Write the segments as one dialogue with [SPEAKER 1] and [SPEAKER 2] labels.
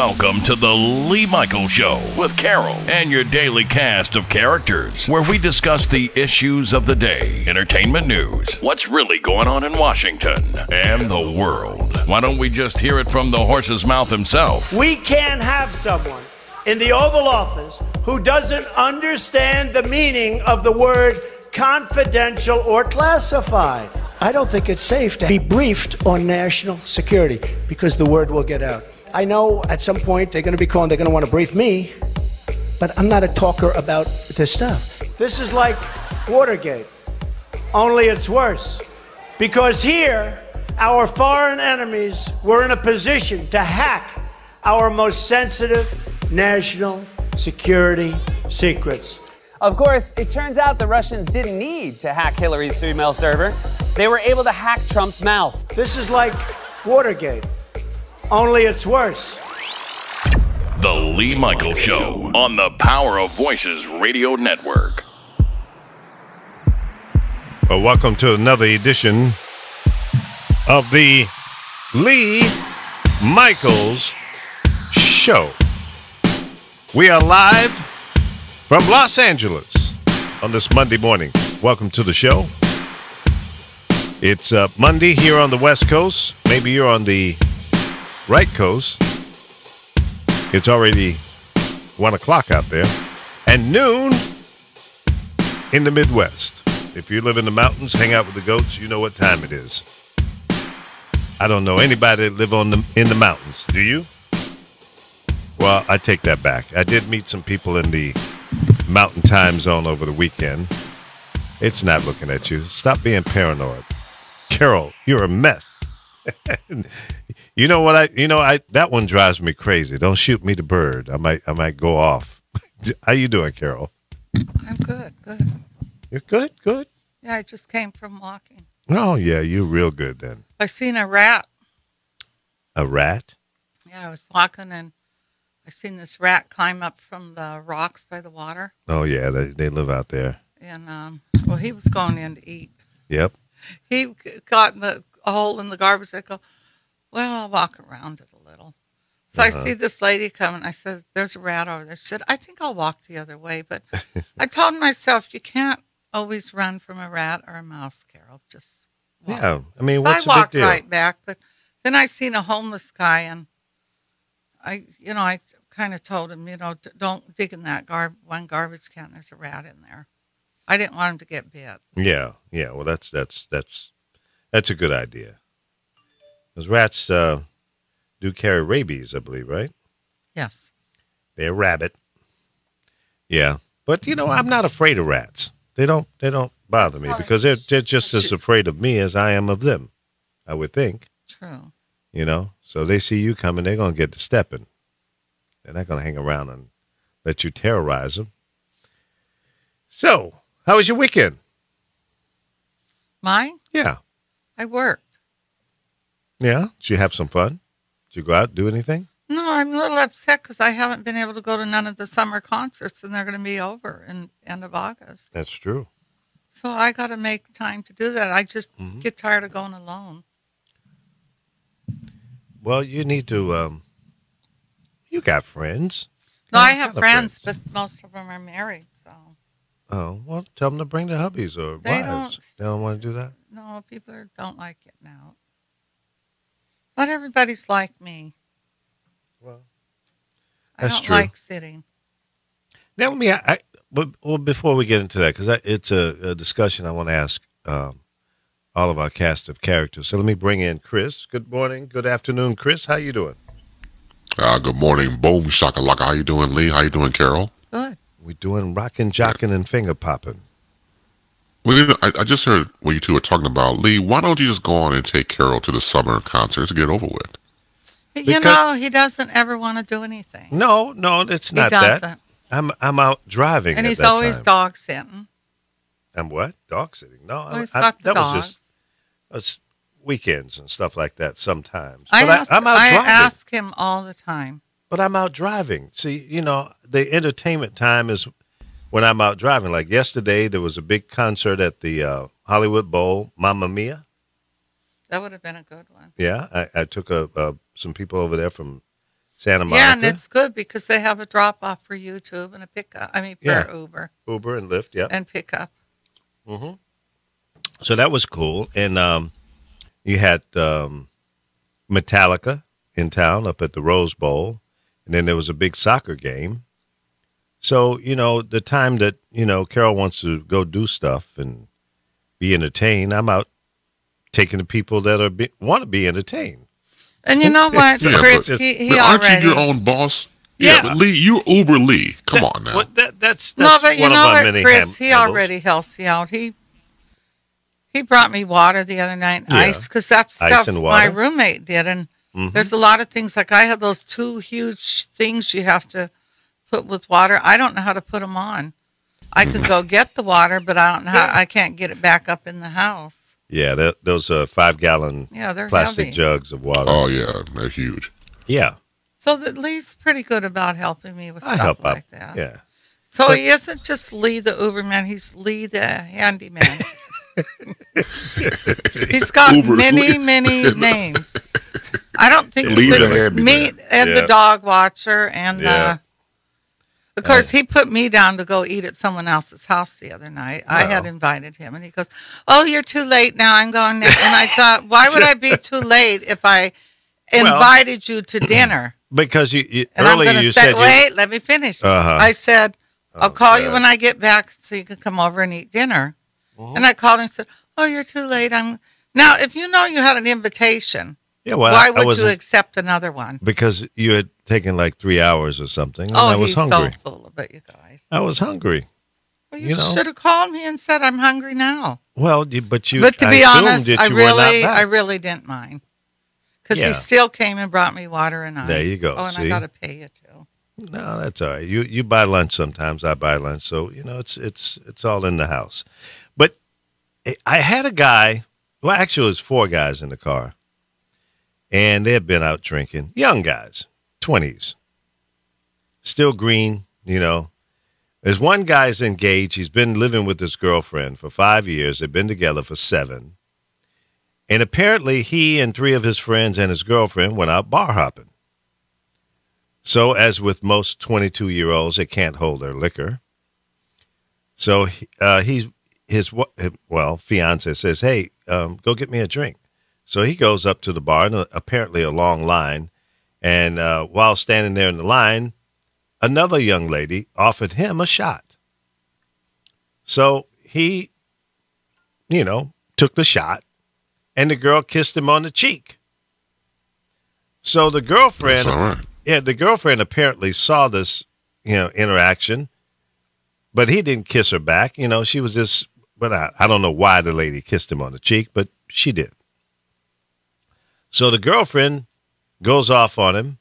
[SPEAKER 1] Welcome to the Lee Michaels Show with Carol and your daily cast of characters, where we discuss the issues of the day, entertainment news, what's really going on in Washington, and the world. Why don't we just hear it from the horse's mouth himself?
[SPEAKER 2] We can't have someone in the Oval Office who doesn't understand the meaning of the word confidential or classified. I don't think it's safe to be briefed on national security because the word will get out. I know at some point they're going to be calling, they're going to want to brief me, but I'm not a talker about this stuff. This is like Watergate, only it's worse. Because here, our foreign enemies were in a position to hack our most sensitive national security secrets.
[SPEAKER 3] Of course, it turns out the Russians didn't need to hack Hillary's email server. They were able to hack Trump's mouth.
[SPEAKER 2] This is like Watergate, only it's worse.
[SPEAKER 1] The Lee Michaels Show on the Power of Voices Radio Network.
[SPEAKER 4] Well, welcome to another edition of the Lee Michaels Show. We are live from Los Angeles on this Monday morning. Welcome to the show. It's Monday here on the West Coast. Maybe you're on the right coast. It's already 1 o'clock out there. And noon in the Midwest. If you live in the mountains, hang out with the goats, you know what time it is. I don't know anybody that live in the mountains. Do you? Well, I take that back. I did meet some people in the mountain time zone over the weekend. It's not looking at you. Stop being paranoid. Carol, you're a mess. You know what that one drives me crazy. Don't shoot me the bird. I might go off. How you doing, Carol?
[SPEAKER 5] I'm good.
[SPEAKER 4] You're good? Good?
[SPEAKER 5] Yeah, I just came from walking.
[SPEAKER 4] Oh, yeah, you're real good then.
[SPEAKER 5] I seen a rat.
[SPEAKER 4] A rat?
[SPEAKER 5] Yeah, I was walking and I seen this rat climb up from the rocks by the water.
[SPEAKER 4] Oh, yeah, they live out there.
[SPEAKER 5] And, he was going in to eat.
[SPEAKER 4] Yep.
[SPEAKER 5] He got in a hole in the garbage. I go, well, I'll walk around it a little. So I see this lady coming. I said, there's a rat over there. She said, I think I'll walk the other way. But I told myself, you can't always run from a rat or a mouse, Carol. Just walk.
[SPEAKER 4] Yeah, I mean,
[SPEAKER 5] so
[SPEAKER 4] what's the
[SPEAKER 5] I
[SPEAKER 4] big
[SPEAKER 5] walked
[SPEAKER 4] deal?
[SPEAKER 5] right back. But then I seen a homeless guy, and I kind of told him, don't dig in that one garbage can. There's a rat in there. I didn't want him to get bit.
[SPEAKER 4] Yeah. Well, that's a good idea. Those rats do carry rabies, I believe, right?
[SPEAKER 5] Yes.
[SPEAKER 4] They're rabbit. Yeah, but I'm not afraid of rats. They don't bother me because they're just as afraid of me as I am of them. I would think.
[SPEAKER 5] True.
[SPEAKER 4] So they see you coming, they're gonna get to stepping. They're not gonna hang around and let you terrorize them. So, how was your weekend?
[SPEAKER 5] Mine?
[SPEAKER 4] Yeah.
[SPEAKER 5] I worked.
[SPEAKER 4] Yeah? Did you have some fun? Did you go out and do anything?
[SPEAKER 5] No, I'm a little upset because I haven't been able to go to none of the summer concerts, and they're going to be over in end of August.
[SPEAKER 4] That's true.
[SPEAKER 5] So I got to make time to do that. I just get tired of going alone.
[SPEAKER 4] Well, you need to, you got friends.
[SPEAKER 5] No, I have friends, but most of them are married, so.
[SPEAKER 4] Oh, well, tell them to bring their hubbies or wives. They don't want to do that?
[SPEAKER 5] No, people don't like getting out. Not everybody's like me.
[SPEAKER 4] Well,
[SPEAKER 5] I
[SPEAKER 4] that's
[SPEAKER 5] don't
[SPEAKER 4] true.
[SPEAKER 5] like sitting.
[SPEAKER 4] Now, well, before we get into that, because it's a discussion I want to ask all of our cast of characters. So let me bring in Chris. Good morning, good afternoon, Chris. How you doing?
[SPEAKER 6] Good morning, boom shakalaka. How you doing, Lee? How you doing, Carol?
[SPEAKER 5] Good.
[SPEAKER 4] We doing rockin', jockin', and finger popping.
[SPEAKER 6] Well, I just heard what you two were talking about. Lee, why don't you just go on and take Carol to the summer concerts to get over with?
[SPEAKER 5] He doesn't ever want to do anything.
[SPEAKER 4] No, it's not
[SPEAKER 5] he doesn't.
[SPEAKER 4] that. I'm out driving,
[SPEAKER 5] and
[SPEAKER 4] at
[SPEAKER 5] he's
[SPEAKER 4] that
[SPEAKER 5] always
[SPEAKER 4] time.
[SPEAKER 5] dog sitting.
[SPEAKER 4] I'm what? Dog sitting? No,
[SPEAKER 5] Well, he's got the dogs.
[SPEAKER 4] That's weekends and stuff like that sometimes.
[SPEAKER 5] I'm out
[SPEAKER 4] driving.
[SPEAKER 5] I ask him all the time.
[SPEAKER 4] But I'm out driving. See, the entertainment time is when I'm out driving. Like yesterday, there was a big concert at the Hollywood Bowl, Mamma Mia.
[SPEAKER 5] That would have been a good one.
[SPEAKER 4] Yeah, I took some people over there from Santa Monica.
[SPEAKER 5] Yeah, and it's good because they have a drop off for YouTube and a pickup. I mean, for
[SPEAKER 4] Yeah.
[SPEAKER 5] Uber
[SPEAKER 4] Uber and Lyft, yeah.
[SPEAKER 5] and pickup.
[SPEAKER 4] So that was cool. And you had Metallica in town up at the Rose Bowl. And then there was a big soccer game. So, the time that, Carol wants to go do stuff and be entertained, I'm out taking the people that want to be entertained.
[SPEAKER 5] And you know what,
[SPEAKER 6] Yeah,
[SPEAKER 5] Chris?
[SPEAKER 6] but-
[SPEAKER 5] He
[SPEAKER 6] But aren't
[SPEAKER 5] already.
[SPEAKER 6] you your own boss?
[SPEAKER 4] Yeah.
[SPEAKER 6] But Lee, you Uber Lee. Come on now.
[SPEAKER 4] Well, that's
[SPEAKER 5] No, but you
[SPEAKER 4] one of
[SPEAKER 5] know
[SPEAKER 4] our
[SPEAKER 5] what,
[SPEAKER 4] many
[SPEAKER 5] Chris? He
[SPEAKER 4] handles.
[SPEAKER 5] already helps you out. He brought me water the other night,
[SPEAKER 4] Yeah.
[SPEAKER 5] ice, because that's
[SPEAKER 4] Ice
[SPEAKER 5] stuff
[SPEAKER 4] and
[SPEAKER 5] my
[SPEAKER 4] water.
[SPEAKER 5] roommate did. And there's a lot of things, like I have those 2 huge things you have to put with water. I don't know how to put them on. I could go get the water, but I don't know how. I can't get it back up in the house.
[SPEAKER 4] Yeah, those 5-gallon
[SPEAKER 5] Yeah, they're
[SPEAKER 4] plastic
[SPEAKER 5] heavy.
[SPEAKER 4] jugs of water.
[SPEAKER 6] Oh yeah, they're huge.
[SPEAKER 4] Yeah,
[SPEAKER 5] So that Lee's pretty good about helping me with
[SPEAKER 4] I
[SPEAKER 5] stuff
[SPEAKER 4] help
[SPEAKER 5] like
[SPEAKER 4] out.
[SPEAKER 5] that.
[SPEAKER 4] Yeah.
[SPEAKER 5] So
[SPEAKER 4] But-
[SPEAKER 5] he isn't just Lee the Uberman, he's Lee the handyman. He's got
[SPEAKER 6] Uber
[SPEAKER 5] many,
[SPEAKER 6] Lee.
[SPEAKER 5] many names. I don't think
[SPEAKER 6] Lee
[SPEAKER 5] he
[SPEAKER 6] the
[SPEAKER 5] would
[SPEAKER 6] handyman.
[SPEAKER 5] me and
[SPEAKER 4] Yeah.
[SPEAKER 5] the dog watcher and
[SPEAKER 4] Yeah.
[SPEAKER 5] of course he put me down to go eat at someone else's house the other night. I had
[SPEAKER 4] Wow.
[SPEAKER 5] invited him and he goes, "Oh, you're too late now. I'm going now." And I thought, why would I be too late if I invited you to dinner?
[SPEAKER 4] Because you
[SPEAKER 5] And I'm
[SPEAKER 4] earlier
[SPEAKER 5] going to
[SPEAKER 4] you
[SPEAKER 5] say,
[SPEAKER 4] said
[SPEAKER 5] wait, let me finish.
[SPEAKER 4] Uh-huh.
[SPEAKER 5] I said, I'll call you
[SPEAKER 4] God.
[SPEAKER 5] when I get back so you can come over and eat dinner. And I called and said, "Oh, you're too late. Now, if you know you had an invitation,
[SPEAKER 4] yeah, well,
[SPEAKER 5] why
[SPEAKER 4] I
[SPEAKER 5] would you
[SPEAKER 4] wasn't-
[SPEAKER 5] accept another one?"
[SPEAKER 4] because you had taken like 3 hours or something, and
[SPEAKER 5] Oh,
[SPEAKER 4] I was
[SPEAKER 5] he's
[SPEAKER 4] hungry.
[SPEAKER 5] so full of it, you guys.
[SPEAKER 4] I was hungry.
[SPEAKER 5] Well,
[SPEAKER 4] you
[SPEAKER 5] you
[SPEAKER 4] know.
[SPEAKER 5] should have called me and said, "I'm hungry now."
[SPEAKER 4] Well, but to
[SPEAKER 5] But
[SPEAKER 4] I
[SPEAKER 5] be
[SPEAKER 4] assumed
[SPEAKER 5] honest,
[SPEAKER 4] that
[SPEAKER 5] I
[SPEAKER 4] you were not back.
[SPEAKER 5] really didn't mind. Because
[SPEAKER 4] Yeah.
[SPEAKER 5] he still came and brought me water and ice.
[SPEAKER 4] There you go,
[SPEAKER 5] Oh, and I
[SPEAKER 4] see?
[SPEAKER 5] got to pay you too.
[SPEAKER 4] No, that's all right. You buy lunch sometimes. I buy lunch, so it's all in the house. But I had a guy. Well, actually, it was 4 guys in the car, and they had been out drinking. Young guys, 20s, still green. There's one guy's engaged. He's been living with his girlfriend for 5 years. They've been together for 7, and apparently, he and 3 of his friends and his girlfriend went out bar hopping. So, as with most 22-year-olds, they can't hold their liquor. So, his fiance says, "Hey, go get me a drink." So he goes up to the bar, and apparently a long line. And while standing there in the line, another young lady offered him a shot. So he, took the shot, and the girl kissed him on the cheek. So the girlfriend.
[SPEAKER 6] That's all right.
[SPEAKER 4] Yeah, the girlfriend apparently saw this, interaction, but he didn't kiss her back. She was just, but I don't know why the lady kissed him on the cheek, but she did. So the girlfriend goes off on him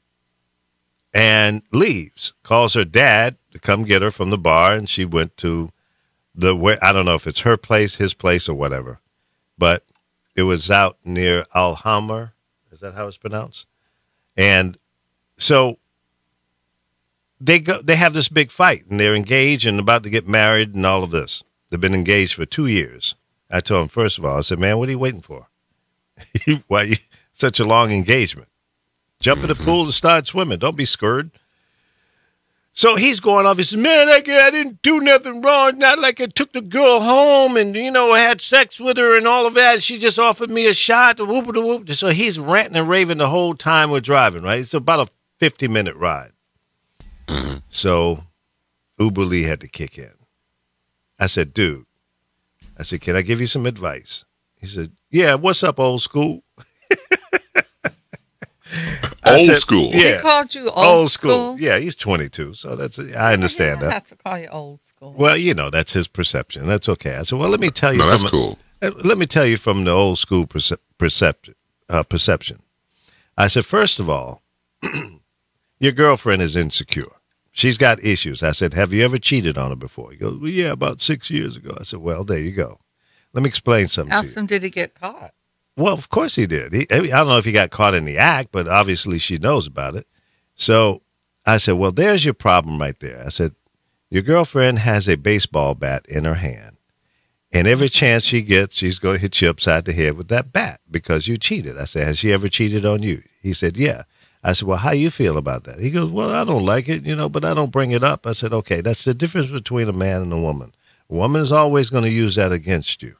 [SPEAKER 4] and leaves, calls her dad to come get her from the bar, and she went to I don't know if it's her place, his place, or whatever, but it was out near Alhambra. Is that how it's pronounced? And so they have this big fight, and they're engaged and about to get married and all of this. They've been engaged for 2 years. I told him, first of all, I said, "Man, what are you waiting for? Why you such a long engagement? Jump in the pool and start swimming. Don't be scared." So he's going off. He says, "Man, I didn't do nothing wrong. Not like I took the girl home and, had sex with her and all of that. She just offered me a shot." Whoop. So he's ranting and raving the whole time we're driving, right? It's about a 50-minute ride. So Uber Lee had to kick in. I said, "Dude," "can I give you some advice?" He said, "Yeah, what's up, old school?" I
[SPEAKER 6] Old
[SPEAKER 4] said,
[SPEAKER 6] school.
[SPEAKER 4] Yeah.
[SPEAKER 5] He called you
[SPEAKER 4] Old
[SPEAKER 5] school?
[SPEAKER 4] Yeah, he's 22, so I understand
[SPEAKER 5] I
[SPEAKER 4] that.
[SPEAKER 5] have to call you old school.
[SPEAKER 4] Well, that's his perception. That's okay. I said, well, let me tell you.
[SPEAKER 6] No, that's cool.
[SPEAKER 4] Let me tell you from the old school perception. I said, first of all, your girlfriend is insecure. She's got issues. I said, have you ever cheated on her before? He goes, well, yeah, about 6 years ago. I said, well, there you go. Let me explain something to
[SPEAKER 5] Asked
[SPEAKER 4] you.
[SPEAKER 5] him, did he get caught?
[SPEAKER 4] Well, of course he did. I don't know if he got caught in the act, but obviously she knows about it. So I said, well, there's your problem right there. I said, your girlfriend has a baseball bat in her hand, and every chance she gets, she's going to hit you upside the head with that bat because you cheated. I said, has she ever cheated on you? He said, yeah. I said, well, how you feel about that? He goes, well, I don't like it, but I don't bring it up. I said, okay, that's the difference between a man and a woman. A woman is always going to use that against you.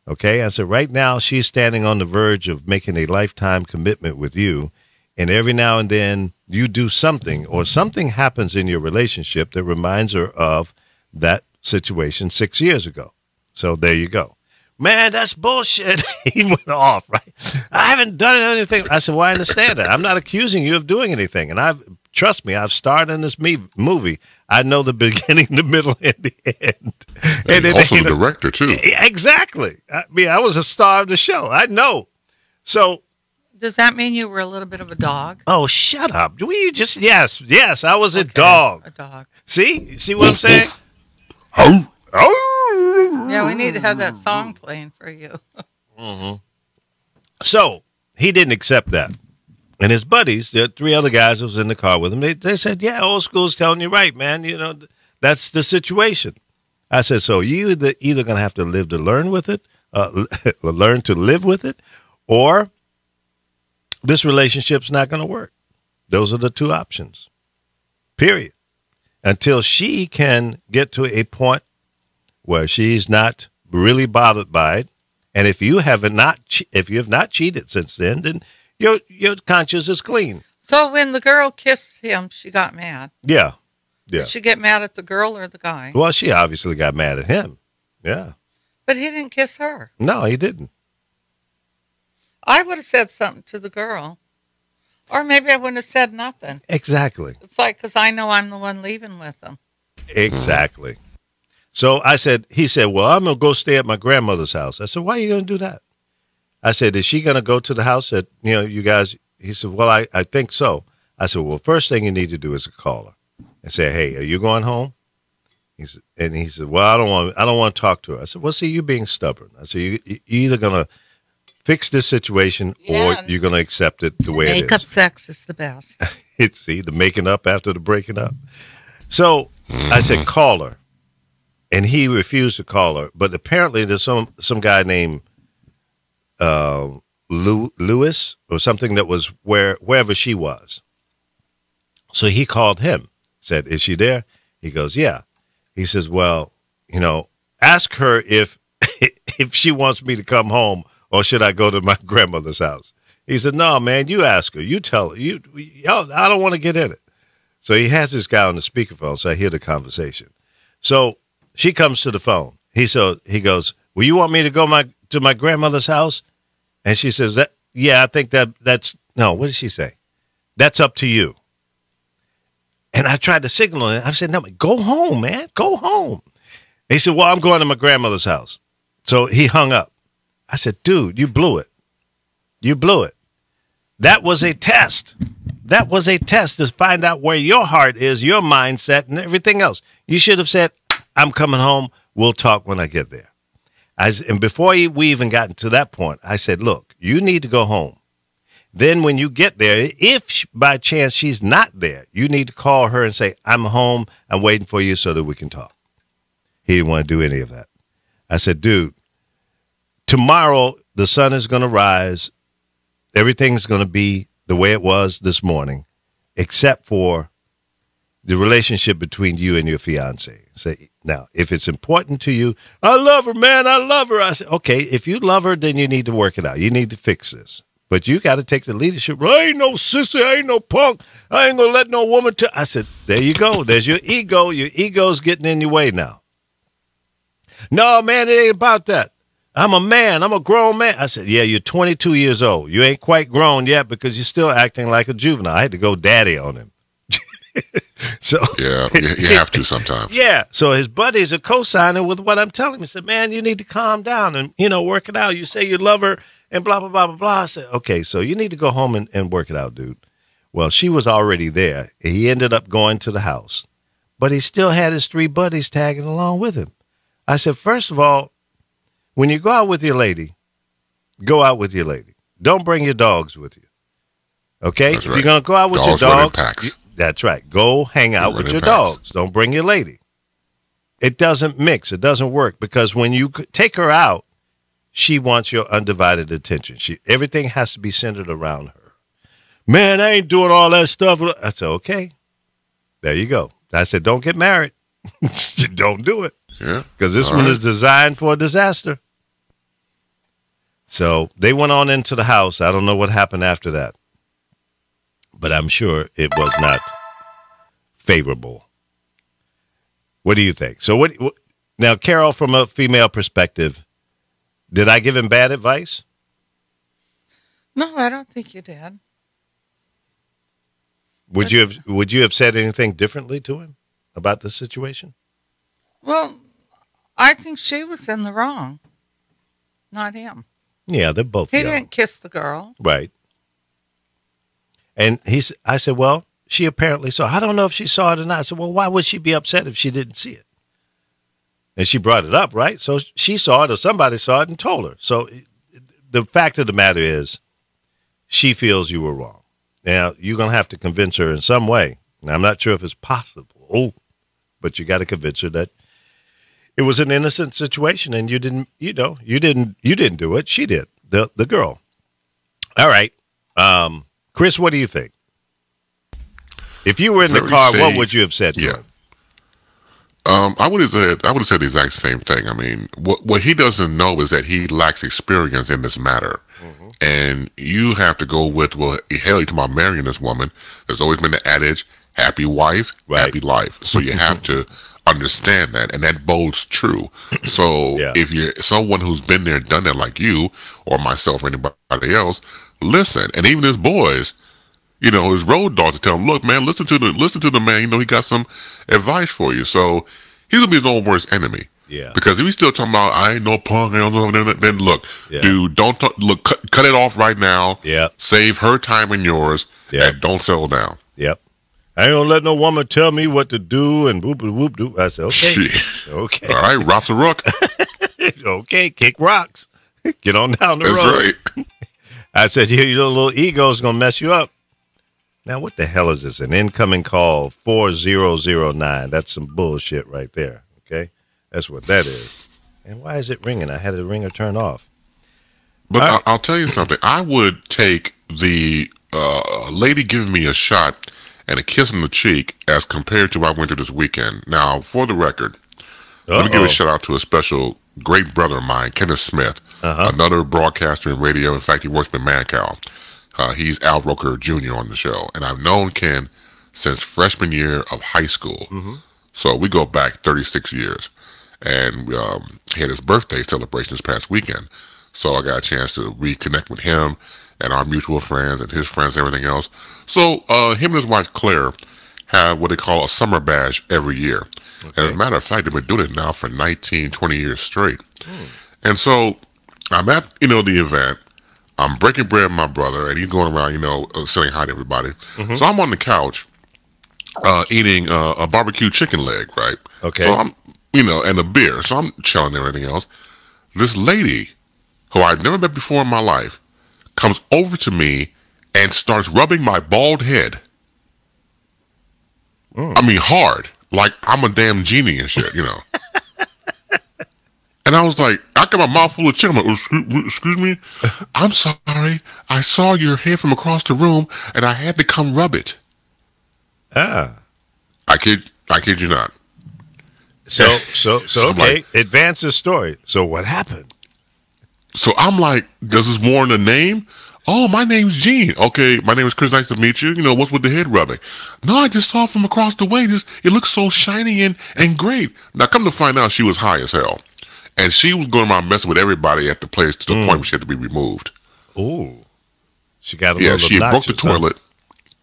[SPEAKER 4] Okay? I said, right now, she's standing on the verge of making a lifetime commitment with you. And every now and then you do something or something happens in your relationship that reminds her of that situation 6 years ago. So there you go. Man, that's bullshit. He went off, right? I haven't done anything. I said, well, I understand that. I'm not accusing you of doing anything. And trust me, I've starred in this movie. I know the beginning, the middle, and the end.
[SPEAKER 6] And also the director, too.
[SPEAKER 4] Exactly. I mean, I was a star of the show. I know. So.
[SPEAKER 5] Does that mean you were a little bit of a dog?
[SPEAKER 4] Oh, shut up. Yes, I was a dog.
[SPEAKER 5] A dog.
[SPEAKER 4] See what I'm saying?
[SPEAKER 5] Yeah, we need to have that song playing for you.
[SPEAKER 4] Mm-hmm. So he didn't accept that. And his buddies, the 3 other guys who was in the car with him, they said, yeah, old school's telling you right, man. That's the situation. I said, so you either going to have to live to learn with it, learn to live with it, or this relationship's not going to work. Those are the 2 options, period. Until she can get to a point where she's not really bothered by it. And if you have not cheated since then your conscience is clean.
[SPEAKER 5] So when the girl kissed him, she got mad.
[SPEAKER 4] Yeah.
[SPEAKER 5] Did she get mad at the girl or the guy?
[SPEAKER 4] Well, she obviously got mad at him. Yeah.
[SPEAKER 5] But he didn't kiss her.
[SPEAKER 4] No, he didn't.
[SPEAKER 5] I would have said something to the girl. Or maybe I wouldn't have said nothing.
[SPEAKER 4] Exactly.
[SPEAKER 5] It's like, because I know I'm the one leaving with him.
[SPEAKER 4] Exactly. So he said, well, I'm going to go stay at my grandmother's house. I said, why are you going to do that? I said, is she going to go to the house that, you guys, he said, well, I think so. I said, well, first thing you need to do is call her and say, hey, are you going home? He said, well, I don't want to talk to her. I said, well, see, you're being stubborn. I said, you're either going to fix this situation or you're going to accept it the way it is.
[SPEAKER 5] Makeup sex is the best.
[SPEAKER 4] See, the making up after the breaking up. So I said, call her. And he refused to call her. But apparently there's some guy named Lewis or something that was wherever she was. So he called him, said, is she there? He goes, yeah. He says, well, ask her if she wants me to come home or should I go to my grandmother's house? He said, no, man, you ask her. You tell her. I don't want to get in it. So he has this guy on the speakerphone, so I hear the conversation. So she comes to the phone. He goes, well, you want me to go to my grandmother's house? And she says, I think that's, no, what did she say? That's up to you. And I tried to signal him. I said, no, go home, man. Go home. He said, well, I'm going to my grandmother's house. So he hung up. I said, dude, you blew it. You blew it. That was a test. That was a test to find out where your heart is, your mindset, and everything else. You should have said, I'm coming home. We'll talk when I get there. And before we even got to that point, I said, look, you need to go home. Then when you get there, if by chance she's not there, you need to call her and say, I'm home. I'm waiting for you so that we can talk. He didn't want to do any of that. I said, dude, tomorrow the sun is going to rise. Everything's going to be the way it was this morning, except for the relationship between you and your fiance. Say, now, if it's important to you, I love her, man, I love her. I said, okay, if you love her, then you need to work it out. You need to fix this. But you got to take the leadership. I ain't no sissy, I ain't no punk. I ain't going to let no woman I said, there you go. There's your ego. Your ego's getting in your way now. No, man, it ain't about that. I'm a man. I'm a grown man. I said, yeah, you're 22 years old. You ain't quite grown yet because you're still acting like a juvenile. I had to go daddy on him. So
[SPEAKER 6] yeah, you have to sometimes.
[SPEAKER 4] Yeah. So his buddies are co-signing with what I'm telling him. He said, man, you need to calm down and, work it out. You say you love her and blah, blah, blah, blah, blah. I said, okay, so you need to go home and work it out, dude. Well, she was already there. He ended up going to the house, but he still had his 3 buddies tagging along with him. I said, first of all, when you go out with your lady, go out with your lady. Don't bring your dogs with you. Okay?
[SPEAKER 6] That's
[SPEAKER 4] if
[SPEAKER 6] right.
[SPEAKER 4] you're going to go out with
[SPEAKER 6] Dogs
[SPEAKER 4] your
[SPEAKER 6] run in
[SPEAKER 4] dogs,
[SPEAKER 6] packs.
[SPEAKER 4] That's right. Go hang out with your
[SPEAKER 6] packs.
[SPEAKER 4] dogs. Don't bring your lady. It doesn't mix. It doesn't work because when you take her out, she wants your undivided attention. Everything has to be centered around her. Man, I ain't doing all that stuff. I said, okay, there you go. I said, don't get married. Don't do it.
[SPEAKER 6] Yeah.
[SPEAKER 4] Because this
[SPEAKER 6] All
[SPEAKER 4] one
[SPEAKER 6] right.
[SPEAKER 4] is designed for a disaster. So they went on into the house. I don't know what happened after that, but I'm sure it was not favorable. What do you think? So what now, Carol, from a female perspective, did I give him bad advice?
[SPEAKER 5] No, I don't think you did.
[SPEAKER 4] Would you have said anything differently to him about the situation?
[SPEAKER 5] Well, I think she was in the wrong, not him.
[SPEAKER 4] Yeah, they're both
[SPEAKER 5] He
[SPEAKER 4] young.
[SPEAKER 5] didn't kiss the girl.
[SPEAKER 4] Right. And I said, well, she apparently saw. I don't know if she saw it or not. I said, well, why would she be upset if she didn't see it? And she brought it up, right? So she saw it or somebody saw it and told her. So the fact of the matter is, she feels you were wrong. Now, you're going to have to convince her in some way. Now, I'm not sure if it's possible, but you got to convince her that it was an innocent situation and you didn't do it. She did, the girl. All right. Chris, what do you think? If you were in the
[SPEAKER 6] Very
[SPEAKER 4] car, what
[SPEAKER 6] safe.
[SPEAKER 4] would you have said to
[SPEAKER 6] Yeah.
[SPEAKER 4] him?
[SPEAKER 6] I would have said the exact same thing. I mean, what he doesn't know is that he lacks experience in this matter, and you have to go with, well, hell, you're talking about marrying this woman. There's always been the adage, happy wife,
[SPEAKER 4] Right.
[SPEAKER 6] happy life. So you have to understand that, and that bodes true. So
[SPEAKER 4] Yeah.
[SPEAKER 6] if you're someone who's been there, done that, like you or myself or anybody else, listen. And even his boys, you know, his road dogs to tell him, look, man, listen to the man. You know, he got some advice for you. So he's gonna be his own worst enemy.
[SPEAKER 4] Yeah.
[SPEAKER 6] Because if he's still talking about, I ain't no punk, then look,
[SPEAKER 4] Yeah.
[SPEAKER 6] dude, don't talk, look, cut it off right now.
[SPEAKER 4] Yeah.
[SPEAKER 6] Save her time and yours.
[SPEAKER 4] Yeah.
[SPEAKER 6] And don't settle down.
[SPEAKER 4] Yep. I ain't gonna let no woman tell me what to do and whoop whoop do. I said, okay.
[SPEAKER 6] Shit.
[SPEAKER 4] Okay.
[SPEAKER 6] All right, Rocks a Rook.
[SPEAKER 4] Okay, kick rocks. Get on down the
[SPEAKER 6] That's
[SPEAKER 4] road.
[SPEAKER 6] right.
[SPEAKER 4] I said, your little ego's going to mess you up. Now, what the hell is this? An incoming call 4009. That's some bullshit right there. Okay? That's what that is. And why is it ringing? I had the ringer turn off.
[SPEAKER 6] But
[SPEAKER 4] All right.
[SPEAKER 6] I'll tell you something. I would take the lady giving me a shot and a kiss on the cheek as compared to what I went through this weekend. Now, for the record, let me give a shout out to a special great brother of mine, Kenneth Smith, another broadcaster in radio. In fact, he works with Mancow. He's Al Roker Jr. on the show. And I've known Ken since freshman year of high school. So we go back 36 years. And he had his birthday celebration this past weekend. So I got a chance to reconnect with him and our mutual friends and his friends and everything else. So him and his wife, Claire, have what they call a summer bash every year. And as a matter of fact, they've been doing it now for 19, 20 years straight. And so I'm at, the event. I'm breaking bread with my brother, and he's going around, saying hi to everybody. So I'm on the couch eating a barbecue chicken leg, right?
[SPEAKER 4] Okay.
[SPEAKER 6] So I'm, and a beer. So I'm chilling and everything else. This lady, who I've never met before in my life, comes over to me and starts rubbing my bald head. I mean, hard. Like I'm a damn genie and shit, And I was like, I got my mouth full of chicken. I'm like, excuse me? I'm sorry. I saw your head from across the room, and I had to come rub it.
[SPEAKER 4] Ah.
[SPEAKER 6] I kid you not.
[SPEAKER 4] So
[SPEAKER 6] So I'm
[SPEAKER 4] okay.
[SPEAKER 6] like-
[SPEAKER 4] Advance the story. So what happened?
[SPEAKER 6] So I'm like, does this warrant a name? Oh, my name's Gene. Okay, my name is Chris. Nice to meet you. What's with the head rubbing? No, I just saw from across the way. It looks so shiny and great. Now, come to find out, she was high as hell. And she was going around messing with everybody at the place to the point where she had to be removed.
[SPEAKER 4] Ooh. She got a
[SPEAKER 6] Yeah,
[SPEAKER 4] little
[SPEAKER 6] she broke
[SPEAKER 4] obnoxious,
[SPEAKER 6] the toilet.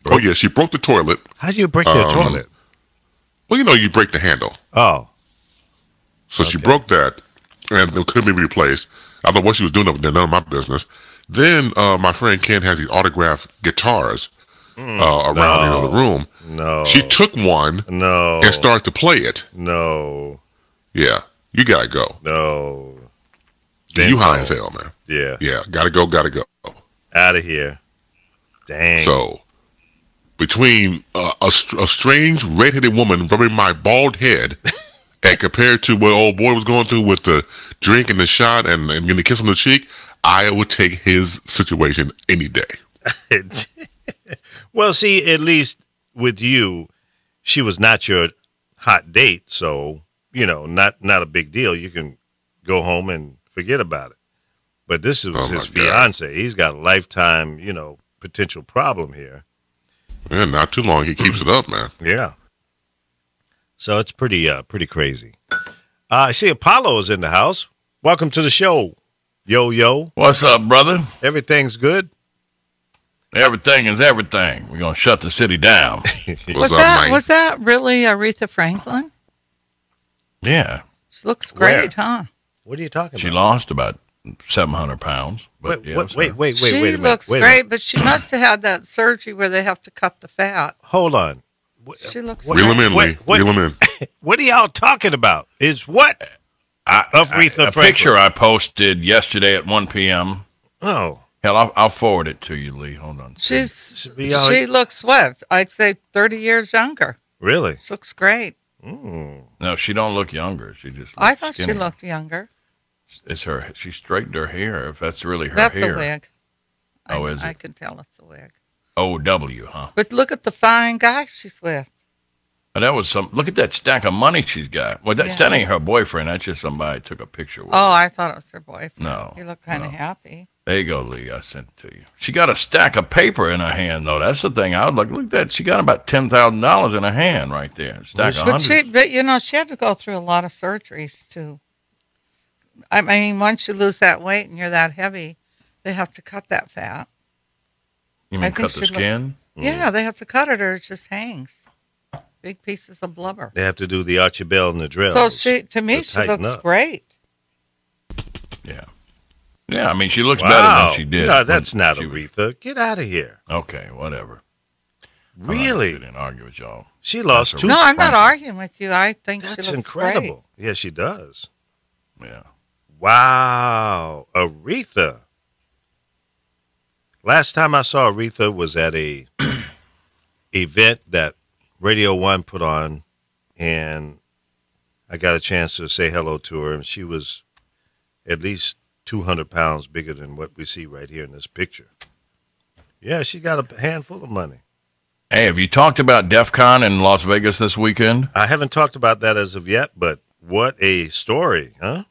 [SPEAKER 6] Oh, yeah, she broke the toilet.
[SPEAKER 4] How do you break your toilet?
[SPEAKER 6] Well, you break the handle.
[SPEAKER 4] Oh.
[SPEAKER 6] So she broke that, and it couldn't be replaced. I don't know what she was doing up there, none of my business. Then my friend Ken has these autographed guitars around the room.
[SPEAKER 4] No.
[SPEAKER 6] She took one
[SPEAKER 4] No.
[SPEAKER 6] and started to play it.
[SPEAKER 4] No.
[SPEAKER 6] Yeah, you gotta go.
[SPEAKER 4] No.
[SPEAKER 6] You high
[SPEAKER 4] no.
[SPEAKER 6] as hell, man.
[SPEAKER 4] Yeah.
[SPEAKER 6] Yeah, gotta go.
[SPEAKER 4] Out of here. Dang.
[SPEAKER 6] So, between a strange redheaded woman rubbing my bald head, and compared to what old boy was going through with the drink and the shot and getting a kiss on the cheek, I would take his situation any day.
[SPEAKER 4] Well, see, at least with you, she was not your hot date, so, not a big deal. You can go home and forget about it. But this is his fiance. He's got a lifetime, potential problem here.
[SPEAKER 6] Yeah, not too long. He keeps it up, man.
[SPEAKER 4] Yeah. So it's pretty crazy. I see Apollo is in the house. Welcome to the show. Yo.
[SPEAKER 1] What's up, brother?
[SPEAKER 4] Everything's good?
[SPEAKER 1] Everything is everything. We're going to shut the city down.
[SPEAKER 5] Was that really Aretha Franklin?
[SPEAKER 1] Yeah.
[SPEAKER 5] She looks great, huh?
[SPEAKER 4] What are you talking about?
[SPEAKER 1] She lost about 700 pounds. But
[SPEAKER 4] wait.
[SPEAKER 5] She looks great, but she must have had that surgery where they have to cut the fat.
[SPEAKER 4] Hold on.
[SPEAKER 5] She looks
[SPEAKER 6] Reel him in, Lee. Reel him in.
[SPEAKER 4] What are y'all talking about? Is what? Aretha Franklin.
[SPEAKER 1] A picture I posted yesterday at 1 p.m.
[SPEAKER 4] Oh.
[SPEAKER 1] Hell, I'll forward it to you, Lee. Hold on.
[SPEAKER 5] She looks swept. I'd say 30 years younger.
[SPEAKER 4] Really?
[SPEAKER 5] She looks great.
[SPEAKER 1] No, she don't look younger. She just.
[SPEAKER 5] I thought
[SPEAKER 1] skinnier.
[SPEAKER 5] she looked younger.
[SPEAKER 1] It's her. She straightened her hair. If that's really her
[SPEAKER 5] That's
[SPEAKER 1] hair.
[SPEAKER 5] a wig.
[SPEAKER 1] Is it?
[SPEAKER 5] I can tell it's a wig.
[SPEAKER 1] O.W., huh?
[SPEAKER 5] But look at the fine guy she's with.
[SPEAKER 1] And that was some. Look at that stack of money she's got. Well, that ain't her boyfriend. That's just somebody I took a picture with.
[SPEAKER 5] Oh, I thought it was her boyfriend.
[SPEAKER 1] No.
[SPEAKER 5] He looked kind of happy.
[SPEAKER 1] There you go, Lee. I sent it to you. She got a stack of paper in her hand, though. That's the thing. I was like, look at that. She got about $10,000 in her hand right there. Stack of hundreds.
[SPEAKER 5] But she had to go through a lot of surgeries too. I mean, once you lose that weight and you're that heavy, they have to cut that fat.
[SPEAKER 1] You mean cut the skin?
[SPEAKER 5] Yeah, they have to cut it or it just hangs. Big pieces of blubber.
[SPEAKER 4] They have to do the Archibald and the drill.
[SPEAKER 5] So she looks great.
[SPEAKER 1] Yeah. Yeah, I mean, she looks better than she did.
[SPEAKER 4] No, that's not Aretha. Get out of here.
[SPEAKER 1] Okay, whatever.
[SPEAKER 4] Really?
[SPEAKER 1] I didn't argue with y'all.
[SPEAKER 4] She lost 2.
[SPEAKER 5] No, I'm not arguing with you. I think
[SPEAKER 4] that's
[SPEAKER 5] she looks
[SPEAKER 4] incredible.
[SPEAKER 5] great.
[SPEAKER 4] Yeah, she does.
[SPEAKER 1] Yeah.
[SPEAKER 4] Wow. Aretha. Last time I saw Aretha was at a event that Radio 1 put on, and I got a chance to say hello to her, and she was at least 200 pounds bigger than what we see right here in this picture. Yeah, she got a handful of money.
[SPEAKER 1] Hey, have you talked about DEF CON in Las Vegas this weekend?
[SPEAKER 4] I haven't talked about that as of yet, but what a story, huh?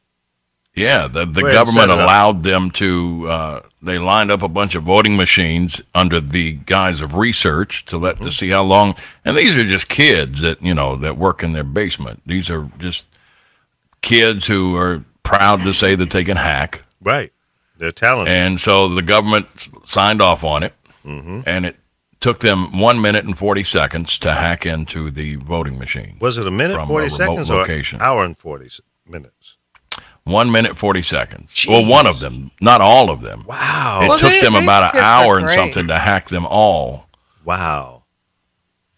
[SPEAKER 1] Yeah, the government allowed them to, they lined up a bunch of voting machines under the guise of research to see how long, and these are just kids that, that work in their basement. These are just kids who are proud to say that they can hack.
[SPEAKER 4] Right. They're talented.
[SPEAKER 1] And so the government signed off on it, and it took them 1 minute and 40 seconds to hack into the voting machine.
[SPEAKER 4] Was it a minute, 40 seconds, or an hour and 40 minutes?
[SPEAKER 1] 1 minute, 40 seconds.
[SPEAKER 4] Jeez.
[SPEAKER 1] Well, one of them, not all of them.
[SPEAKER 4] Wow.
[SPEAKER 1] It took them about an hour and something to hack them all.
[SPEAKER 4] Wow.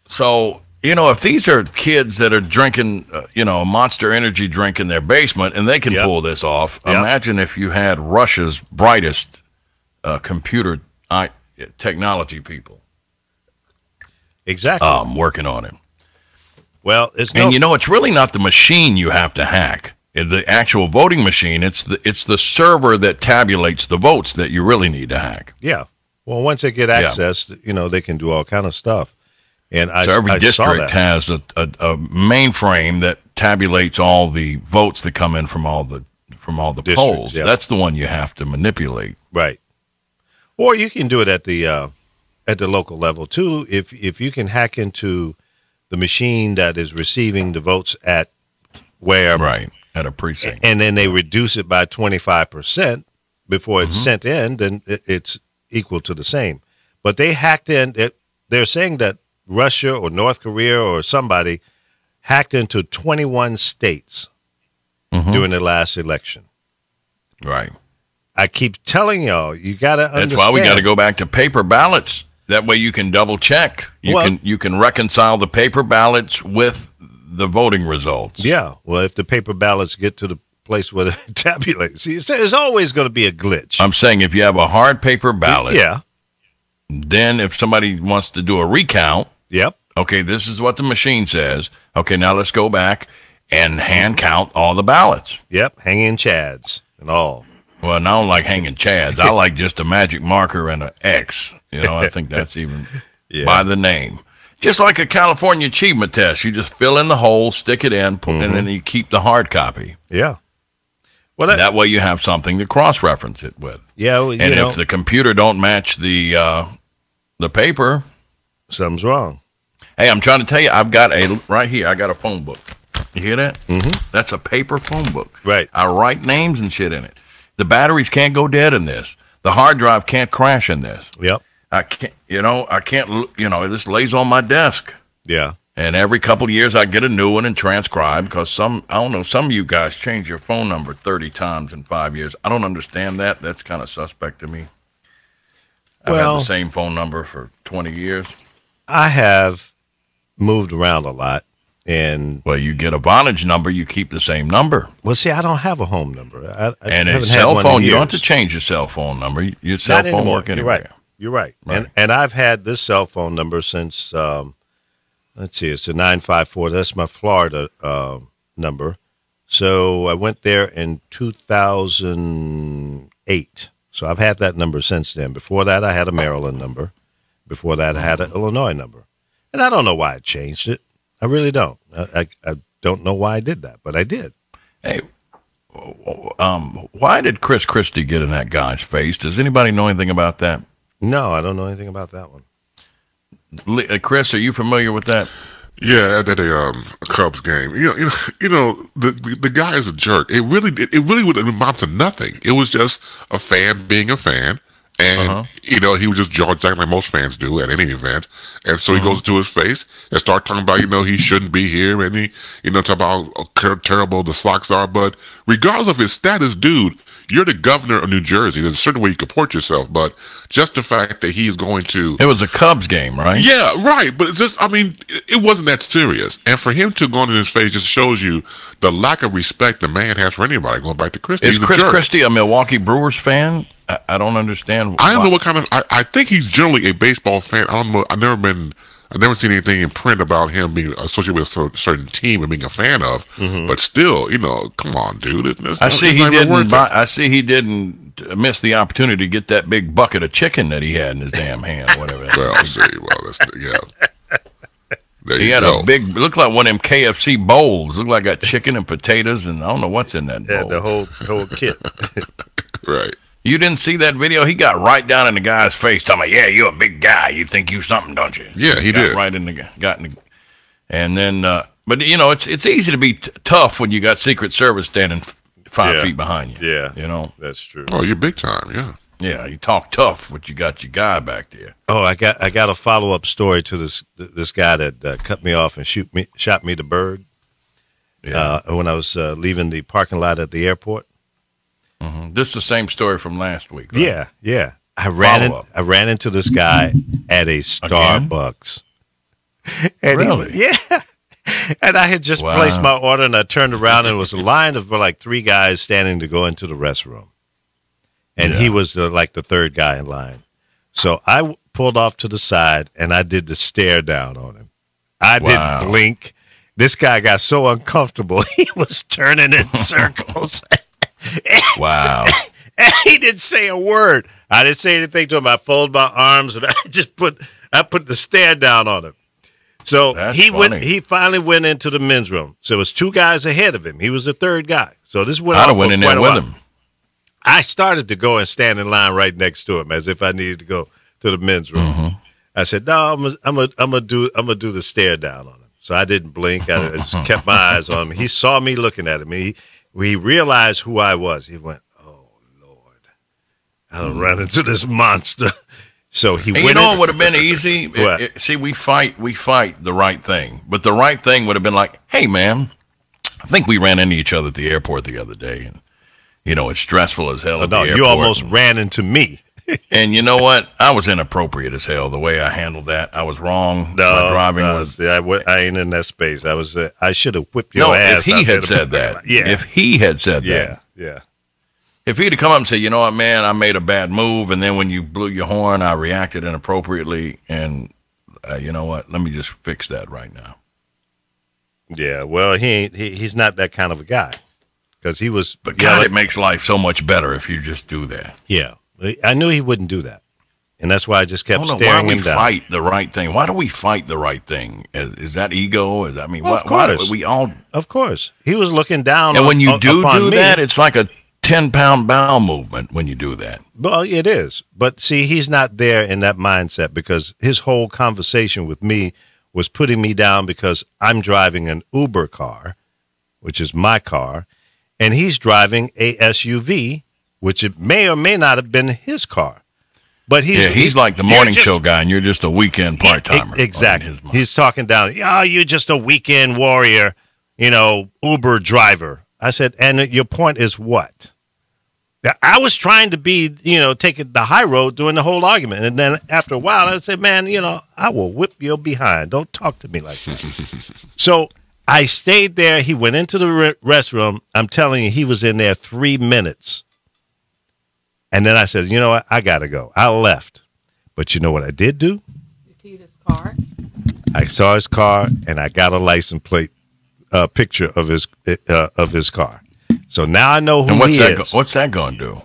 [SPEAKER 1] So, if these are kids that are drinking, a Monster Energy drink in their basement and they can pull this off, imagine if you had Russia's brightest computer technology people.
[SPEAKER 4] Exactly.
[SPEAKER 1] Working on it.
[SPEAKER 4] Well,
[SPEAKER 1] it's really not the machine you have to hack. The actual voting machine, it's the server that tabulates the votes that you really need to hack.
[SPEAKER 4] Yeah. Well, once they get access, they can do all kind of stuff. And
[SPEAKER 1] every district has a mainframe that tabulates all the votes that come in from all the polls. Yeah. That's the one you have to manipulate.
[SPEAKER 4] Right. Or you can do it at the local level too. If you can hack into the machine that is receiving the votes at wherever.
[SPEAKER 1] Right. At a precinct.
[SPEAKER 4] And then they reduce it by 25% before it's sent in, then it's equal to the same. But they hacked in, they're saying that Russia or North Korea or somebody hacked into 21 states during the last election.
[SPEAKER 1] Right.
[SPEAKER 4] I keep telling y'all, you got to understand.
[SPEAKER 1] That's why we got to go back to paper ballots. That way you can double check. You can reconcile the paper ballots with the voting results.
[SPEAKER 4] Yeah. Well, if the paper ballots get to the place where it tabulates, see, there's always going to be a glitch.
[SPEAKER 1] I'm saying if you have a hard paper ballot,
[SPEAKER 4] yeah.
[SPEAKER 1] Then if somebody wants to do a recount,
[SPEAKER 4] yep.
[SPEAKER 1] Okay, this is what the machine says. Okay, now let's go back and hand count all the ballots.
[SPEAKER 4] Yep, hanging chads and all.
[SPEAKER 1] Well, I don't like hanging chads. I like just a magic marker and an X. I think that's even by the name. Just like a California achievement test. You just fill in the hole, stick it in, and then you keep the hard copy.
[SPEAKER 4] Yeah. Well,
[SPEAKER 1] that way you have something to cross-reference it with.
[SPEAKER 4] Yeah. Well,
[SPEAKER 1] and if the computer don't match the paper,
[SPEAKER 4] something's wrong.
[SPEAKER 1] Hey, I'm trying to tell you, right here, I got a phone book. You hear that? Mm-hmm. That's a paper phone book.
[SPEAKER 4] Right.
[SPEAKER 1] I write names and shit in it. The batteries can't go dead in this. The hard drive can't crash in this.
[SPEAKER 4] Yep.
[SPEAKER 1] I can't, this lays on my desk.
[SPEAKER 4] Yeah.
[SPEAKER 1] And every couple of years I get a new one and transcribe because some of you guys change your phone number 30 times in 5 years. I don't understand that. That's kind of suspect to me. I've had the same phone number for 20 years.
[SPEAKER 4] I have moved around a lot. And
[SPEAKER 1] well, you get a Vonage number, you keep the same number.
[SPEAKER 4] Well, see, I don't have a home number.
[SPEAKER 1] And a cell phone, you don't have to change your cell phone number. Your cell phone work anywhere.
[SPEAKER 4] You're right. And I've had this cell phone number since, let's see, it's a 954. That's my Florida number. So I went there in 2008. So I've had that number since then. Before that, I had a Maryland number. Before that, I had an Illinois number. And I don't know why I changed it. I really don't. I don't know why I did that, but I did.
[SPEAKER 1] Hey, why did Chris Christie get in that guy's face? Does anybody know anything about that?
[SPEAKER 4] No, I don't know anything about that one.
[SPEAKER 1] Chris, are you familiar with that?
[SPEAKER 6] Yeah, at a Cubs game. The guy is a jerk. It really would amount to nothing. It was just a fan being a fan. And, he was just jaw-jacking like most fans do at any event. And so he goes to his face and start talking about, he shouldn't be here. And he, talk about how terrible the Sox are. But regardless of his status, dude, you're the governor of New Jersey. There's a certain way you comport yourself. But just the fact that he's going to...
[SPEAKER 1] It was a Cubs game, right?
[SPEAKER 6] Yeah, right. But it's just, it wasn't that serious. And for him to go into his face just shows you the lack of respect the man has for anybody. Going back to Christie.
[SPEAKER 1] Is Chris Christie a Milwaukee Brewers fan? I don't understand.
[SPEAKER 6] I don't know what kind of. I think he's generally a baseball fan. I don't know. I've never seen anything in print about him being associated with a certain team and being a fan of. Mm-hmm. But still, come on, dude.
[SPEAKER 1] I see he didn't miss the opportunity to get that big bucket of chicken that he had in his damn hand, whatever. He had a big, looked like one of them KFC bowls. Looked like got chicken and potatoes, and I don't know what's in that bowl.
[SPEAKER 4] Yeah, the whole kit.
[SPEAKER 6] Right.
[SPEAKER 1] You didn't see that video? He got right down in the guy's face, talking about, "Yeah, you're a big guy. You think you something, don't you?"
[SPEAKER 6] Yeah, he did.
[SPEAKER 1] Right in the, and then, but it's easy to be tough when you got Secret Service standing 5 feet behind you.
[SPEAKER 4] Yeah, that's true.
[SPEAKER 6] Oh, you're big time. Yeah.
[SPEAKER 1] Yeah, you talk tough, but you got your guy back there.
[SPEAKER 4] Oh, I got a follow-up story to this guy that cut me off and shot me the bird. Yeah. When I was leaving the parking lot at the airport.
[SPEAKER 1] Mm-hmm. This is the same story from last week, right?
[SPEAKER 4] Yeah. I ran into this guy at a Starbucks. And
[SPEAKER 1] really?
[SPEAKER 4] Yeah. And I had just placed my order, and I turned around, and it was a line of like 3 guys standing to go into the restroom. And he was the third guy in line. So I pulled off to the side, and I did the stare down on him. I didn't blink. This guy got so uncomfortable, he was turning in circles.
[SPEAKER 1] Wow.
[SPEAKER 4] And he didn't say a word. I didn't say anything to him. I folded my arms, and I put the stare down on him. So he finally went into the men's room. So it was 2 guys ahead of him. He was the third guy. So this went on.
[SPEAKER 1] I'd have went in there with him.
[SPEAKER 4] I started to go and stand in line right next to him as if I needed to go to the men's room. Mm-hmm. I said, "No, I'm gonna do the stare down on him." So I didn't blink. I just kept my eyes on him. He saw me looking at him. He realized who I was. He went, "Oh Lord, I don't run into this monster." So he went.
[SPEAKER 1] It would have been easy. See, we fight the right thing, but the right thing would have been like, "Hey, man, I think we ran into each other at the airport the other day, and it's stressful as hell."
[SPEAKER 4] No, you almost ran into me.
[SPEAKER 1] And you know what? I was inappropriate as hell the way I handled that. I was wrong.
[SPEAKER 4] No,
[SPEAKER 1] my driving was.
[SPEAKER 4] I ain't in that space. I should have whipped your ass.
[SPEAKER 1] If he had said that.
[SPEAKER 4] Yeah.
[SPEAKER 1] If he had said that.
[SPEAKER 4] Yeah.
[SPEAKER 1] If he'd have come up and said, "You know what, man, I made a bad move, and then when you blew your horn, I reacted inappropriately, and you know what? Let me just fix that right now."
[SPEAKER 4] Yeah. Well, he's not that kind of a guy, because he was.
[SPEAKER 1] But God, it makes life so much better if you just do that.
[SPEAKER 4] Yeah. I knew he wouldn't do that. And that's why I just kept
[SPEAKER 1] I don't know,
[SPEAKER 4] staring
[SPEAKER 1] why
[SPEAKER 4] him
[SPEAKER 1] we
[SPEAKER 4] down.
[SPEAKER 1] fight the right thing? Why do we fight the right thing? Is that ego? I mean,
[SPEAKER 4] Well, of
[SPEAKER 1] why
[SPEAKER 4] course.
[SPEAKER 1] we all?
[SPEAKER 4] Of course. He was looking down
[SPEAKER 1] And when you
[SPEAKER 4] upon
[SPEAKER 1] do
[SPEAKER 4] me.
[SPEAKER 1] that, it's like a 10-pound bowel movement when you do that.
[SPEAKER 4] Well, it is. But see, he's not there in that mindset because his whole conversation with me was putting me down because I'm driving an Uber car, which is my car, and he's driving a SUV, which it may or may not have been his car. But
[SPEAKER 1] he's like the morning show guy, and you're just a weekend part-timer.
[SPEAKER 4] Exactly.
[SPEAKER 1] in his mind.
[SPEAKER 4] He's talking down, you're just a weekend warrior, Uber driver. I said, and your point is what? I was trying to be, taking the high road during the whole argument. And then after a while, I said, man, I will whip your behind. Don't talk to me like that. So I stayed there. He went into the restroom. I'm telling you, he was in there 3 minutes. And then I said, you know what? I got to go. I left. But you know what I did do?
[SPEAKER 5] You keyed his car?
[SPEAKER 4] I saw his car, and I got a license plate picture of his car. So now I know who he is.
[SPEAKER 1] What's that going to do?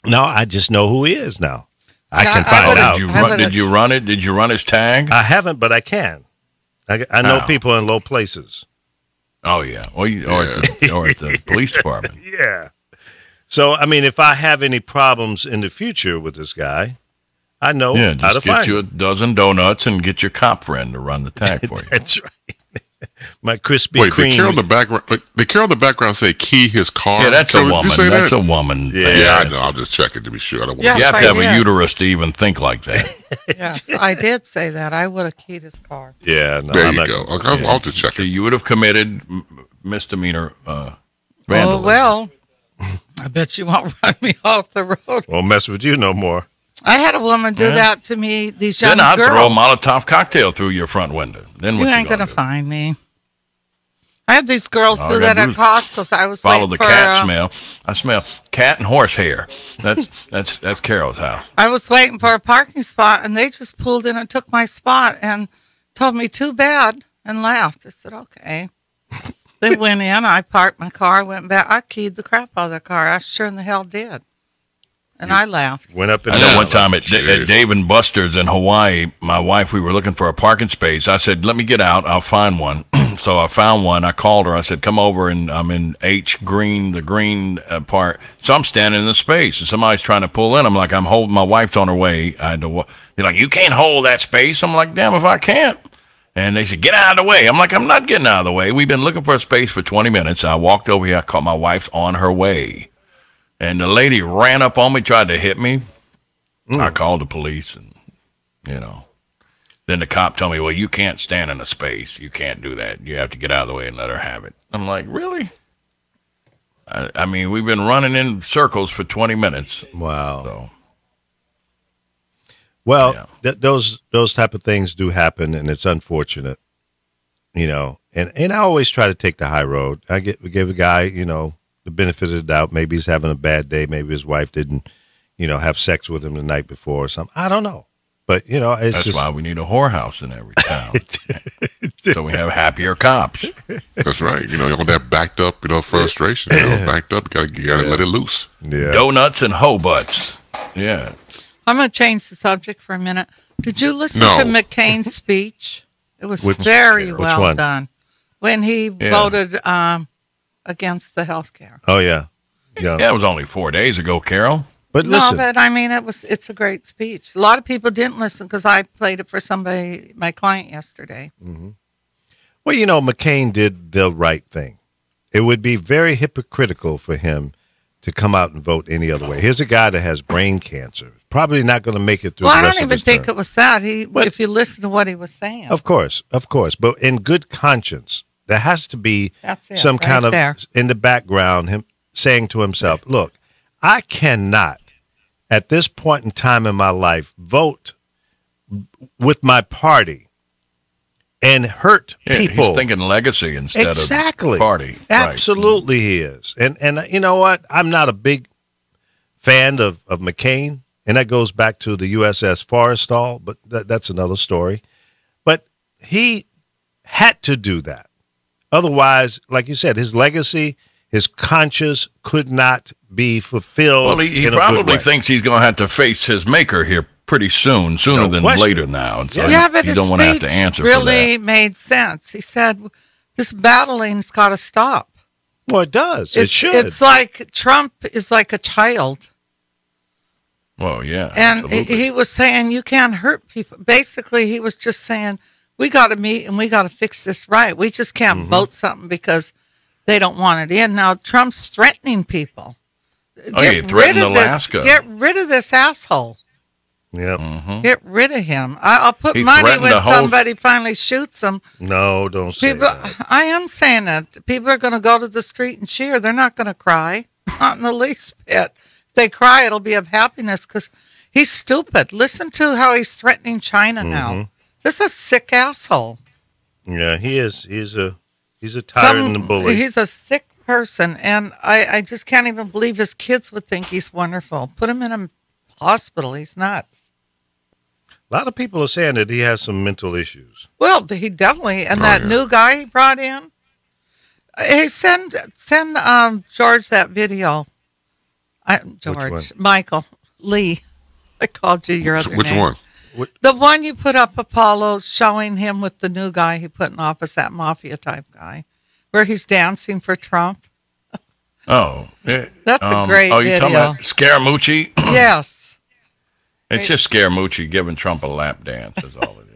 [SPEAKER 4] No, I just know who he is now. I
[SPEAKER 5] See,
[SPEAKER 4] can
[SPEAKER 5] I
[SPEAKER 4] find
[SPEAKER 5] would've-
[SPEAKER 4] out.
[SPEAKER 1] Did you run it? Did you run his tag?
[SPEAKER 4] I haven't, but I can. I know
[SPEAKER 1] How?
[SPEAKER 4] people in low places.
[SPEAKER 1] Oh yeah, or at the police department.
[SPEAKER 4] Yeah. So, I mean, if I have any problems in the future with this guy, I know
[SPEAKER 1] Yeah,
[SPEAKER 4] how to
[SPEAKER 1] just get
[SPEAKER 4] find
[SPEAKER 1] you a
[SPEAKER 4] him.
[SPEAKER 1] dozen donuts and get your cop friend to run the tag for you.
[SPEAKER 4] That's right. My Krispy
[SPEAKER 6] Wait,
[SPEAKER 4] Kreme.
[SPEAKER 6] did Carol in the background say key his car?
[SPEAKER 1] Yeah, that's a
[SPEAKER 6] Carol, did you
[SPEAKER 1] woman.
[SPEAKER 6] say
[SPEAKER 1] That's
[SPEAKER 6] that?
[SPEAKER 1] a woman.
[SPEAKER 4] Yeah.
[SPEAKER 1] thing.
[SPEAKER 6] Yeah, I know. I'm just checking to be sure. I don't want
[SPEAKER 5] Yes,
[SPEAKER 1] You have to
[SPEAKER 5] I
[SPEAKER 1] have a
[SPEAKER 5] did.
[SPEAKER 1] uterus to even think like that.
[SPEAKER 5] Yes, I did say that. I would have keyed his car.
[SPEAKER 4] Yeah, no,
[SPEAKER 6] There
[SPEAKER 4] I'm
[SPEAKER 6] you
[SPEAKER 4] not
[SPEAKER 6] go.
[SPEAKER 4] gonna-
[SPEAKER 6] Okay, I'll just check
[SPEAKER 1] So
[SPEAKER 6] it.
[SPEAKER 1] you would have committed misdemeanor
[SPEAKER 5] Oh,
[SPEAKER 1] vandalism.
[SPEAKER 5] well, I bet you won't run me off the road.
[SPEAKER 4] Won't mess with you no more.
[SPEAKER 5] I had a woman do that to me, these young
[SPEAKER 1] Then I'd
[SPEAKER 5] girls.
[SPEAKER 1] throw a Molotov cocktail through your front window. Then what
[SPEAKER 5] You ain't
[SPEAKER 1] gonna
[SPEAKER 5] going to
[SPEAKER 1] do?
[SPEAKER 5] find me. I had these girls
[SPEAKER 1] All
[SPEAKER 5] do
[SPEAKER 1] I
[SPEAKER 5] that
[SPEAKER 1] gotta
[SPEAKER 5] at
[SPEAKER 1] do is
[SPEAKER 5] Costco, so I was
[SPEAKER 1] Follow
[SPEAKER 5] waiting
[SPEAKER 1] the
[SPEAKER 5] for,
[SPEAKER 1] cat smell. I smell cat and horse hair. That's Carol's house.
[SPEAKER 5] I was waiting for a parking spot, and they just pulled in and took my spot and told me too bad and laughed. I said, okay. They went in. I parked my car, went back. I keyed the crap out of their car. I sure in the hell did. And I laughed.
[SPEAKER 4] Went up and
[SPEAKER 1] I know
[SPEAKER 4] down.
[SPEAKER 1] one time at
[SPEAKER 6] Jeez.
[SPEAKER 1] Dave and Buster's in Hawaii, my wife, we were looking for a parking space. I said, let me get out. I'll find one. So I found one. I called her. I said, come over, and I'm in H green, the green part. So I'm standing in the space, and somebody's trying to pull in. I'm like, I'm holding, my wife's on her way. I had to. They're like, you can't hold that space. I'm like, damn if I can't. And they said, get out of the way. I'm like, I'm not getting out of the way. We've been looking for a space for 20 minutes. I walked over here. I called my wife's on her way. And the lady ran up on me, tried to hit me. I called the police, and, Then the cop told me, well, you can't stand in a space. You can't do that. You have to get out of the way and let her have it. I'm like, really? I mean, we've been running in circles for 20 minutes.
[SPEAKER 4] Wow.
[SPEAKER 1] So,
[SPEAKER 4] Well,
[SPEAKER 1] Yeah.
[SPEAKER 4] those type of things do happen, and it's unfortunate, And I always try to take the high road. I give a guy, the benefit of the doubt. Maybe he's having a bad day. Maybe his wife didn't, have sex with him the night before or something. I don't know, but it's
[SPEAKER 1] that's
[SPEAKER 4] just
[SPEAKER 1] why we need a whorehouse in every town. So we have happier cops.
[SPEAKER 6] That's right. You want that backed up, frustration. Backed up. You gotta let it loose.
[SPEAKER 4] yeah.
[SPEAKER 1] Donuts and hoe butts. Yeah.
[SPEAKER 5] I'm going to change the subject for a minute. Did you listen
[SPEAKER 6] No.
[SPEAKER 5] to McCain's speech? It was
[SPEAKER 4] Which
[SPEAKER 5] very well
[SPEAKER 4] one?
[SPEAKER 5] done. When he voted against the health care.
[SPEAKER 4] Oh yeah, yeah.
[SPEAKER 1] Yeah, it was only 4 days ago, Carol.
[SPEAKER 4] But
[SPEAKER 5] No,
[SPEAKER 4] listen,
[SPEAKER 5] but I mean, it's a great speech. A lot of people didn't listen because I played it for my client yesterday.
[SPEAKER 4] well, McCain did the right thing. It would be very hypocritical for him to come out and vote any other way. Here's a guy that has brain cancer. Probably not going to make it through
[SPEAKER 5] Well,
[SPEAKER 4] the
[SPEAKER 5] I
[SPEAKER 4] rest
[SPEAKER 5] don't
[SPEAKER 4] of
[SPEAKER 5] even
[SPEAKER 4] his
[SPEAKER 5] think
[SPEAKER 4] term.
[SPEAKER 5] it was that.
[SPEAKER 4] But-
[SPEAKER 5] If you listen to what he was saying.
[SPEAKER 4] Of course. But in good conscience, there has to be
[SPEAKER 5] That's it,
[SPEAKER 4] some
[SPEAKER 5] right
[SPEAKER 4] kind of,
[SPEAKER 5] there.
[SPEAKER 4] in the background, him saying to himself, look, I cannot, at this point in time in my life, vote with my party and hurt
[SPEAKER 1] Yeah,
[SPEAKER 4] people.
[SPEAKER 1] He's thinking legacy instead
[SPEAKER 4] Exactly.
[SPEAKER 1] of party.
[SPEAKER 4] Absolutely he is. And you know what? I'm not a big fan of McCain, and that goes back to the USS Forrestal, but that's another story. But he had to do that. Otherwise, like you said, his legacy, his conscience could not be fulfilled.
[SPEAKER 1] Well, he
[SPEAKER 4] in a good
[SPEAKER 1] probably
[SPEAKER 4] way.
[SPEAKER 1] thinks he's going to have to face his maker here pretty sooner
[SPEAKER 4] No
[SPEAKER 1] than
[SPEAKER 4] question.
[SPEAKER 1] later now. And so
[SPEAKER 5] Yeah, but
[SPEAKER 1] you
[SPEAKER 5] his
[SPEAKER 1] don't want to have
[SPEAKER 5] speech
[SPEAKER 1] to answer
[SPEAKER 5] really
[SPEAKER 1] for
[SPEAKER 5] made sense. He said, "This battling's got to stop."
[SPEAKER 4] Well, it does. It should.
[SPEAKER 5] It's like Trump is like a child.
[SPEAKER 1] that. Well, yeah.
[SPEAKER 5] And
[SPEAKER 1] absolutely.
[SPEAKER 5] he was saying, you can't hurt people. Basically, he was just saying, we got to meet and we got to fix this right. We just can't vote something because they don't want it in. Now, Trump's threatening people.
[SPEAKER 1] he threatened Alaska.
[SPEAKER 5] Get rid of this asshole.
[SPEAKER 4] Yep.
[SPEAKER 5] Get rid of him. I'll put
[SPEAKER 1] He
[SPEAKER 5] money
[SPEAKER 1] threatened
[SPEAKER 5] when
[SPEAKER 1] the whole-
[SPEAKER 5] somebody finally shoots him.
[SPEAKER 4] No, don't say
[SPEAKER 5] People,
[SPEAKER 4] that.
[SPEAKER 5] I am saying that. People are going to go to the street and cheer. They're not going to cry. Not in the least bit. If they cry, it'll be of happiness because he's stupid. Listen to how he's threatening China now. This is a sick asshole.
[SPEAKER 4] Yeah, he is. He's a tyrant and a bully.
[SPEAKER 5] He's a sick person, and I just can't even believe his kids would think he's wonderful. Put him in a hospital. He's nuts.
[SPEAKER 4] A lot of people are saying that he has some mental issues.
[SPEAKER 5] Well, he definitely, and that new guy he brought in. Hey, send George that video. Michael Lee. I called you your other
[SPEAKER 6] Which
[SPEAKER 5] name.
[SPEAKER 6] one?
[SPEAKER 5] The one you put up, Apollo, showing him with the new guy he put in office, that mafia type guy, where he's dancing for Trump.
[SPEAKER 1] Oh, yeah.
[SPEAKER 5] That's a great
[SPEAKER 1] Oh, you talking
[SPEAKER 5] video.
[SPEAKER 1] about Scaramucci?
[SPEAKER 5] Yes.
[SPEAKER 1] It's just Scaramucci giving Trump a lap dance is all it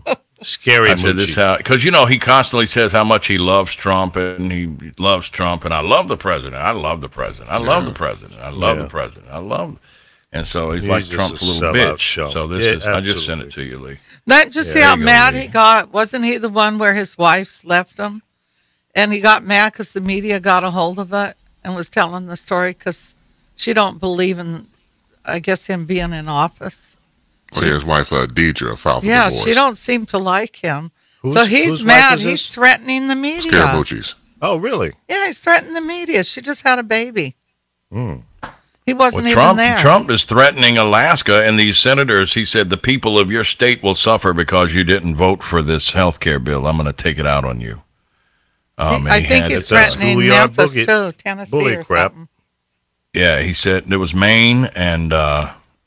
[SPEAKER 1] is.
[SPEAKER 4] Scary.
[SPEAKER 1] I said this how because he constantly says how much he loves Trump and he loves Trump and I love the president. I love the president. I love the president. I love the president. I love. And so he's like
[SPEAKER 4] just
[SPEAKER 1] Trump's
[SPEAKER 4] a
[SPEAKER 1] little
[SPEAKER 4] sellout
[SPEAKER 1] bitch.
[SPEAKER 4] show.
[SPEAKER 1] So this
[SPEAKER 4] Yeah,
[SPEAKER 1] is. I just sent
[SPEAKER 4] absolutely.
[SPEAKER 1] it to you, Lee.
[SPEAKER 5] That just see
[SPEAKER 4] there
[SPEAKER 5] how
[SPEAKER 4] you go,
[SPEAKER 5] mad
[SPEAKER 4] Lee.
[SPEAKER 5] he got. Wasn't he the one where his wife left him, and he got mad because the media got a hold of it and was telling the story because she don't believe in, I guess, him being in office.
[SPEAKER 6] Well, his wife, Deidre, filed for
[SPEAKER 5] Yeah,
[SPEAKER 6] divorce.
[SPEAKER 5] she don't seem to like him.
[SPEAKER 4] Whose-
[SPEAKER 5] So he's
[SPEAKER 4] whose
[SPEAKER 5] mad.
[SPEAKER 4] wife is
[SPEAKER 5] He's
[SPEAKER 4] this?
[SPEAKER 5] threatening the media.
[SPEAKER 6] Scaramucci's.
[SPEAKER 4] Oh, really?
[SPEAKER 5] Yeah, he's threatening the media. She just had a baby. He wasn't
[SPEAKER 1] Well,
[SPEAKER 5] even there.
[SPEAKER 1] Trump is threatening Alaska and these senators. He said the people of your state will suffer because you didn't vote for this health care bill. I'm going to take it out on you.
[SPEAKER 5] I think he's
[SPEAKER 4] it's a
[SPEAKER 5] threatening
[SPEAKER 4] schoolyard
[SPEAKER 5] Memphis
[SPEAKER 4] boogie-
[SPEAKER 5] too, Tennessee
[SPEAKER 4] bully
[SPEAKER 5] or
[SPEAKER 4] crap.
[SPEAKER 5] something.
[SPEAKER 1] Yeah, he said it was Maine and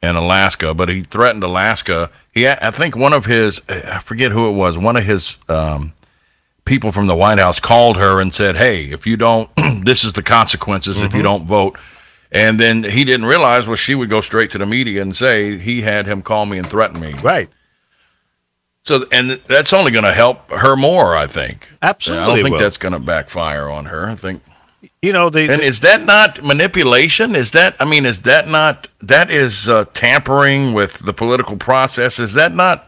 [SPEAKER 1] Alaska, but he threatened Alaska. I think one of his, I forget who it was, one of his people from the White House called her and said, hey, if you don't, this is the consequences if you don't vote. And then he didn't realize, well, she would go straight to the media and say he had him call me and threaten me.
[SPEAKER 4] Right.
[SPEAKER 1] So, and that's only going to help her more, I think.
[SPEAKER 4] Absolutely
[SPEAKER 1] I don't think
[SPEAKER 4] will.
[SPEAKER 1] that's going to backfire on her. I think.
[SPEAKER 4] You know,
[SPEAKER 1] And is that not manipulation? Is that not, that is tampering with the political process? Is that not,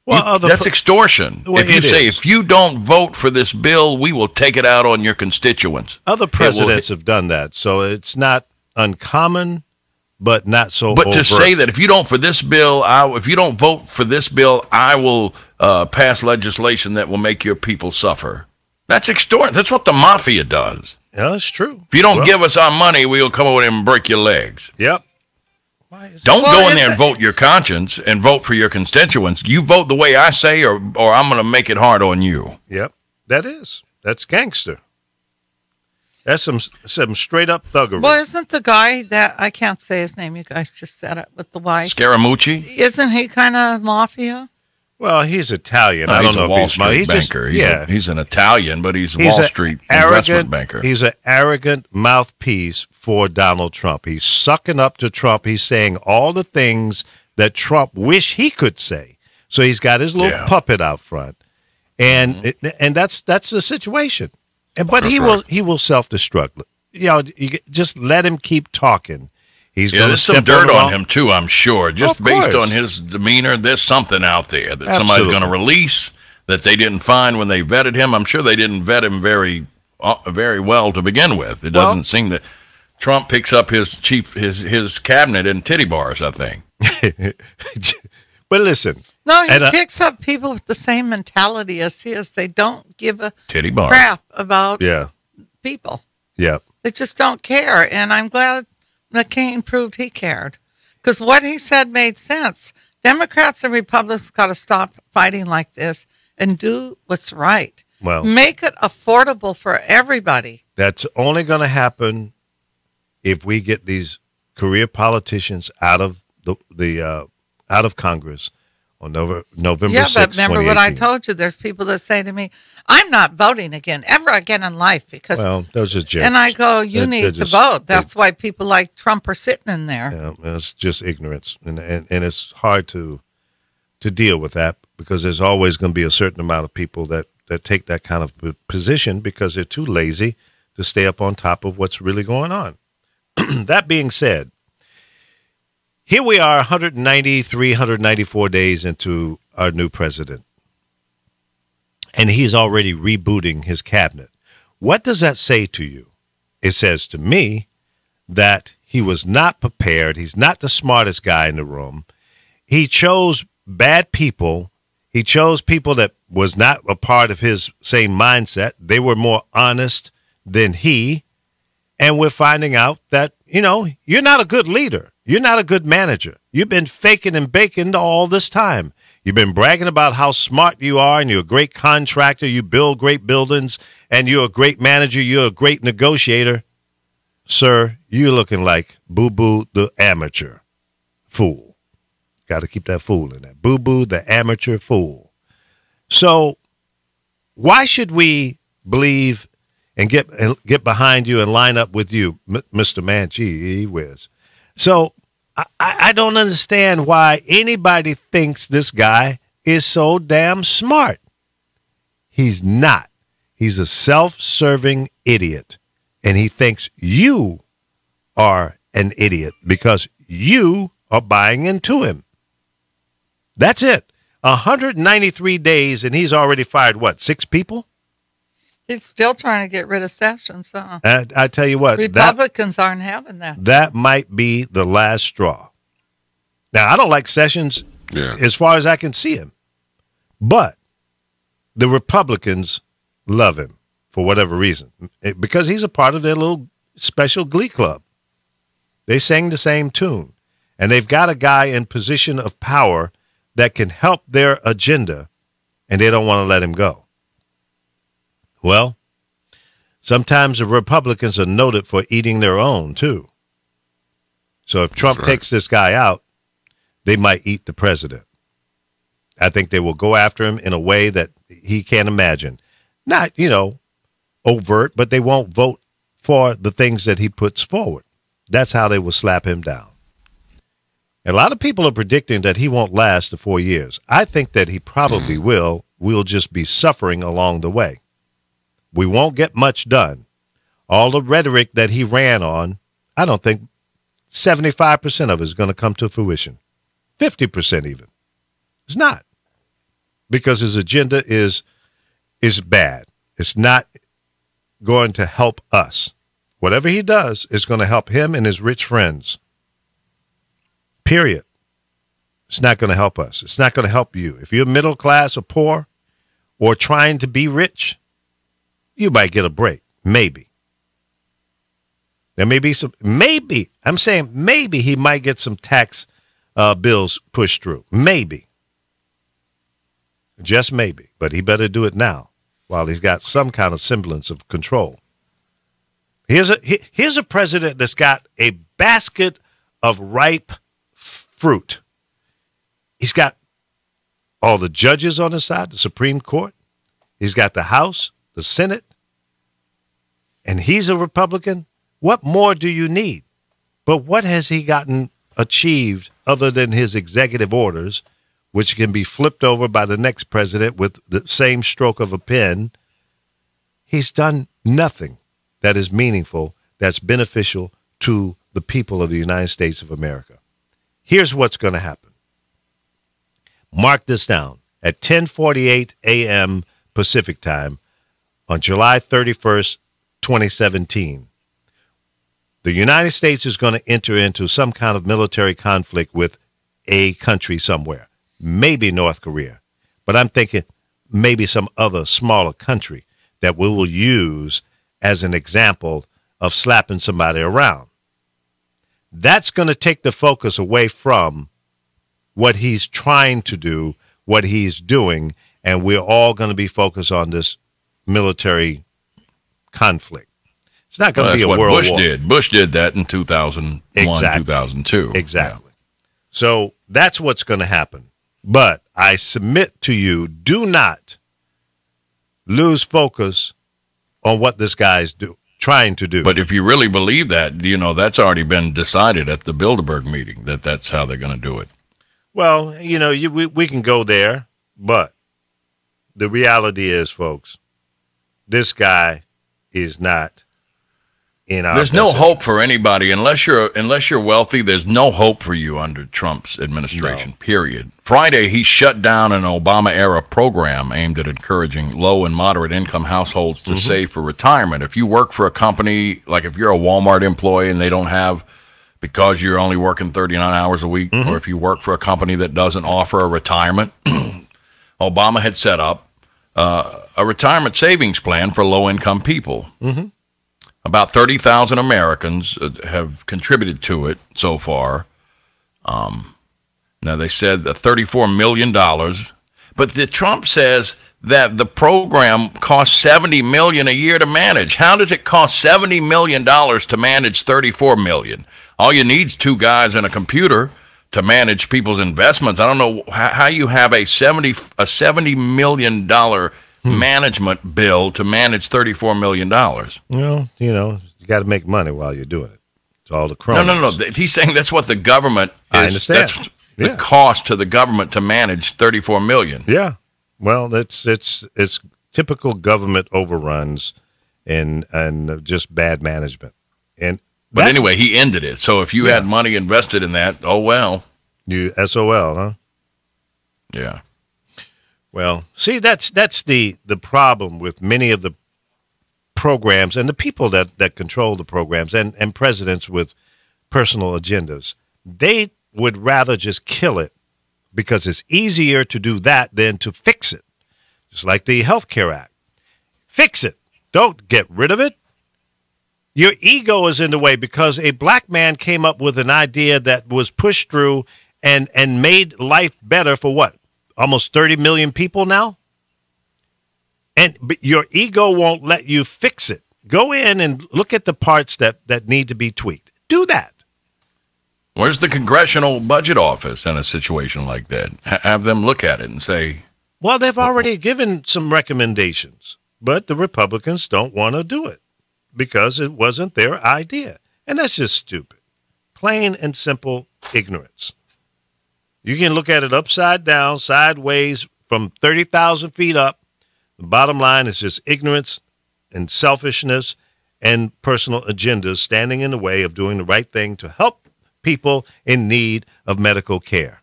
[SPEAKER 1] that's extortion.
[SPEAKER 4] Well,
[SPEAKER 1] if you
[SPEAKER 4] it
[SPEAKER 1] say,
[SPEAKER 4] is.
[SPEAKER 1] if you don't vote for this bill, we will take it out on your constituents.
[SPEAKER 4] other presidents have done that, so it's not uncommon, but not so
[SPEAKER 1] But to
[SPEAKER 4] overt.
[SPEAKER 1] say that if you don't if you don't vote for this bill, I will pass legislation that will make your people suffer. That's extortion. That's what the mafia does.
[SPEAKER 4] Yeah, it's true.
[SPEAKER 1] If you don't give us our money, we'll come over there and break your legs.
[SPEAKER 4] Yep.
[SPEAKER 1] Don't
[SPEAKER 5] Well,
[SPEAKER 1] go in there
[SPEAKER 5] it's
[SPEAKER 1] and vote your conscience and vote for your constituents. You vote the way I say, or I'm going to make it hard on you.
[SPEAKER 4] Yep. That's gangster. That's some straight up thuggery.
[SPEAKER 5] Well, isn't the guy that, I can't say his name, you guys just said it, with the wife,
[SPEAKER 1] Scaramucci?
[SPEAKER 5] isn't he kind of mafia?
[SPEAKER 4] Well, he's Italian.
[SPEAKER 1] No,
[SPEAKER 4] I don't
[SPEAKER 1] he's a
[SPEAKER 4] know
[SPEAKER 1] Wall
[SPEAKER 4] if he's
[SPEAKER 1] Street
[SPEAKER 4] he's just-
[SPEAKER 1] banker.
[SPEAKER 4] yeah.
[SPEAKER 1] He's an Italian, but he's a
[SPEAKER 4] He's
[SPEAKER 1] Wall
[SPEAKER 4] a
[SPEAKER 1] Street investment banker.
[SPEAKER 4] He's an arrogant mouthpiece for Donald Trump. He's sucking up to Trump. He's saying all the things that Trump wish he could say. So he's got his little puppet out front, and and that's the situation. But he will self-destruct. Just let him keep talking. He's going to
[SPEAKER 1] there's some
[SPEAKER 4] step
[SPEAKER 1] dirt
[SPEAKER 4] on
[SPEAKER 1] on him, too, I'm sure. Just
[SPEAKER 4] Of
[SPEAKER 1] based
[SPEAKER 4] course.
[SPEAKER 1] on his demeanor, there's something out there that somebody's
[SPEAKER 4] Absolutely.
[SPEAKER 1] going to release that they didn't find when they vetted him. I'm sure they didn't vet him very well to begin with. It doesn't seem that Trump picks up his cabinet in titty bars, I think.
[SPEAKER 4] But listen,
[SPEAKER 5] No, he
[SPEAKER 4] And,
[SPEAKER 5] picks up people with the same mentality as his. They don't give a
[SPEAKER 1] Titty bar.
[SPEAKER 5] crap about
[SPEAKER 4] yeah,
[SPEAKER 5] people.
[SPEAKER 4] yeah.
[SPEAKER 5] They just don't care. And I'm glad McCain proved he cared. Because what he said made sense. Democrats and Republicans got to stop fighting like this and do what's right.
[SPEAKER 4] Well,
[SPEAKER 5] Make it affordable for everybody.
[SPEAKER 4] that's only going to happen if we get these career politicians out of out of Congress on November 6th,
[SPEAKER 5] Yeah, but remember what I
[SPEAKER 4] 2018.
[SPEAKER 5] told you. There's people that say to me, "I'm not voting ever again in life because."
[SPEAKER 4] Well, those are jokes.
[SPEAKER 5] And I go, "You
[SPEAKER 4] They're
[SPEAKER 5] need to
[SPEAKER 4] just-
[SPEAKER 5] vote. That's why people like Trump are sitting in there."
[SPEAKER 4] Yeah, it's just ignorance, and it's hard to deal with that because there's always going to be a certain amount of people that take that kind of position because they're too lazy to stay up on top of what's really going on. That being said, here we are 193, 194 days into our new president, and he's already rebooting his cabinet. What does that say to you? It says to me that he was not prepared. He's not the smartest guy in the room. He chose bad people. He chose people that was not a part of his same mindset. They were more honest than he. And we're finding out that, you're not a good leader. You're not a good manager. You've been faking and baking all this time. You've been bragging about how smart you are and you're a great contractor. You build great buildings and you're a great manager. You're a great negotiator. Sir, you're looking like Boo Boo the amateur fool. Got to keep that fool in there. Boo Boo the amateur fool. So why should we believe and get behind you and line up with you, Mr. Man? Gee whiz. So I don't understand why anybody thinks this guy is so damn smart. He's not. He's a self-serving idiot. And he thinks you are an idiot because you are buying into him. That's it. 193 days, and he's already fired, 6 people?
[SPEAKER 5] He's still trying to get rid of Sessions.
[SPEAKER 4] I tell you what.
[SPEAKER 5] Republicans aren't having that.
[SPEAKER 4] That might be the last straw. Now, I don't like Sessions as far as I can see him. But the Republicans love him for whatever reason. Because he's a part of their little special glee club. They sing the same tune. And they've got a guy in position of power that can help their agenda, and they don't want to let him go. Well, sometimes the Republicans are noted for eating their own, too. So if Trump takes this guy out, they might eat the president. I think they will go after him in a way that he can't imagine. Not, overt, but they won't vote for the things that he puts forward. That's how they will slap him down. A lot of people are predicting that he won't last the 4 years. I think that he probably will. We'll just be suffering along the way. We won't get much done. All the rhetoric that he ran on, I don't think 75% of it is going to come to fruition. 50% even. It's not. Because his agenda is bad. It's not going to help us. Whatever he does is going to help him and his rich friends. Period. It's not going to help us. It's not going to help you. If you're middle class or poor or trying to be rich, you might get a break. Maybe. There may be some, maybe, I'm saying maybe he might get some tax bills pushed through. Maybe. Just maybe. But he better do it now while he's got some kind of semblance of control. Here's a president that's got a basket of ripe fruit. He's got all the judges on his side, the Supreme Court. He's got the House, the Senate, and he's a Republican. What more do you need? But what has he gotten achieved other than his executive orders, which can be flipped over by the next president with the same stroke of a pen? He's done nothing that is meaningful, that's beneficial to the people of the United States of America. Here's what's going to happen. Mark this down. At 10:48 a.m. Pacific time on July 31st, 2017, the United States is going to enter into some kind of military conflict with a country somewhere, maybe North Korea, but I'm thinking maybe some other smaller country that we will use as an example of slapping somebody around. That's going to take the focus away from what he's trying to do, what he's doing, and we're all going to be focused on this military conflict. It's not going to be a world war.
[SPEAKER 1] Bush did that in 2001, 2002.
[SPEAKER 4] Exactly. So that's what's going to happen. But I submit to you, do not lose focus on what this guy's trying to do.
[SPEAKER 1] But if you really believe that, that's already been decided at the Bilderberg meeting, that's how they're going to do it.
[SPEAKER 4] Well, we can go there, but the reality is, folks, this guy is not in our
[SPEAKER 1] There's no hope for anybody unless you're wealthy. There's no hope for you under Trump's administration, period. Friday, he shut down an Obama-era program aimed at encouraging low and moderate-income households to save for retirement. If you work for a company, like if you're a Walmart employee and they don't have, because you're only working 39 hours a week, or if you work for a company that doesn't offer a retirement, Obama had set up a retirement savings plan for low-income people. About 30,000 Americans have contributed to it so far. Now, they said $34 million, but Trump says that the program costs $70 million a year to manage. How does it cost $70 million to manage $34 million? All you need is two guys and a computer to manage people's investments. I don't know how you have a $70 million management bill to manage $34 million.
[SPEAKER 4] Well, you got to make money while you're doing it. It's all the cronies.
[SPEAKER 1] No. He's saying that's what the government is.
[SPEAKER 4] I understand.
[SPEAKER 1] That's the cost to the government to manage $34 million.
[SPEAKER 4] Yeah. Well, it's typical government overruns and just bad management.
[SPEAKER 1] But anyway, he ended it. So if you had money invested in that, oh well.
[SPEAKER 4] You SOL, huh?
[SPEAKER 1] Yeah.
[SPEAKER 4] Well, see, that's the problem with many of the programs and the people that control the programs and presidents with personal agendas. They would rather just kill it because it's easier to do that than to fix it. Just like the Health Care Act. Fix it. Don't get rid of it. Your ego is in the way because a black man came up with an idea that was pushed through and made life better for what? Almost 30 million people now? But your ego won't let you fix it. Go in and look at the parts that need to be tweaked. Do that.
[SPEAKER 1] Where's the Congressional Budget Office in a situation like that? Have them look at it and say...
[SPEAKER 4] Well, they've already given some recommendations, but the Republicans don't want to do it because it wasn't their idea. And that's just stupid. Plain and simple ignorance. You can look at it upside down, sideways, from 30,000 feet up. The bottom line is just ignorance and selfishness and personal agendas standing in the way of doing the right thing to help people in need of medical care.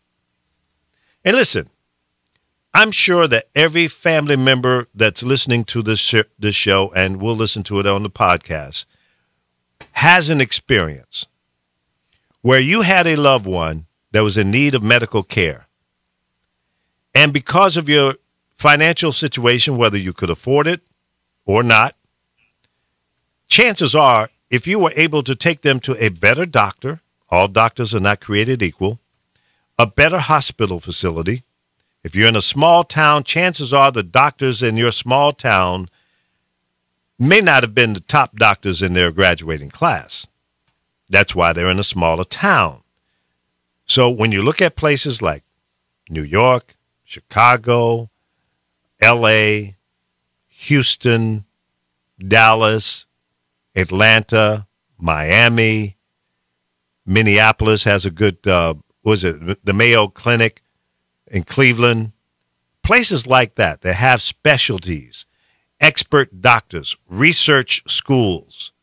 [SPEAKER 4] And listen, I'm sure that every family member that's listening to this show, and will listen to it on the podcast, has an experience where you had a loved one that was in need of medical care. And because of your financial situation, whether you could afford it or not, chances are, if you were able to take them to a better doctor, all doctors are not created equal, a better hospital facility. If you're in a small town, chances are the doctors in your small town may not have been the top doctors in their graduating class. That's why they're in a smaller town. So when you look at places like New York, Chicago, L.A., Houston, Dallas, Atlanta, Miami, Minneapolis has a good, the Mayo Clinic in Cleveland. Places like that have specialties, expert doctors, research schools.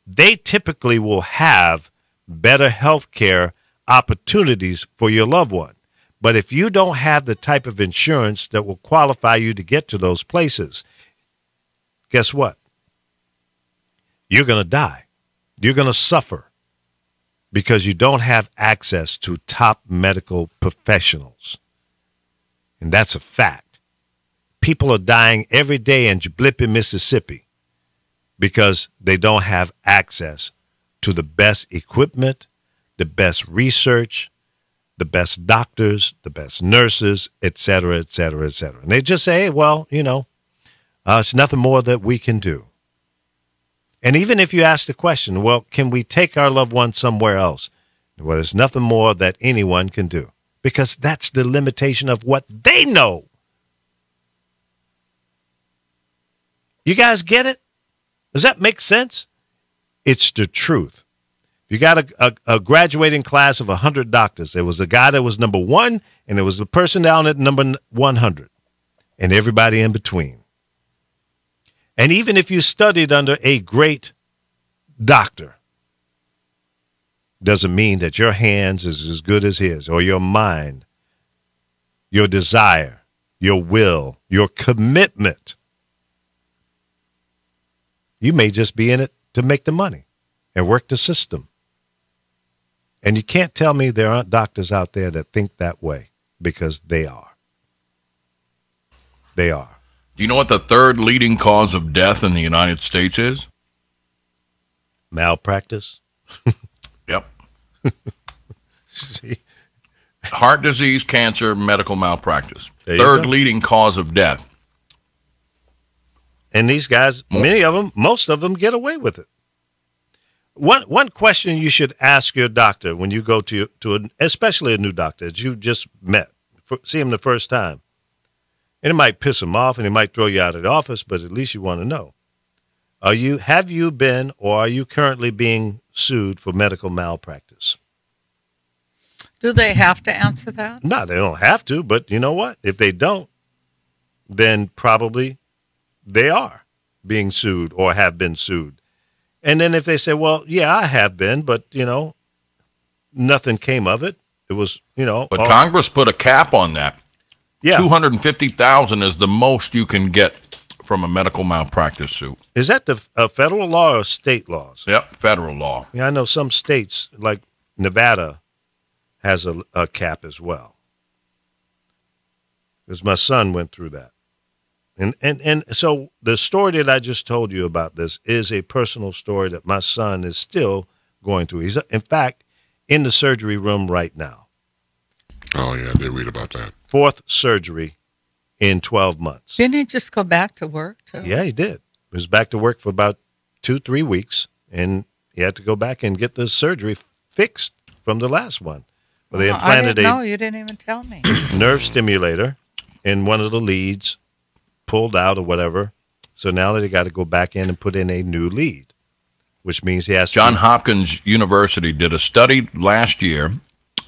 [SPEAKER 4] They typically will have better health care opportunities for your loved one. But if you don't have the type of insurance that will qualify you to get to those places, guess what? You're going to die. You're going to suffer because you don't have access to top medical professionals. And that's a fact. People are dying every day in Jablippi, Mississippi, because they don't have access to the best equipment, the best research, the best doctors, the best nurses, et cetera, et cetera, et cetera. And they just say, hey, well, it's nothing more that we can do. And even if you ask the question, well, can we take our loved one somewhere else? Well, there's nothing more that anyone can do because that's the limitation of what they know. You guys get it? Does that make sense? It's the truth. You got a graduating class of 100 doctors. There was a guy that was number 1, and there was a person down at number 100, and everybody in between. And even if you studied under a great doctor, doesn't mean that your hands is as good as his, or your mind, your desire, your will, your commitment. You may just be in it to make the money and work the system. And you can't tell me there aren't doctors out there that think that way, because they are. They are.
[SPEAKER 1] Do you know what the third leading cause of death in the United States is?
[SPEAKER 4] Malpractice.
[SPEAKER 1] Yep.
[SPEAKER 4] See?
[SPEAKER 1] Heart disease, cancer, medical malpractice.
[SPEAKER 4] There you
[SPEAKER 1] Third
[SPEAKER 4] go.
[SPEAKER 1] leading cause of death.
[SPEAKER 4] And these guys, many of them, most of them get away with it. One question you should ask your doctor when you go to especially a new doctor that you just met, see him the first time. And it might piss him off and he might throw you out of the office, but at least you want to know. Have you been or are you currently being sued for medical malpractice?
[SPEAKER 5] Do they have to answer that?
[SPEAKER 4] No, they don't have to, but you know what? If they don't, then probably they are being sued or have been sued. And then if they say, well, yeah, I have been, but, nothing came of it. It was,
[SPEAKER 1] But Congress put a cap on that.
[SPEAKER 4] yeah.
[SPEAKER 1] $250,000 is the most you can get from a medical malpractice suit.
[SPEAKER 4] Is that the federal law or state laws?
[SPEAKER 1] Yep, federal law.
[SPEAKER 4] Yeah, I know some states, like Nevada, has a cap as well. Because my son went through that. And so the story that I just told you about this is a personal story that my son is still going through. He's, in fact, in the surgery room right now.
[SPEAKER 6] Oh, yeah, they read about that.
[SPEAKER 4] 4th surgery in 12 months.
[SPEAKER 5] Didn't he just go back to work, too?
[SPEAKER 4] Yeah, he did. He was back to work for about 2-3 weeks, and he had to go back and get the surgery fixed from the last one. Where they implanted
[SPEAKER 5] you didn't even tell me.
[SPEAKER 4] nerve stimulator in one of the leads, pulled out or whatever. So now they got to go back in and put in a new lead, which means he has to.
[SPEAKER 1] Johns Hopkins University did a study last year,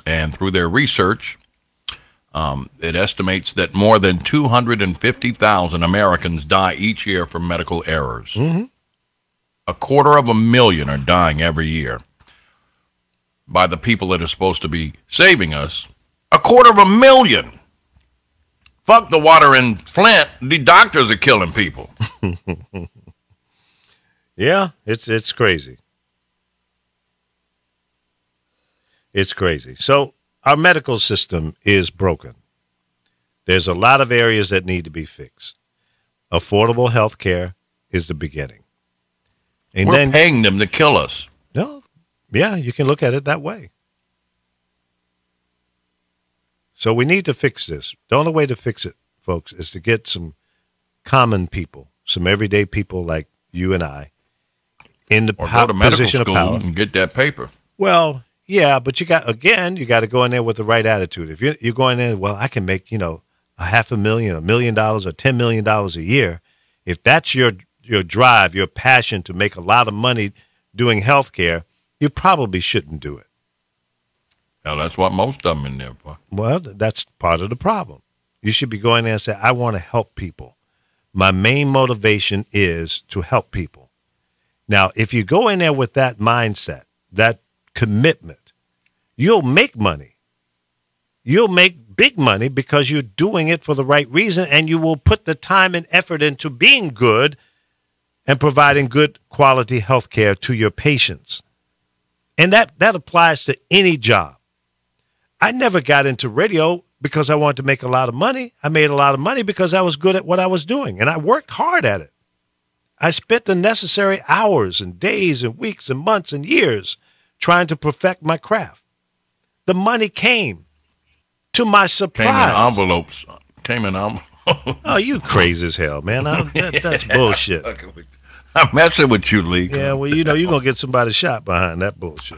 [SPEAKER 1] and through their research, it estimates that more than 250,000 Americans die each year from medical errors.
[SPEAKER 4] Mm-hmm.
[SPEAKER 1] 250,000 are dying every year by the people that are supposed to be saving us. 250,000. Fuck the water in Flint. The doctors are killing people.
[SPEAKER 4] Yeah, it's crazy. It's crazy. So our medical system is broken. There's a lot of areas that need to be fixed. Affordable health care is the beginning. And
[SPEAKER 1] We're
[SPEAKER 4] then
[SPEAKER 1] paying them to kill us.
[SPEAKER 4] no, yeah, you can look at it that way. So we need to fix this. The only way to fix it, folks, is to get some common people, some everyday people like you and I, in the
[SPEAKER 1] Or go to medical
[SPEAKER 4] position of
[SPEAKER 1] school
[SPEAKER 4] power.
[SPEAKER 1] and get that paper.
[SPEAKER 4] Well, yeah, but you got to go in there with the right attitude. If you're going in, well, I can make, $500,000, $1 million, or $10 million a year. If that's your drive, your passion to make a lot of money doing healthcare, you probably shouldn't do it.
[SPEAKER 1] Well, that's what most of them in there for.
[SPEAKER 4] Well, that's part of the problem. You should be going there and say, I want to help people. My main motivation is to help people. Now, if you go in there with that mindset, that commitment, you'll make money. You'll make big money because you're doing it for the right reason, and you will put the time and effort into being good and providing good quality health care to your patients. And that applies to any job. I never got into radio because I wanted to make a lot of money. I made a lot of money because I was good at what I was doing, and I worked hard at it. I spent the necessary hours and days and weeks and months and years trying to perfect my craft. The money came to my surprise.
[SPEAKER 1] Came in envelopes.
[SPEAKER 4] Oh, you crazy as hell, man. That's bullshit.
[SPEAKER 1] I'm messing with you, Lee.
[SPEAKER 4] Yeah, well, you're going to get somebody shot behind that bullshit.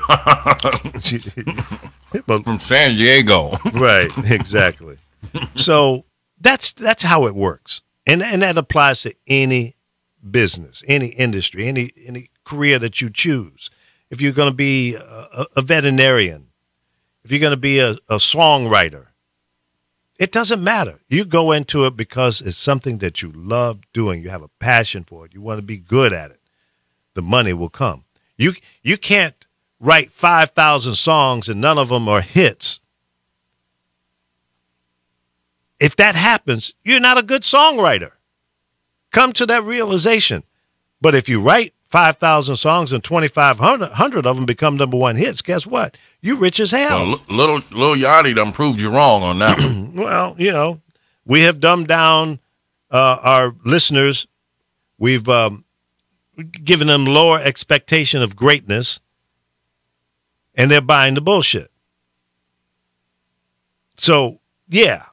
[SPEAKER 1] From San Diego.
[SPEAKER 4] Right, exactly. So that's how it works. And that applies to any business, any industry, any career that you choose. If you're going to be a veterinarian, if you're going to be a songwriter, it doesn't matter. You go into it because it's something that you love doing. You have a passion for it. You want to be good at it. The money will come. You can't write 5,000 songs and none of them are hits. If that happens, you're not a good songwriter. Come to that realization. But if you write 5,000 songs and 2,500 of them become number one hits, guess what? You rich as hell.
[SPEAKER 1] Well, Lil Yachty done proved you wrong on that one.
[SPEAKER 4] Well, we have dumbed down our listeners. We've given them lower expectation of greatness, and they're buying the bullshit. So, yeah,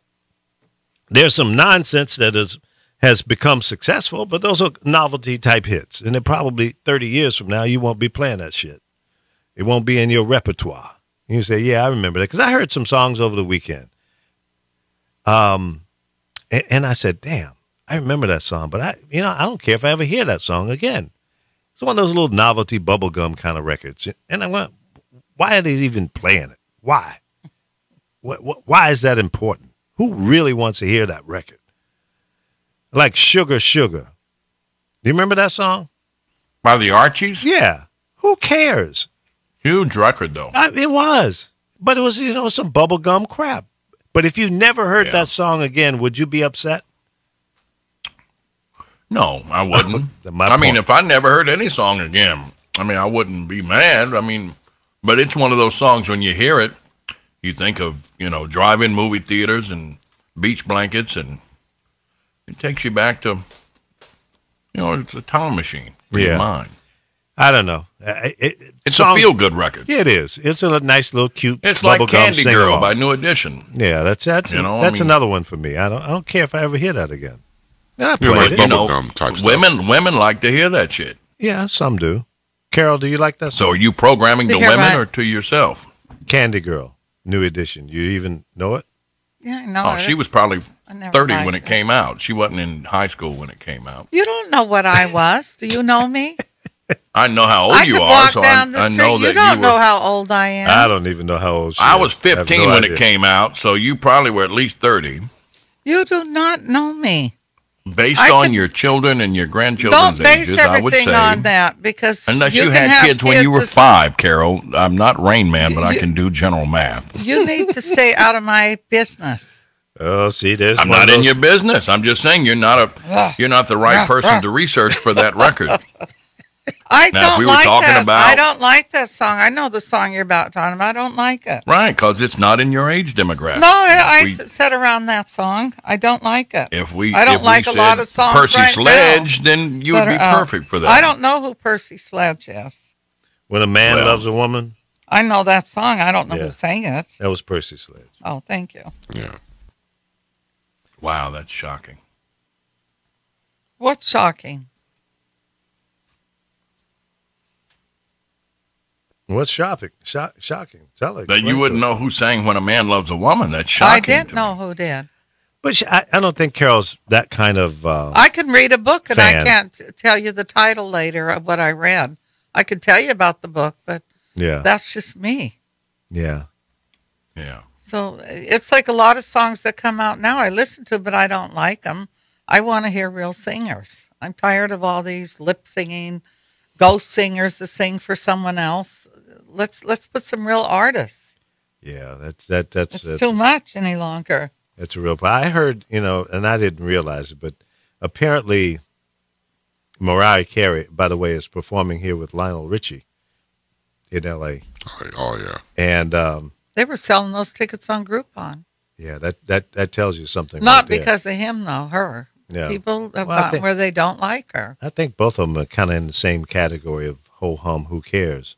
[SPEAKER 4] there's some nonsense that has become successful, but those are novelty-type hits. And then probably 30 years from now, you won't be playing that shit. It won't be in your repertoire. And you say, yeah, I remember that. Because I heard some songs over the weekend. And I said, damn, I remember that song. But I don't care if I ever hear that song again. It's one of those little novelty bubblegum kind of records. And I went, why are they even playing it? Why? Why is that important? Who really wants to hear that record? Like Sugar, Sugar. Do you remember that song?
[SPEAKER 1] By the Archies?
[SPEAKER 4] Yeah. Who cares?
[SPEAKER 1] Huge record, though.
[SPEAKER 4] It was. But it was, some bubblegum crap. But if you never heard that song again, would you be upset?
[SPEAKER 1] No, I wouldn't.
[SPEAKER 4] I
[SPEAKER 1] mean, if I never heard any song again, I wouldn't be mad. But it's one of those songs when you hear it, you think of, drive-in movie theaters and beach blankets, and it takes you back to, it's a time machine in your mind.
[SPEAKER 4] I don't know.
[SPEAKER 1] It's a feel-good record.
[SPEAKER 4] Yeah, it is. It's a nice little cute.
[SPEAKER 1] It's like Candy Girl by New Edition.
[SPEAKER 4] Yeah, that's another one for me. I don't care if I ever hear that again. And I played
[SPEAKER 6] it.
[SPEAKER 1] Women like to hear that shit.
[SPEAKER 4] Yeah, some do. Carol, do you like that song?
[SPEAKER 1] So are you programming to women or to yourself?
[SPEAKER 4] Candy Girl, New Edition. You even know it?
[SPEAKER 5] Yeah, I know.
[SPEAKER 1] Oh, she was probably 30 when it came out. She wasn't in high school when it came out.
[SPEAKER 5] You don't know what I was. Do you know me?
[SPEAKER 1] I know how old you are, so I know that
[SPEAKER 5] you don't know how old I am.
[SPEAKER 4] I don't even know how old she is.
[SPEAKER 1] I was 15 when it came out, so you probably were at least 30.
[SPEAKER 5] You do not know me.
[SPEAKER 1] Based on your children and your grandchildren's ages, I would say.
[SPEAKER 5] Don't base everything on that, because
[SPEAKER 1] unless you had kids when you were 5, Carol. I'm not Rain Man, but I can do general math.
[SPEAKER 5] You need to stay out of my business.
[SPEAKER 4] Oh, see,
[SPEAKER 1] I'm not in your business. I'm just saying you're not the right person to research for that record.
[SPEAKER 5] I don't like that song. I know the song you're about talking about. I don't like it.
[SPEAKER 1] Right, because it's not in your age demographic.
[SPEAKER 5] No, I said around that song. I don't like it. I don't like a lot of songs
[SPEAKER 1] Percy Sledge, then you would be perfect for that.
[SPEAKER 5] I don't know who Percy Sledge is.
[SPEAKER 4] When a Man Loves a Woman?
[SPEAKER 5] I know that song. I don't know who sang it.
[SPEAKER 4] That was Percy Sledge.
[SPEAKER 5] Oh, thank you.
[SPEAKER 6] Yeah.
[SPEAKER 1] Wow, that's shocking.
[SPEAKER 5] What's shocking?
[SPEAKER 4] What's shocking? Tell it.
[SPEAKER 1] That you wouldn't know who sang When a Man Loves a Woman. That's shocking.
[SPEAKER 5] I didn't know who did.
[SPEAKER 4] But I don't think Carol's that kind of
[SPEAKER 5] I can read a book and
[SPEAKER 4] fan.
[SPEAKER 5] I can't tell you the title later of what I read. I could tell you about the book, but that's just me.
[SPEAKER 4] Yeah.
[SPEAKER 1] Yeah.
[SPEAKER 5] So it's like a lot of songs that come out now I listen to, but I don't like them. I want to hear real singers. I'm tired of all these lip singing, ghost singers that sing for someone else. Let's put some real artists.
[SPEAKER 4] Yeah, that's
[SPEAKER 5] too much any longer.
[SPEAKER 4] That's a real. I heard, and I didn't realize it, but apparently Mariah Carey, by the way, is performing here with Lionel Richie in L.A.
[SPEAKER 6] Oh yeah,
[SPEAKER 4] and
[SPEAKER 5] they were selling those tickets on Groupon.
[SPEAKER 4] Yeah, that tells you something.
[SPEAKER 5] Not because of him, though. Her.
[SPEAKER 4] Yeah.
[SPEAKER 5] People have gotten where they don't like her.
[SPEAKER 4] I think both of them are kind of in the same category of ho hum. Who cares?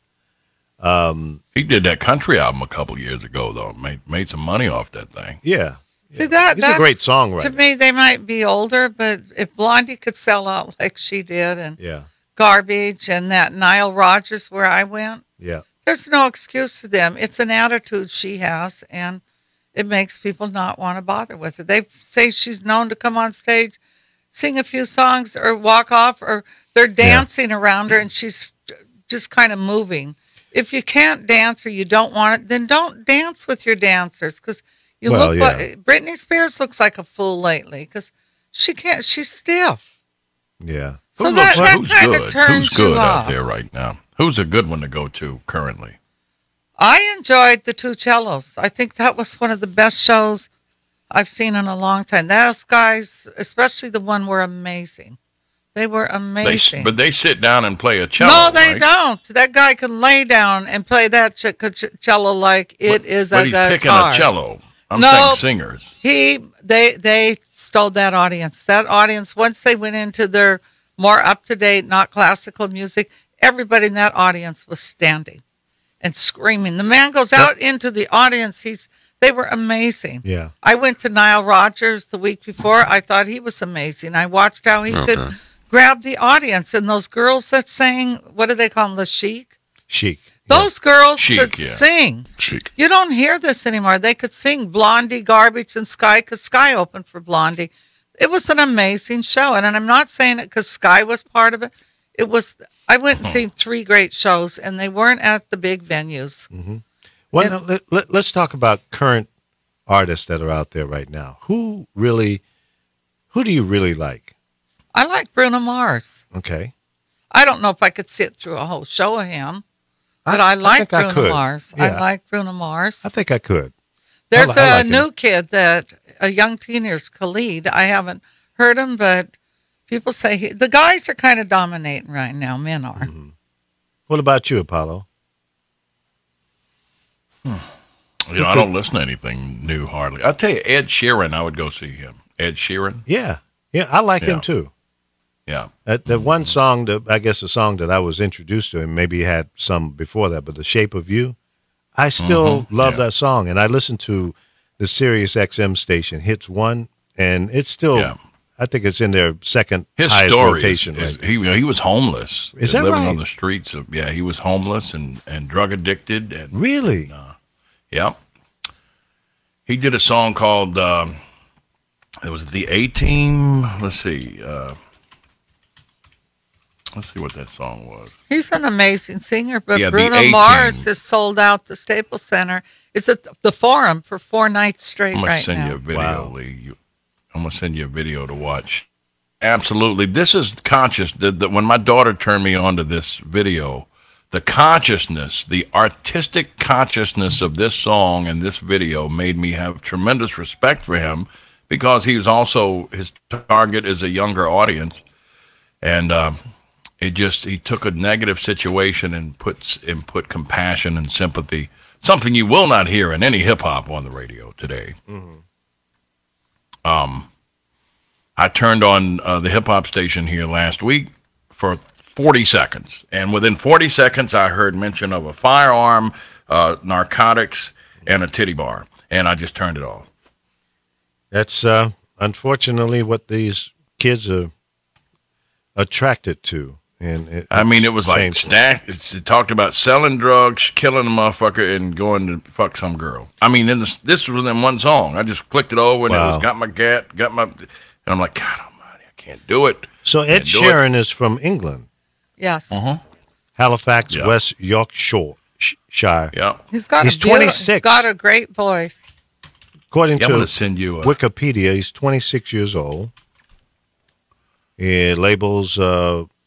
[SPEAKER 1] He did that country album a couple years ago, though. Made some money off that thing.
[SPEAKER 4] Yeah.
[SPEAKER 5] See, that's
[SPEAKER 4] a great songwriter.
[SPEAKER 5] To me, they might be older, but if Blondie could sell out like she did, and Garbage and that Nile Rodgers where I went.
[SPEAKER 4] Yeah.
[SPEAKER 5] There's no excuse for them. It's an attitude she has, and it makes people not want to bother with her. They say she's known to come on stage, sing a few songs, or walk off, or they're dancing around her, and she's just kind of moving. If you can't dance or you don't want it, then don't dance with your dancers, because you look like Britney Spears looks like a fool lately because she can't. She's stiff.
[SPEAKER 4] Yeah.
[SPEAKER 5] So that kind of turns
[SPEAKER 1] Who's good
[SPEAKER 5] you
[SPEAKER 1] out
[SPEAKER 5] off.
[SPEAKER 1] there right now? Who's a good one to go to currently?
[SPEAKER 5] I enjoyed the Two Cellos. I think that was one of the best shows I've seen in a long time. Those guys, especially the one, were amazing. They were amazing.
[SPEAKER 1] But they sit down and play a cello.
[SPEAKER 5] No, they
[SPEAKER 1] right?
[SPEAKER 5] don't. That guy can lay down and play that cello like it is a guitar.
[SPEAKER 1] But he's picking a cello. I'm saying singers.
[SPEAKER 5] They stole that audience. That audience, once they went into their more up-to-date, not classical music, everybody in that audience was standing and screaming. The man goes out into the audience. They were amazing.
[SPEAKER 4] Yeah.
[SPEAKER 5] I went to Nile Rodgers the week before. I thought he was amazing. I watched how he could grab the audience. And those girls that sang, what do they call them, the Chic?
[SPEAKER 4] Chic.
[SPEAKER 5] Those girls could
[SPEAKER 1] yeah.
[SPEAKER 5] sing.
[SPEAKER 6] Chic.
[SPEAKER 5] You don't hear this anymore. They could sing Blondie, Garbage, and Sky, because Sky opened for Blondie. It was an amazing show. And I'm not saying it because Sky was part of it. It was. I went and seen 3 great shows, and they weren't at the big venues.
[SPEAKER 4] Mm-hmm. Well, let's talk about current artists that are out there right now. Who do you really like?
[SPEAKER 5] I like Bruno Mars.
[SPEAKER 4] Okay.
[SPEAKER 5] I don't know if I could sit through a whole show of him, but I like Bruno Mars.
[SPEAKER 4] Yeah.
[SPEAKER 5] I like Bruno Mars.
[SPEAKER 4] I think I could.
[SPEAKER 5] There's
[SPEAKER 4] I
[SPEAKER 5] a
[SPEAKER 4] like
[SPEAKER 5] new kid a young teenager, Khalid. I haven't heard him, but people say the guys are kind of dominating right now. Men are.
[SPEAKER 4] Mm-hmm. What about you, Apollo?
[SPEAKER 1] I don't listen to anything new hardly. I'll tell you, Ed Sheeran, I would go see him. Ed Sheeran?
[SPEAKER 4] Yeah. Yeah, I like him too.
[SPEAKER 1] Yeah.
[SPEAKER 4] The one song, I guess the song that I was introduced to him, maybe he had some before that, but The Shape of You, I still love that song. And I listened to the Sirius XM station, Hits 1, and it's still, I think it's in their second highest rotation.
[SPEAKER 1] He was homeless.
[SPEAKER 4] Is that
[SPEAKER 1] living
[SPEAKER 4] right?
[SPEAKER 1] on the streets. He was homeless and drug addicted. And,
[SPEAKER 4] really?
[SPEAKER 1] Yeah. He did a song called, it was the A-Team. Let's see what that song was.
[SPEAKER 5] He's an amazing singer, but
[SPEAKER 1] Yeah, the
[SPEAKER 5] Bruno
[SPEAKER 1] A-Team.
[SPEAKER 5] Mars has sold out the Staples Center. It's at the Forum for 4 nights straight
[SPEAKER 1] I'm going to
[SPEAKER 5] right
[SPEAKER 1] send
[SPEAKER 5] now.
[SPEAKER 1] you a video,
[SPEAKER 4] Wow.
[SPEAKER 1] Lee. I'm going to send you a video to watch. Absolutely. This is conscious. When my daughter turned me on to this video, the consciousness, the artistic consciousness of this song and this video made me have tremendous respect for him because he was also, his target is a younger audience. And he took a negative situation and put compassion and sympathy, something you will not hear in any hip hop on the radio today. Mm-hmm. I turned on the hip hop station here last week for 40 seconds. And within 40 seconds, I heard mention of a firearm, narcotics, and a titty bar. And I just turned it off.
[SPEAKER 4] That's unfortunately what these kids are attracted to. And
[SPEAKER 1] it was like it talked about selling drugs, killing a motherfucker, and going to fuck some girl. This was in one song. I just clicked it over and it was got my and I'm like, God Almighty, I can't do it.
[SPEAKER 4] So Ed Sheeran is from England.
[SPEAKER 5] Yes.
[SPEAKER 4] Halifax, West Yorkshire.
[SPEAKER 1] Yeah.
[SPEAKER 5] He's
[SPEAKER 4] 26.
[SPEAKER 5] Got a great voice.
[SPEAKER 4] According
[SPEAKER 1] I'm
[SPEAKER 4] to
[SPEAKER 1] gonna send you
[SPEAKER 4] Wikipedia, he's 26 years old. He labels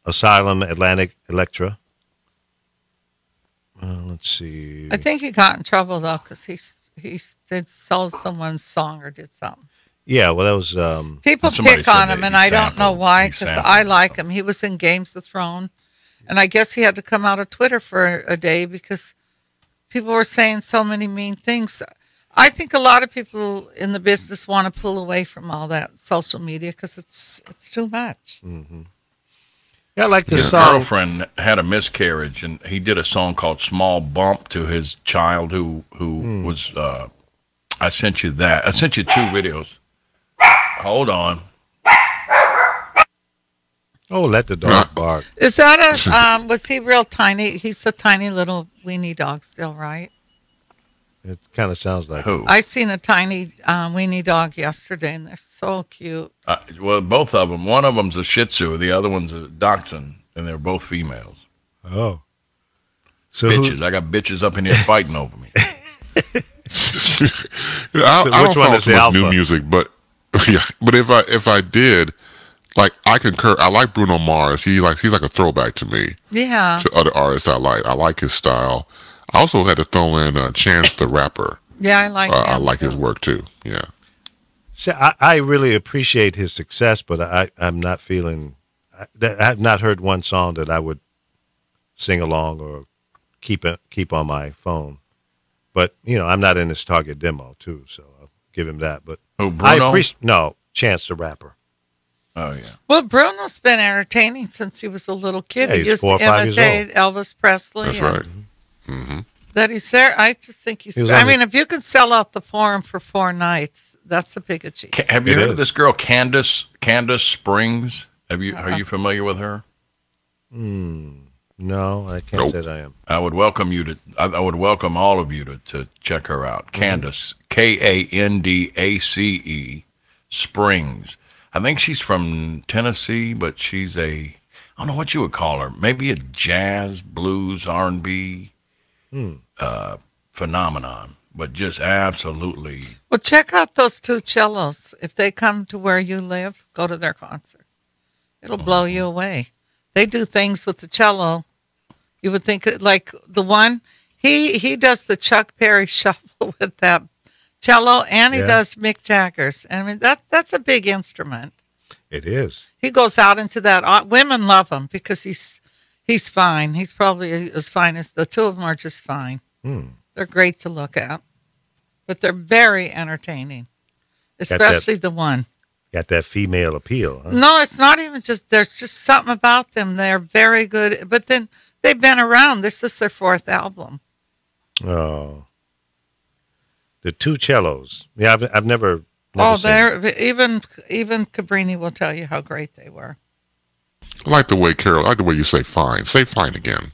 [SPEAKER 4] Asylum, Atlantic, Electra. Let's see.
[SPEAKER 5] I think he got in trouble though because he did sold someone's song or did something.
[SPEAKER 4] Yeah, well, that was
[SPEAKER 5] People
[SPEAKER 1] somebody
[SPEAKER 5] pick
[SPEAKER 1] said
[SPEAKER 5] on
[SPEAKER 1] that
[SPEAKER 5] him,
[SPEAKER 1] he
[SPEAKER 5] and I don't know
[SPEAKER 1] sampled-
[SPEAKER 5] why
[SPEAKER 1] he
[SPEAKER 5] because
[SPEAKER 1] sampled
[SPEAKER 5] I like
[SPEAKER 1] something.
[SPEAKER 5] him. He was in Games of Thrones, and I guess he had to come out of Twitter for a day because people were saying so many mean things. I think a lot of people in the business want to pull away from all that social media because it's too much.
[SPEAKER 4] Mm-hmm. Yeah, I like the
[SPEAKER 1] His
[SPEAKER 4] song.
[SPEAKER 1] girlfriend had a miscarriage, and he did a song called "Small Bump" to his child, who was. I sent you that. I sent you 2 videos. Hold on.
[SPEAKER 4] Oh, let the dog bark.
[SPEAKER 5] Is that a, was he real tiny? He's a tiny little weenie dog still, right?
[SPEAKER 4] It kind of sounds like
[SPEAKER 1] Who?
[SPEAKER 5] I seen a tiny weenie dog yesterday, and they're so cute.
[SPEAKER 1] Well, both of them. One of them's a Shih Tzu. The other one's a Dachshund, and they're both females.
[SPEAKER 4] Oh. So
[SPEAKER 1] Bitches. I got bitches up in here fighting over me.
[SPEAKER 6] I
[SPEAKER 4] Which
[SPEAKER 6] don't
[SPEAKER 4] one
[SPEAKER 6] follow
[SPEAKER 4] is
[SPEAKER 6] too
[SPEAKER 4] the
[SPEAKER 6] much
[SPEAKER 4] alpha?
[SPEAKER 6] new music, but yeah. But if I did, like I concur. I like Bruno Mars. He's like a throwback to me.
[SPEAKER 5] Yeah.
[SPEAKER 6] To other artists I like. I like his style. I also had to throw in Chance the Rapper.
[SPEAKER 5] Yeah, I like him.
[SPEAKER 6] I like his work too. Yeah.
[SPEAKER 4] See, I really appreciate his success, but I'm not feeling. I have not heard one song that I would sing along or keep on my phone. But I'm not in his target demo too, so I'll give him that. But
[SPEAKER 1] Oh, Bruno?
[SPEAKER 4] No, Chance the Rapper.
[SPEAKER 1] Oh, yeah.
[SPEAKER 5] Well, Bruno's been entertaining since he was a little kid.
[SPEAKER 4] Yeah,
[SPEAKER 5] He
[SPEAKER 4] he's
[SPEAKER 5] used
[SPEAKER 4] 4 or
[SPEAKER 5] to
[SPEAKER 4] 5 years
[SPEAKER 5] imitate Elvis Presley.
[SPEAKER 6] That's
[SPEAKER 5] and
[SPEAKER 6] right. Mm-hmm.
[SPEAKER 5] That he's there. I just think he's.
[SPEAKER 4] He was
[SPEAKER 5] I
[SPEAKER 4] on
[SPEAKER 5] mean, if you can sell out the Forum for 4 nights, that's a big achievement.
[SPEAKER 1] Have you
[SPEAKER 4] It
[SPEAKER 1] heard
[SPEAKER 4] is.
[SPEAKER 1] of this girl, Candace Springs? Are you familiar with her?
[SPEAKER 4] No, I can't
[SPEAKER 6] Nope.
[SPEAKER 4] say that I am.
[SPEAKER 1] I would welcome you to. I would welcome all of you to check her out. Candace, Kandace Springs. I think she's from Tennessee, but she's I don't know what you would call her. Maybe a jazz, blues, R&B phenomenon, but just absolutely.
[SPEAKER 5] Well, check out those 2 cellos. If they come to where you live, go to their concert. It'll blow you away. They do things with the cello. You would think like the one he does the Chuck Berry shuffle with that cello, and he
[SPEAKER 4] Yeah.
[SPEAKER 5] does Mick Jagger's. I mean that's a big instrument.
[SPEAKER 4] It is.
[SPEAKER 5] He goes out into that. Women love him because he's fine. He's probably as fine as the 2 of them are just fine. They're great to look at, but they're very entertaining, especially the one.
[SPEAKER 4] Got that female appeal. Huh?
[SPEAKER 5] No, it's not even just. There's just something about them. They're very good. But then they've been around. This is their 4th album.
[SPEAKER 4] Oh. The 2 cellos. Yeah, I've never
[SPEAKER 5] Oh,
[SPEAKER 4] seen
[SPEAKER 5] they're even Cabrini will tell you how great they were.
[SPEAKER 6] I like the way Carol. I like the way you say "fine." Say "fine" again.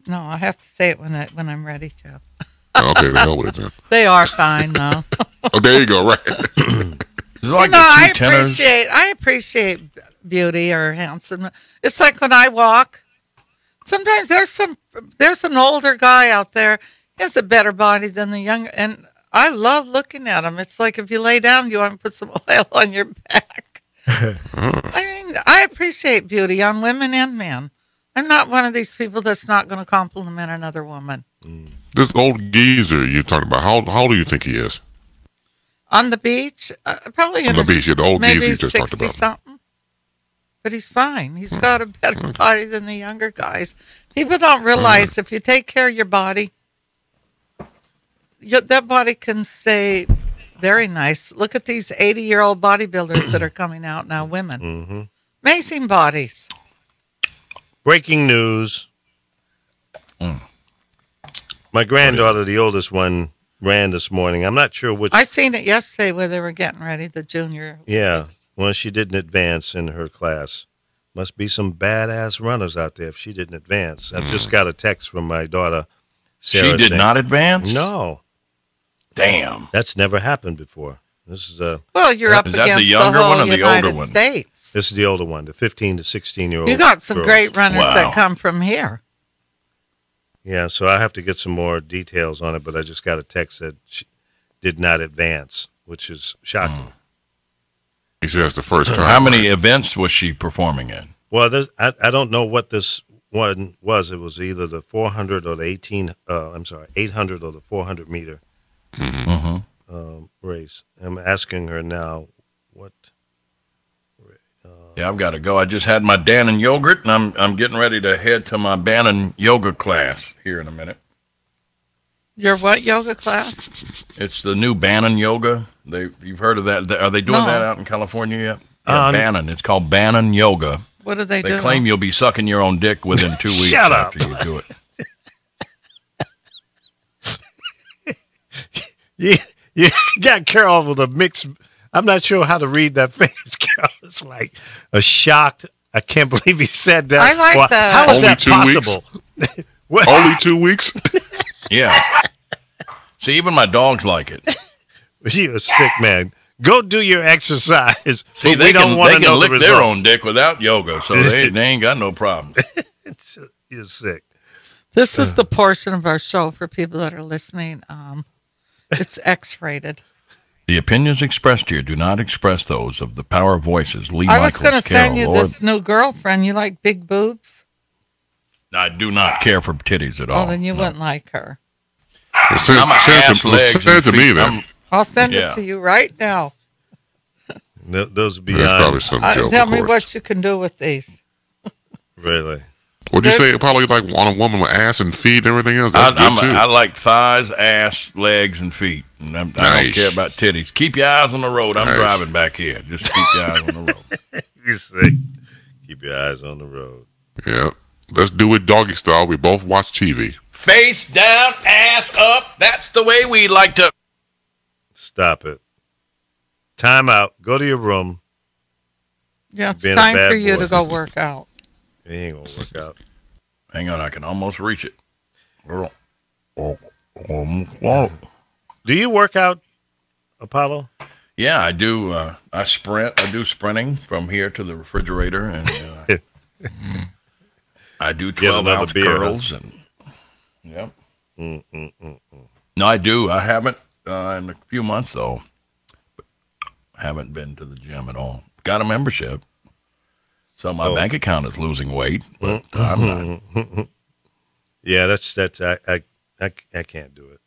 [SPEAKER 5] No, I have to say it when I'm ready to.
[SPEAKER 6] Okay, the hell with it then.
[SPEAKER 5] They are fine though.
[SPEAKER 6] Oh, there you go. Right.
[SPEAKER 1] It's like
[SPEAKER 5] I
[SPEAKER 1] the 2 tenors.
[SPEAKER 5] appreciate beauty or handsome. It's like when I walk. Sometimes there's an older guy out there. He has a better body than the younger, and I love looking at him. It's like if you lay down, you want to put some oil on your back. I mean, I appreciate beauty on women and men. I'm not one of these people that's not going to compliment another woman.
[SPEAKER 6] This old geezer you're talking about. How old do you think he is?
[SPEAKER 5] On the beach, probably
[SPEAKER 6] On the beach, yeah, the old geezer
[SPEAKER 5] maybe
[SPEAKER 6] you just talked about.
[SPEAKER 5] something. But he's fine. He's got a better body than the younger guys. People don't realize if you take care of your body, that body can stay very nice. Look at these 80-year-old bodybuilders that are coming out now, women. Amazing bodies.
[SPEAKER 4] Breaking news. My granddaughter, the oldest one, ran this morning. I'm not sure which.
[SPEAKER 5] I seen it yesterday where they were getting ready, the junior.
[SPEAKER 4] Yeah. Well, she didn't advance in her class. Must be some badass runners out there if she didn't advance. I just got a text from my daughter, Sarah.
[SPEAKER 1] She did
[SPEAKER 4] saying,
[SPEAKER 1] not advance?
[SPEAKER 4] No.
[SPEAKER 1] Damn.
[SPEAKER 4] That's never happened before. This is
[SPEAKER 5] Well, you're up
[SPEAKER 1] Is that the
[SPEAKER 5] against the
[SPEAKER 1] younger
[SPEAKER 5] whole
[SPEAKER 1] one or the
[SPEAKER 5] United
[SPEAKER 1] older one?
[SPEAKER 5] States.
[SPEAKER 4] This is the older one, the 15 to 16-year-old.
[SPEAKER 5] You got some
[SPEAKER 4] girls.
[SPEAKER 5] great runners
[SPEAKER 1] Wow.
[SPEAKER 5] that come from here.
[SPEAKER 4] Yeah, so I have to get some more details on it, but I just got a text that she did not advance, which is shocking.
[SPEAKER 6] He says the first time.
[SPEAKER 1] How many events was she performing in?
[SPEAKER 4] Well, I don't know what this one was. It was either the 400 or the 800 or the 400 meter race. I'm asking her now what.
[SPEAKER 1] Yeah, I've got to go. I just had my Dannon yogurt, and I'm getting ready to head to my Bannon yoga class here in a minute.
[SPEAKER 5] Your what yoga class?
[SPEAKER 1] It's the new Bannon yoga. You've heard of that? Are they doing
[SPEAKER 5] No.
[SPEAKER 1] that out in California yet? Yeah, Bannon. It's called Bannon yoga.
[SPEAKER 5] What do they
[SPEAKER 1] They
[SPEAKER 5] do?
[SPEAKER 1] claim you'll be sucking your own dick within 2 weeks
[SPEAKER 4] Shut up.
[SPEAKER 1] after you do it.
[SPEAKER 4] You got Carol with a mix. I'm not sure how to read that face, Carol. It's like a shocked I can't believe he said that.
[SPEAKER 5] I like that.
[SPEAKER 4] How is
[SPEAKER 6] Only
[SPEAKER 4] that
[SPEAKER 6] 2
[SPEAKER 4] possible? What?
[SPEAKER 6] Only 2 weeks?
[SPEAKER 1] Yeah. See, even my dogs like it.
[SPEAKER 4] You're a sick man. Go do your exercise.
[SPEAKER 1] See,
[SPEAKER 4] but
[SPEAKER 1] they
[SPEAKER 4] we don't want to
[SPEAKER 1] can
[SPEAKER 4] know
[SPEAKER 1] lick
[SPEAKER 4] the
[SPEAKER 1] their
[SPEAKER 4] results.
[SPEAKER 1] own dick without yoga, so they ain't got no problems.
[SPEAKER 4] You're sick.
[SPEAKER 5] This is the portion of our show for people that are listening. It's X-rated.
[SPEAKER 1] The opinions expressed here do not express those of the Power Voices, Lee
[SPEAKER 5] I was
[SPEAKER 1] Michaels,
[SPEAKER 5] going to send you
[SPEAKER 1] Carol, or...
[SPEAKER 5] this new girlfriend. You like big boobs?
[SPEAKER 1] I do not care for titties at all.
[SPEAKER 5] Oh, then you
[SPEAKER 1] no.
[SPEAKER 5] wouldn't like her.
[SPEAKER 6] Well, send,
[SPEAKER 1] I'm a
[SPEAKER 6] send
[SPEAKER 1] ass,
[SPEAKER 6] it to,
[SPEAKER 1] legs,
[SPEAKER 6] send it
[SPEAKER 1] and
[SPEAKER 6] to me
[SPEAKER 1] feet.
[SPEAKER 6] then.
[SPEAKER 5] I'll send
[SPEAKER 1] Yeah.
[SPEAKER 5] it to you right now.
[SPEAKER 4] No, those are
[SPEAKER 6] That's probably
[SPEAKER 4] beyond.
[SPEAKER 6] some joke.
[SPEAKER 5] Tell
[SPEAKER 6] of
[SPEAKER 5] me
[SPEAKER 6] course.
[SPEAKER 5] what you can do with these.
[SPEAKER 4] Really.
[SPEAKER 6] Would you say probably like on a woman with ass and feet and everything else? That's good too.
[SPEAKER 1] I like thighs, ass, legs, and feet. And I don't
[SPEAKER 6] Nice.
[SPEAKER 1] care about titties. Keep your eyes on the road. I'm
[SPEAKER 6] Nice.
[SPEAKER 1] driving back here. Just keep your eyes on the road.
[SPEAKER 4] You're sick. Keep your eyes on the road.
[SPEAKER 6] Yeah. Let's do it doggy style. We both watch TV.
[SPEAKER 1] Face down, ass up. That's the way we like to.
[SPEAKER 4] Stop it. Time out. Go to your room.
[SPEAKER 5] Yeah, it's
[SPEAKER 4] Being a
[SPEAKER 5] time
[SPEAKER 4] bad
[SPEAKER 5] for you
[SPEAKER 4] boy.
[SPEAKER 5] to go work out.
[SPEAKER 4] It ain't going to work out.
[SPEAKER 1] Hang on, I can almost reach it.
[SPEAKER 4] Do you work out, Apollo?
[SPEAKER 1] Yeah, I do. I sprint. I do sprinting from here to the refrigerator, and I do
[SPEAKER 4] Get another
[SPEAKER 1] 12-ounce
[SPEAKER 4] beer,
[SPEAKER 1] curls. And yep. No, I do. I haven't in a few months though. Haven't been to the gym at all. Got a membership, so my bank account is losing weight, but I'm not.
[SPEAKER 4] Yeah, that's I can't do it.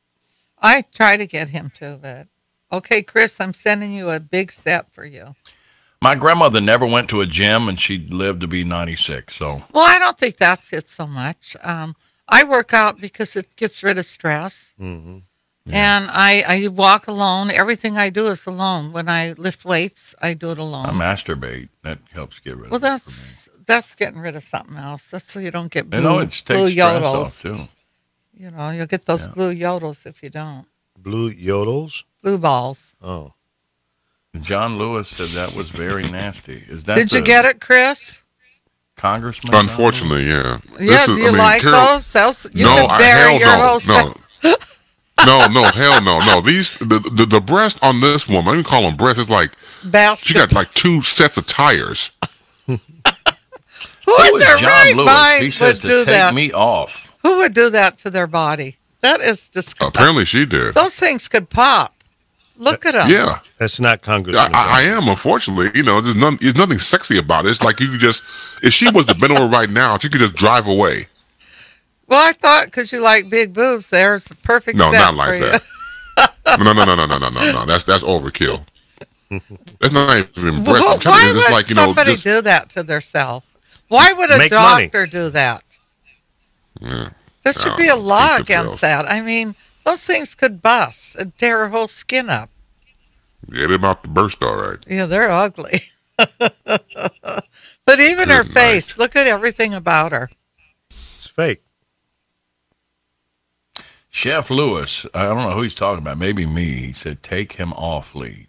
[SPEAKER 5] I try to get him to, but okay, Chris, I'm sending you a big set for you.
[SPEAKER 1] My grandmother never went to a gym, and she lived to be 96. So
[SPEAKER 5] Well, I don't think that's it so much. I work out because it gets rid of stress.
[SPEAKER 4] Mm-hmm.
[SPEAKER 5] And I walk alone. Everything I do is alone. When I lift weights, I do it
[SPEAKER 1] I
[SPEAKER 5] alone.
[SPEAKER 1] masturbate. That helps get rid
[SPEAKER 5] Well,
[SPEAKER 1] of it for me.
[SPEAKER 5] that's getting rid of something else. That's so you don't get
[SPEAKER 1] You
[SPEAKER 5] blue,
[SPEAKER 1] know, it
[SPEAKER 5] blue
[SPEAKER 1] takes stress
[SPEAKER 5] yodels.
[SPEAKER 1] off too.
[SPEAKER 5] You know, you'll get those blue yodels if you don't.
[SPEAKER 4] Blue yodels?
[SPEAKER 5] Blue balls.
[SPEAKER 4] Oh.
[SPEAKER 1] John Lewis said that was very nasty. Is that
[SPEAKER 5] Did you
[SPEAKER 1] the
[SPEAKER 5] get it, Chris?
[SPEAKER 1] Congressman? John Lewis?
[SPEAKER 6] Unfortunately, yeah.
[SPEAKER 5] Yeah, do you like
[SPEAKER 6] Carol-
[SPEAKER 5] those? Those you
[SPEAKER 6] No,
[SPEAKER 5] could bury
[SPEAKER 6] hell
[SPEAKER 5] your
[SPEAKER 6] no,
[SPEAKER 5] whole
[SPEAKER 6] no. No, hell no, no. These the breast on this woman, I don't even call them breasts. It's like
[SPEAKER 5] basket.
[SPEAKER 6] she got like 2 sets of tires.
[SPEAKER 5] Who
[SPEAKER 1] Who
[SPEAKER 5] in
[SPEAKER 1] is
[SPEAKER 5] their
[SPEAKER 1] John
[SPEAKER 5] right
[SPEAKER 1] Lewis?
[SPEAKER 5] mind
[SPEAKER 1] He says
[SPEAKER 5] would
[SPEAKER 1] to
[SPEAKER 5] do
[SPEAKER 1] take
[SPEAKER 5] that?
[SPEAKER 1] me off.
[SPEAKER 5] Who would do that to their body? That is disgusting.
[SPEAKER 6] Apparently, she did.
[SPEAKER 5] Those things could pop. Look at them.
[SPEAKER 6] Yeah,
[SPEAKER 4] That's not Congressman.
[SPEAKER 6] I am. Unfortunately, there's nothing sexy about it. It's like you could just, if she was to bend over right now, she could just drive away.
[SPEAKER 5] Well, I thought because you like big boobs, there's a perfect
[SPEAKER 6] No,
[SPEAKER 5] set
[SPEAKER 6] not
[SPEAKER 5] for
[SPEAKER 6] like
[SPEAKER 5] you.
[SPEAKER 6] that. No. That's overkill. That's not even breast.
[SPEAKER 5] Well,
[SPEAKER 6] I'm telling
[SPEAKER 5] why
[SPEAKER 6] you, it's
[SPEAKER 5] would
[SPEAKER 6] like
[SPEAKER 5] somebody
[SPEAKER 6] just,
[SPEAKER 5] do that to themselves? Why would a
[SPEAKER 4] Make money.
[SPEAKER 5] doctor do that?
[SPEAKER 6] yeah.
[SPEAKER 5] There should
[SPEAKER 6] No,
[SPEAKER 5] be a law
[SPEAKER 6] keep it
[SPEAKER 5] against that. I mean, those things could bust and tear her whole skin up.
[SPEAKER 6] Yeah, they're about to burst, all right.
[SPEAKER 5] Yeah, they're ugly. But even her
[SPEAKER 6] Good
[SPEAKER 5] face, look at everything about her.
[SPEAKER 4] It's fake.
[SPEAKER 1] Chef Lewis, I don't know who he's talking about. Maybe me. He said, take him off, Lee.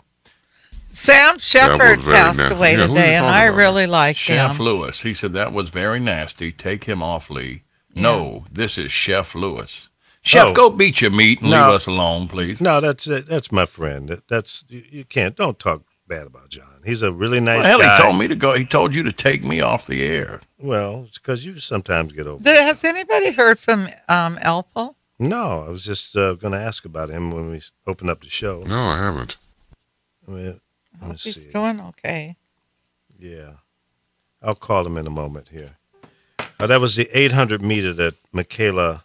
[SPEAKER 5] Sam Shepard
[SPEAKER 6] very
[SPEAKER 5] passed
[SPEAKER 6] nasty.
[SPEAKER 5] away
[SPEAKER 6] Yeah, who are you
[SPEAKER 5] today, and
[SPEAKER 6] talking
[SPEAKER 5] I
[SPEAKER 6] about?
[SPEAKER 5] really like
[SPEAKER 1] Chef
[SPEAKER 5] him.
[SPEAKER 1] Lewis. He said, that was very nasty. Take him off, Lee. No, this is Chef Lewis. Chef,
[SPEAKER 4] Oh.
[SPEAKER 1] go beat your meat and
[SPEAKER 4] No.
[SPEAKER 1] leave us alone, please.
[SPEAKER 4] No, that's my friend. That's you can't. Don't talk bad about John. He's a really nice
[SPEAKER 1] Well, hell,
[SPEAKER 4] guy.
[SPEAKER 1] he told me to go. He told you to take me off the air.
[SPEAKER 4] Well, it's because you sometimes get over.
[SPEAKER 5] Has anybody heard from Elpo?
[SPEAKER 4] No, I was just going to ask about him when we open up the show.
[SPEAKER 6] No, I haven't.
[SPEAKER 4] Let me
[SPEAKER 5] Hope he's
[SPEAKER 4] see.
[SPEAKER 5] doing okay.
[SPEAKER 4] Yeah, I'll call him in a moment here. That was the 800 meter that Michaela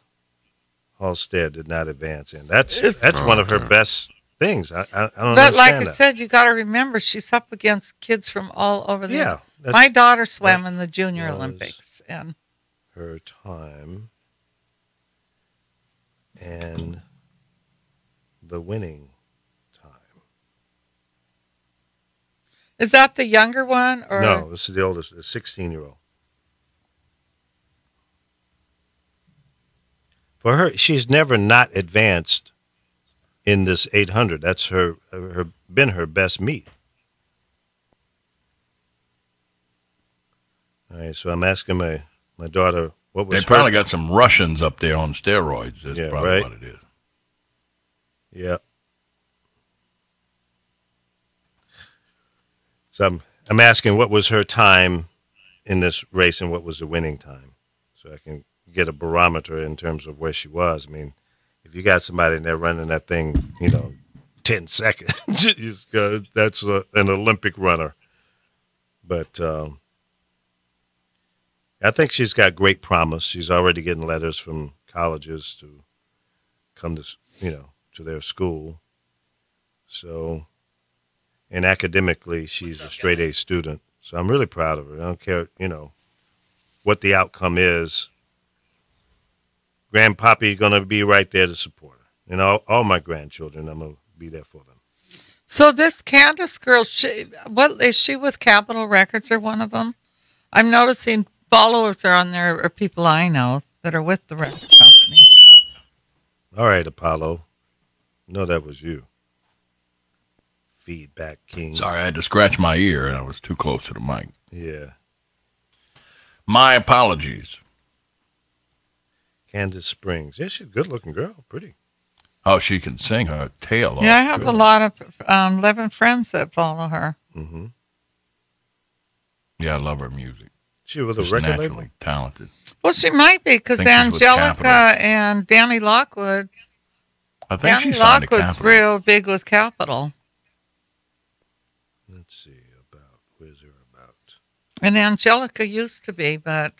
[SPEAKER 4] Halstead did not advance in. That's one of her best things. I don't
[SPEAKER 5] But
[SPEAKER 4] understand
[SPEAKER 5] like I
[SPEAKER 4] that.
[SPEAKER 5] said, you got to remember she's up against kids from all over the.
[SPEAKER 4] Yeah, that's-
[SPEAKER 5] My daughter swam in the Junior
[SPEAKER 4] was-
[SPEAKER 5] Olympics, and
[SPEAKER 4] Her time and the winning time.
[SPEAKER 5] is that the younger one or
[SPEAKER 4] No, this is the oldest, the 16-year-old. For her, she's never not advanced in this 800. That's been her best meet. All right, so I'm asking my daughter what was
[SPEAKER 1] They probably got some Russians up there on steroids. That's
[SPEAKER 4] Yeah,
[SPEAKER 1] probably
[SPEAKER 4] right.
[SPEAKER 1] what it is.
[SPEAKER 4] Yeah. So I'm asking what was her time in this race and what was the winning time, so I can get a barometer in terms of where she was. I mean, if you got somebody in there running that thing, 10 seconds, that's an Olympic runner. But I think she's got great promise. She's already getting letters from colleges to come to, to their school. So, and academically, she's a straight A student. So I'm really proud of her. I don't care, what the outcome is. Grandpappy going to be right there to support her. And all my grandchildren, I'm going to be there for them.
[SPEAKER 5] So this Candace girl, what is she with Capitol Records or one of them? I'm noticing followers are on there, or people I know that are with the record companies.
[SPEAKER 4] All right, Apollo. No, that was you. Feedback king.
[SPEAKER 1] Sorry, I had to scratch my ear and I was too close to the mic.
[SPEAKER 4] Yeah.
[SPEAKER 1] My apologies.
[SPEAKER 4] Candace Springs. Yeah, she's a good-looking girl. Pretty.
[SPEAKER 1] Oh, she can sing her tail off.
[SPEAKER 5] Yeah, I have
[SPEAKER 1] too.
[SPEAKER 5] a lot of 11 friends that follow her.
[SPEAKER 4] Mm-hmm.
[SPEAKER 1] Yeah, I love her music.
[SPEAKER 4] She was a
[SPEAKER 1] She's
[SPEAKER 4] record
[SPEAKER 1] naturally
[SPEAKER 4] label?
[SPEAKER 1] talented.
[SPEAKER 5] Well, she might be, because
[SPEAKER 1] I think she's with
[SPEAKER 5] Angelica
[SPEAKER 1] Capitol.
[SPEAKER 5] and Danny Lockwood.
[SPEAKER 1] I think
[SPEAKER 5] Danny
[SPEAKER 1] she signed to
[SPEAKER 5] Lockwood's
[SPEAKER 1] Capitol.
[SPEAKER 5] real big with Capitol.
[SPEAKER 4] Let's see. Where's her about?
[SPEAKER 5] And Angelica used to be, but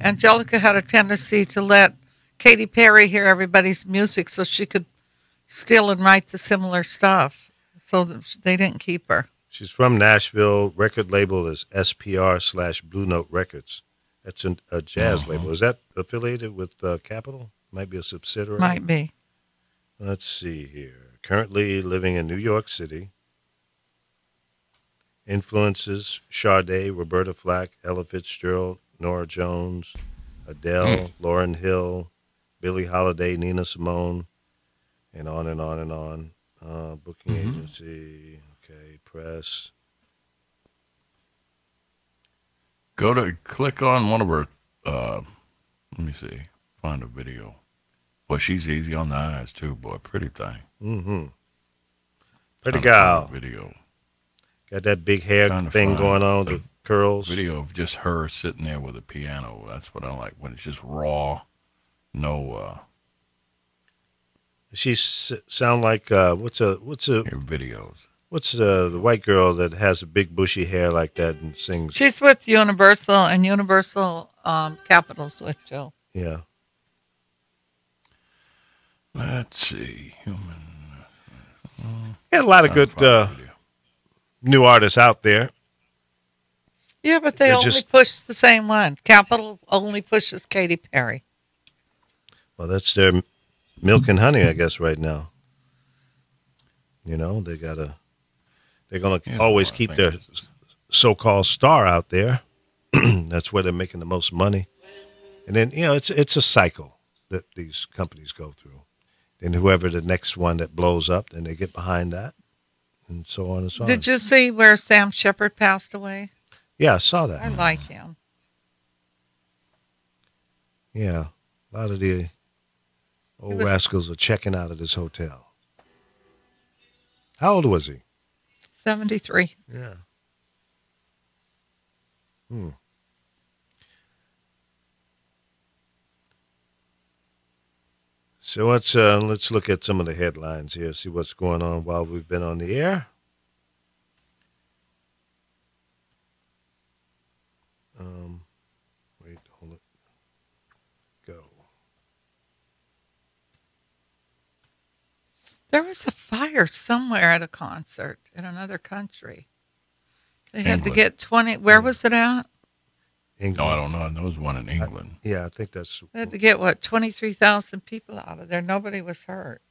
[SPEAKER 5] Angelica had a tendency to let Katy Perry hear everybody's music so she could steal and write the similar stuff. So they didn't keep her.
[SPEAKER 4] She's from Nashville. Record label is SPR/Blue Note Records. That's a jazz label. Is that affiliated with Capitol? Might be a subsidiary.
[SPEAKER 5] Might be.
[SPEAKER 4] Let's see here. Currently living in New York City. Influences: Sade, Roberta Flack, Ella Fitzgerald, Nora Jones, Adele, Lauryn Hill, Billie Holiday, Nina Simone, and on and on and on. Booking agency, okay, press.
[SPEAKER 1] Click on one of her, let me see, find a video. Boy, she's easy on the eyes too, boy, pretty thing.
[SPEAKER 4] Mm-hmm. Pretty
[SPEAKER 1] Trying to find
[SPEAKER 4] gal.
[SPEAKER 1] a Video.
[SPEAKER 4] Got that big hair
[SPEAKER 1] Trying to
[SPEAKER 4] thing
[SPEAKER 1] find
[SPEAKER 4] going on,
[SPEAKER 1] a
[SPEAKER 4] the curls.
[SPEAKER 1] Video of just her sitting there with a piano. That's what I like, when it's just raw, no
[SPEAKER 4] She sound like what's
[SPEAKER 1] your videos.
[SPEAKER 4] the white girl that has a big bushy hair like that and sings?
[SPEAKER 5] She's with Universal, and Universal Capitol's with Joe.
[SPEAKER 4] Yeah.
[SPEAKER 1] Let's see.
[SPEAKER 4] Got a lot of good new artists out there.
[SPEAKER 5] Yeah, but they
[SPEAKER 4] They're
[SPEAKER 5] only
[SPEAKER 4] just-
[SPEAKER 5] push the same one. Capitol only pushes Katy Perry.
[SPEAKER 4] Well, that's their milk and honey, I guess, right now. They're going to
[SPEAKER 1] Yeah,
[SPEAKER 4] always
[SPEAKER 1] I
[SPEAKER 4] keep
[SPEAKER 1] think
[SPEAKER 4] their
[SPEAKER 1] it's-
[SPEAKER 4] so-called star out there. That's where they're making the most money. And then, it's a cycle that these companies go through. Then whoever the next one that blows up, then they get behind that, and so on and so on.
[SPEAKER 5] Did you see where Sam Shepard passed away?
[SPEAKER 4] Yeah, I saw that.
[SPEAKER 5] I like him.
[SPEAKER 4] Yeah, a lot of the old rascals are checking out of this hotel. How old was he?
[SPEAKER 5] 73.
[SPEAKER 4] Yeah. So let's look at some of the headlines here, see what's going on while we've been on the air. Wait, hold it. Go.
[SPEAKER 5] There was a fire somewhere at a concert in another country. They had to
[SPEAKER 1] England.
[SPEAKER 5] get 20. Where was it at?
[SPEAKER 4] England.
[SPEAKER 1] No, I don't know. There was one in England.
[SPEAKER 4] Yeah, I think that's.
[SPEAKER 5] They had to get, 23,000 people out of there. Nobody was hurt.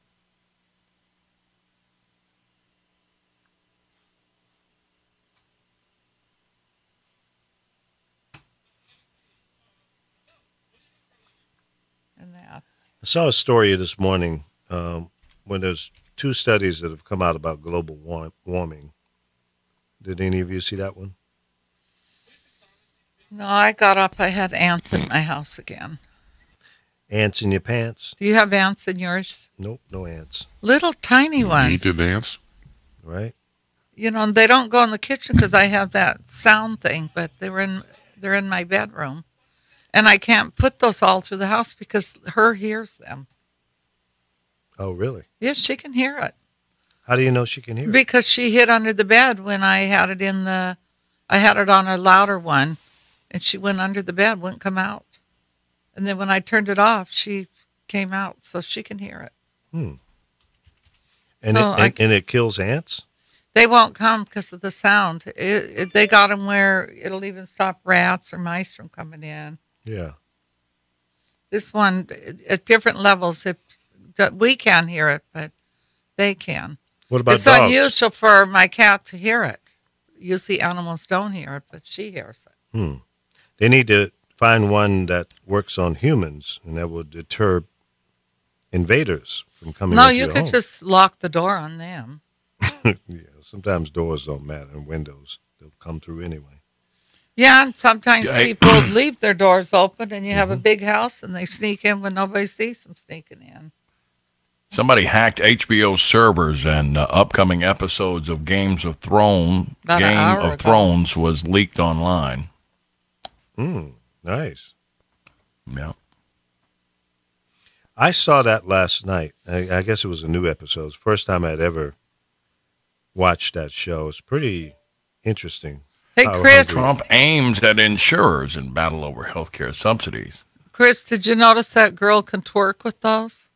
[SPEAKER 5] And that's.
[SPEAKER 4] I saw a story this morning when there's two studies that have come out about global warming. Did any of you see that one?
[SPEAKER 5] No, I got up. I had ants in my house again.
[SPEAKER 4] Ants in your pants?
[SPEAKER 5] Do you have ants in yours?
[SPEAKER 4] Nope, no ants.
[SPEAKER 5] Little tiny ones.
[SPEAKER 6] Eat the dance.
[SPEAKER 4] Right?
[SPEAKER 5] You know, they don't go in the kitchen because I have that sound thing, but they're in my bedroom. And I can't put those all through the house because her hears them.
[SPEAKER 4] Oh, really?
[SPEAKER 5] Yes, she can hear it.
[SPEAKER 4] How do you know she can hear it?
[SPEAKER 5] Because she hid under the bed when I had it I had it on a louder one, and she went under the bed, wouldn't come out. And then when I turned it off, she came out, so she can hear it.
[SPEAKER 4] And,
[SPEAKER 5] So
[SPEAKER 4] and it kills ants?
[SPEAKER 5] They won't come because of the sound. They got them where it'll even stop rats or mice from coming in.
[SPEAKER 4] Yeah.
[SPEAKER 5] This one, at different levels, we can hear it, but they can.
[SPEAKER 4] What about
[SPEAKER 5] It's
[SPEAKER 4] dogs?
[SPEAKER 5] unusual for my cat to hear it. Usually animals don't hear it, but she hears it.
[SPEAKER 4] They need to find one that works on humans, and that will deter invaders from coming
[SPEAKER 5] No,
[SPEAKER 4] into
[SPEAKER 5] you
[SPEAKER 4] your
[SPEAKER 5] could
[SPEAKER 4] home.
[SPEAKER 5] just lock the door on them.
[SPEAKER 4] Yeah, sometimes doors don't matter, and windows. They'll come through anyway.
[SPEAKER 5] Yeah, and sometimes
[SPEAKER 1] Yeah,
[SPEAKER 5] people leave their doors open, and you have a big house, and they sneak in when nobody sees them sneaking in.
[SPEAKER 1] Somebody hacked HBO servers, and upcoming episodes of Game of Thrones was leaked online.
[SPEAKER 4] Nice.
[SPEAKER 1] Yeah.
[SPEAKER 4] I saw that last night. I guess it was a new episode. It was the first time I'd ever watched that show. It's pretty interesting.
[SPEAKER 5] Hey,
[SPEAKER 4] How
[SPEAKER 5] Chris.
[SPEAKER 4] hungry-
[SPEAKER 1] Trump aims at insurers in battle over health care subsidies.
[SPEAKER 5] Chris, did you notice that girl can twerk with those?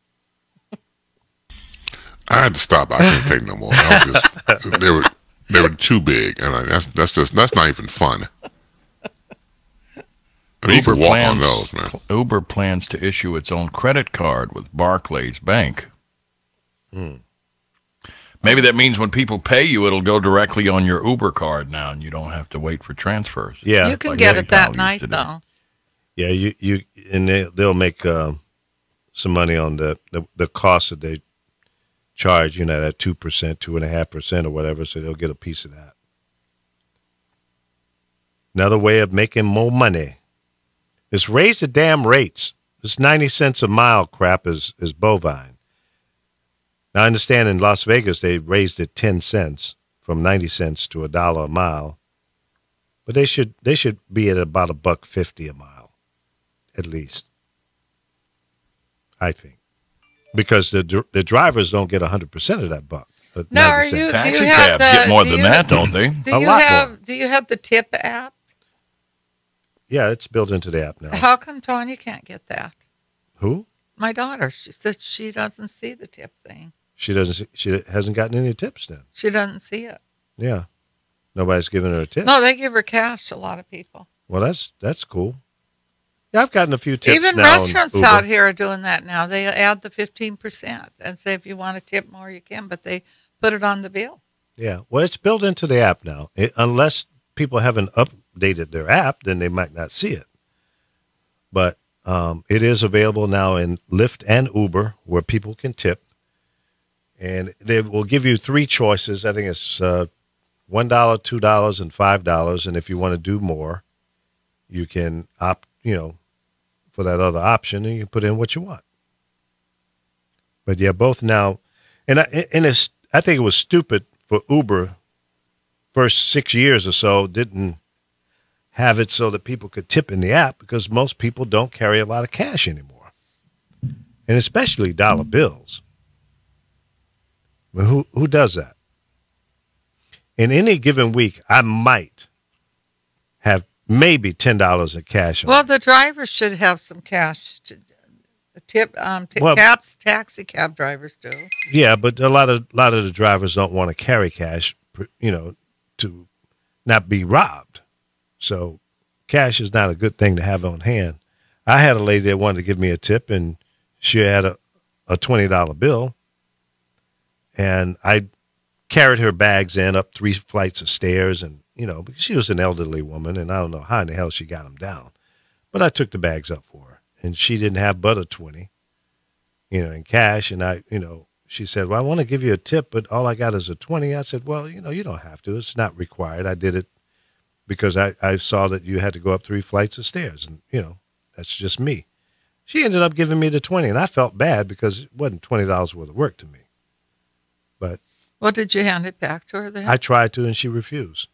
[SPEAKER 6] I had to stop. I can't take no more. I was just, they were too big, and that's not even fun. I mean, you can walk on those, man.
[SPEAKER 1] Uber plans to issue its own credit card with Barclays Bank. Maybe that means when people pay you, it'll go directly on your Uber card now, and you don't have to wait for transfers.
[SPEAKER 4] Yeah.
[SPEAKER 5] You can
[SPEAKER 1] like
[SPEAKER 5] get it that
[SPEAKER 1] PayPal
[SPEAKER 5] night,
[SPEAKER 1] used to do.
[SPEAKER 5] though.
[SPEAKER 4] Yeah, you and they'll make some money on the cost that they charge, that 2%, 2.5% or whatever, so they'll get a piece of that. Another way of making more money is raise the damn rates. This 90 cents a mile crap is bovine. Now I understand in Las Vegas they raised it 10 cents from 90 cents to $1 a mile. But they should be at about $1.50 a mile. At least, I think, because the drivers don't get 100% of that buck.
[SPEAKER 5] No,
[SPEAKER 4] 90
[SPEAKER 5] are
[SPEAKER 4] cents.
[SPEAKER 5] you?
[SPEAKER 1] Taxi
[SPEAKER 5] do you have
[SPEAKER 1] cabs
[SPEAKER 5] the,
[SPEAKER 1] get more
[SPEAKER 5] do
[SPEAKER 1] than
[SPEAKER 5] you-
[SPEAKER 1] that, don't they?
[SPEAKER 5] Do
[SPEAKER 4] A
[SPEAKER 5] you
[SPEAKER 4] lot
[SPEAKER 5] have?
[SPEAKER 4] more.
[SPEAKER 5] Do you have the tip app?
[SPEAKER 4] Yeah, it's built into the app now.
[SPEAKER 5] How come Tanya can't get that?
[SPEAKER 4] Who?
[SPEAKER 5] My daughter. She said she doesn't see the tip thing.
[SPEAKER 4] She doesn't. She hasn't gotten any tips then.
[SPEAKER 5] She doesn't see it.
[SPEAKER 4] Yeah, nobody's giving her a tip.
[SPEAKER 5] No, they give her cash. A lot of people.
[SPEAKER 4] Well, that's cool. Yeah, I've gotten a few tips.
[SPEAKER 5] Even
[SPEAKER 4] now on
[SPEAKER 5] restaurants
[SPEAKER 4] Uber.
[SPEAKER 5] out here are doing that now. They add the 15% and say if you want to tip more, you can, but they put it on the bill.
[SPEAKER 4] Yeah, well, it's built into the app now. Unless people haven't updated their app, then they might not see it. But it is available now in Lyft and Uber, where people can tip, and they will give you three choices. I think it's $1, $2, and $5. And if you want to do more, you can opt, for that other option, and you put in what you want. But yeah, both now, and I think it was stupid for Uber. First 6 years or so didn't have it so that people could tip in the app because most people don't carry a lot of cash anymore, and especially dollar bills. I mean, who does that? In any given week, I might have maybe $10 in cash.
[SPEAKER 5] Well, the drivers should have some cash. Tip.
[SPEAKER 4] Well-
[SPEAKER 5] Taxi cab drivers do.
[SPEAKER 4] Yeah, but a lot of the drivers don't want to carry cash, to not be robbed. So cash is not a good thing to have on hand. I had a lady that wanted to give me a tip, and she had a $20 bill, and I carried her bags up 3 flights of stairs, and because she was an elderly woman, and I don't know how in the hell she got them down, but I took the bags up for her, and she didn't have but a 20, in cash, and she said, well, I want to give you a tip, but all I got is a 20. I said, well, you don't have to. It's not required. I did it because I saw that you had to go up 3 flights of stairs, and that's just me. She ended up giving me the 20, and I felt bad because it wasn't $20 worth of work to me. But
[SPEAKER 5] Well, did you hand it back to her then?
[SPEAKER 4] I tried to, and she refused.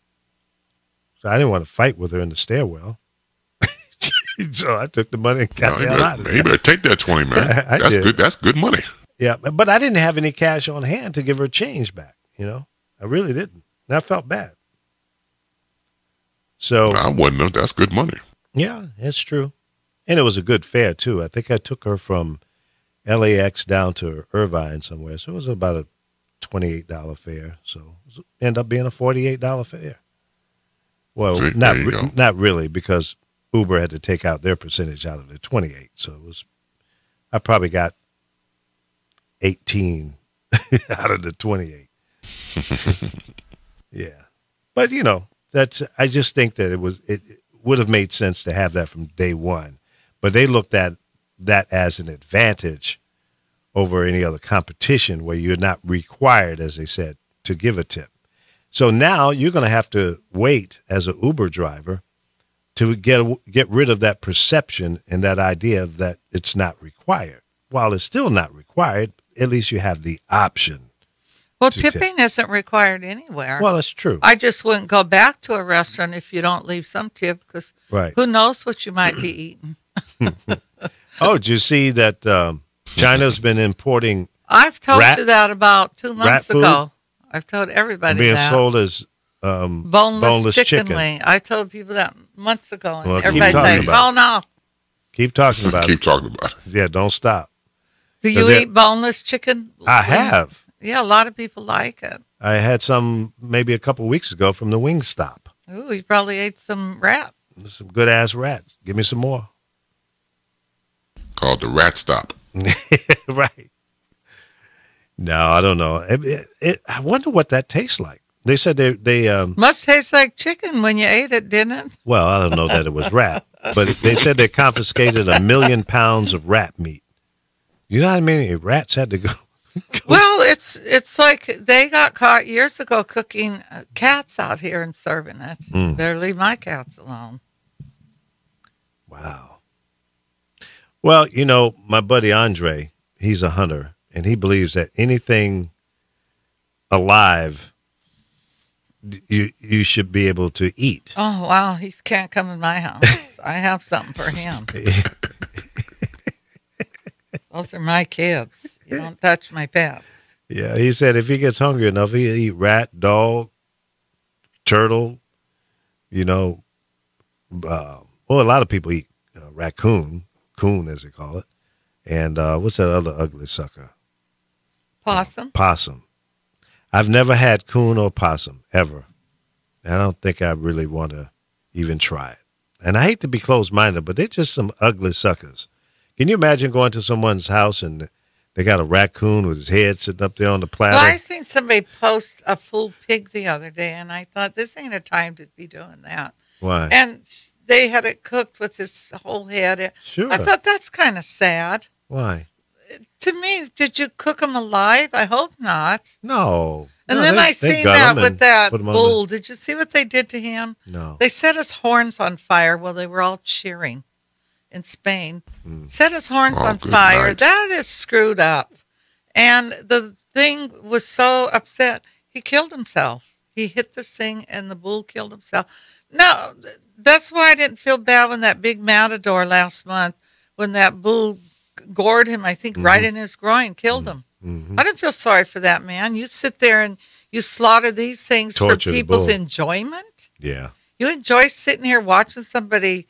[SPEAKER 4] So I didn't want to fight with her in the stairwell. So I took the money and got the hell out of there.
[SPEAKER 6] You better take that 20, man.
[SPEAKER 4] I
[SPEAKER 6] That's
[SPEAKER 4] did.
[SPEAKER 6] good. That's good money.
[SPEAKER 4] Yeah, but I didn't have any cash on hand to give her change back. I really didn't. And I felt bad. So
[SPEAKER 6] I wouldn't have. That's good money.
[SPEAKER 4] yeah, it's true. And it was a good fare, too. I think I took her from LAX down to Irvine somewhere. So it was about a $28 fare. So it ended up being a $48 fare. Well,
[SPEAKER 6] See,
[SPEAKER 4] not
[SPEAKER 6] there you go.
[SPEAKER 4] not really, because Uber had to take out their percentage out of the 28. So it was, I probably got 18 out of the 28. Yeah. But, I just think that it would have made sense to have that from day one. But they looked at that as an advantage over any other competition where you're not required, as they said, to give a tip. So now you're going to have to wait as an Uber driver to get rid of that perception and that idea that it's not required. While it's still not required, at least you have the option.
[SPEAKER 5] Well,
[SPEAKER 4] to tip.
[SPEAKER 5] tipping isn't required anywhere.
[SPEAKER 4] Well, that's true.
[SPEAKER 5] I just wouldn't go back to a restaurant if you don't leave some tip, because
[SPEAKER 4] Right.
[SPEAKER 5] who knows what you might be eating.
[SPEAKER 4] Oh, did you see that China's been importing
[SPEAKER 5] I've told
[SPEAKER 4] Rat-
[SPEAKER 5] you that about 2 months
[SPEAKER 4] food?
[SPEAKER 5] ago. I've told everybody
[SPEAKER 4] being
[SPEAKER 5] that.
[SPEAKER 4] sold as
[SPEAKER 5] boneless chicken wing. I told people that months ago, and
[SPEAKER 4] Well, keep
[SPEAKER 5] everybody's
[SPEAKER 4] talking
[SPEAKER 5] like,
[SPEAKER 4] about
[SPEAKER 5] "Oh no,
[SPEAKER 4] Keep talking about
[SPEAKER 6] Keep
[SPEAKER 4] it.
[SPEAKER 6] talking about it.
[SPEAKER 4] Yeah, don't stop.
[SPEAKER 5] do you
[SPEAKER 4] Does it-
[SPEAKER 5] eat boneless chicken?"
[SPEAKER 4] I
[SPEAKER 5] wing?
[SPEAKER 4] have.
[SPEAKER 5] Yeah, a lot of people like it.
[SPEAKER 4] I had some maybe a couple weeks ago from the Wingstop.
[SPEAKER 5] Ooh, you probably ate some rat.
[SPEAKER 4] Some good ass rats. Give me some more.
[SPEAKER 6] Called the Rat Stop.
[SPEAKER 4] Right. No, I don't know. I wonder what that tastes like. They said they
[SPEAKER 5] Must taste like chicken when you ate it, didn't it?
[SPEAKER 4] well, I don't know that it was rat, but they said they confiscated 1 million pounds of rat meat. You know how many rats had to go?
[SPEAKER 5] Well, it's like they got caught years ago cooking cats out here and serving it. Better leave my cats alone.
[SPEAKER 4] Wow. Well, my buddy Andre, he's a hunter, and he believes that anything alive you should be able to eat.
[SPEAKER 5] Oh wow, he can't come in my house. I have something for him. Those are my kids. You don't touch my pets.
[SPEAKER 4] Yeah, he said if he gets hungry enough, he'll eat rat, dog, turtle, well, a lot of people eat raccoon, coon as they call it. And what's that other ugly sucker?
[SPEAKER 5] Possum.
[SPEAKER 4] Possum. I've never had coon or possum, ever. And I don't think I really want to even try it. And I hate to be closed-minded, but they're just some ugly suckers. Can you imagine going to someone's house and they got a raccoon with his head sitting up there on the platter?
[SPEAKER 5] Well, I seen somebody post a full pig the other day, and I thought this ain't a time to be doing that.
[SPEAKER 4] Why?
[SPEAKER 5] And they had it cooked with his whole head.
[SPEAKER 4] Sure.
[SPEAKER 5] I thought that's kind of sad.
[SPEAKER 4] Why?
[SPEAKER 5] To me, did you cook them alive? I hope not.
[SPEAKER 4] No.
[SPEAKER 5] And
[SPEAKER 4] No,
[SPEAKER 5] then
[SPEAKER 4] they-
[SPEAKER 5] I
[SPEAKER 4] they
[SPEAKER 5] seen
[SPEAKER 4] gut
[SPEAKER 5] that
[SPEAKER 4] 'em
[SPEAKER 5] with
[SPEAKER 4] and
[SPEAKER 5] that
[SPEAKER 4] put 'em on
[SPEAKER 5] bull. Did you see what they did to him?
[SPEAKER 4] No.
[SPEAKER 5] They set his horns on fire while they were all cheering in Spain. Set his horns
[SPEAKER 6] Oh,
[SPEAKER 5] on
[SPEAKER 6] good
[SPEAKER 5] fire.
[SPEAKER 6] night.
[SPEAKER 5] That is screwed up. And the thing was so upset, he killed himself. He hit this thing, and the bull killed himself. No, that's why I didn't feel bad when that big matador last month, when that bull gored him, I think, right in his groin, killed him. I didn't feel sorry for that man. You sit there and you slaughter these things
[SPEAKER 4] Torture
[SPEAKER 5] for
[SPEAKER 4] the
[SPEAKER 5] people's
[SPEAKER 4] bull.
[SPEAKER 5] enjoyment.
[SPEAKER 4] Yeah.
[SPEAKER 5] You enjoy sitting here watching somebody.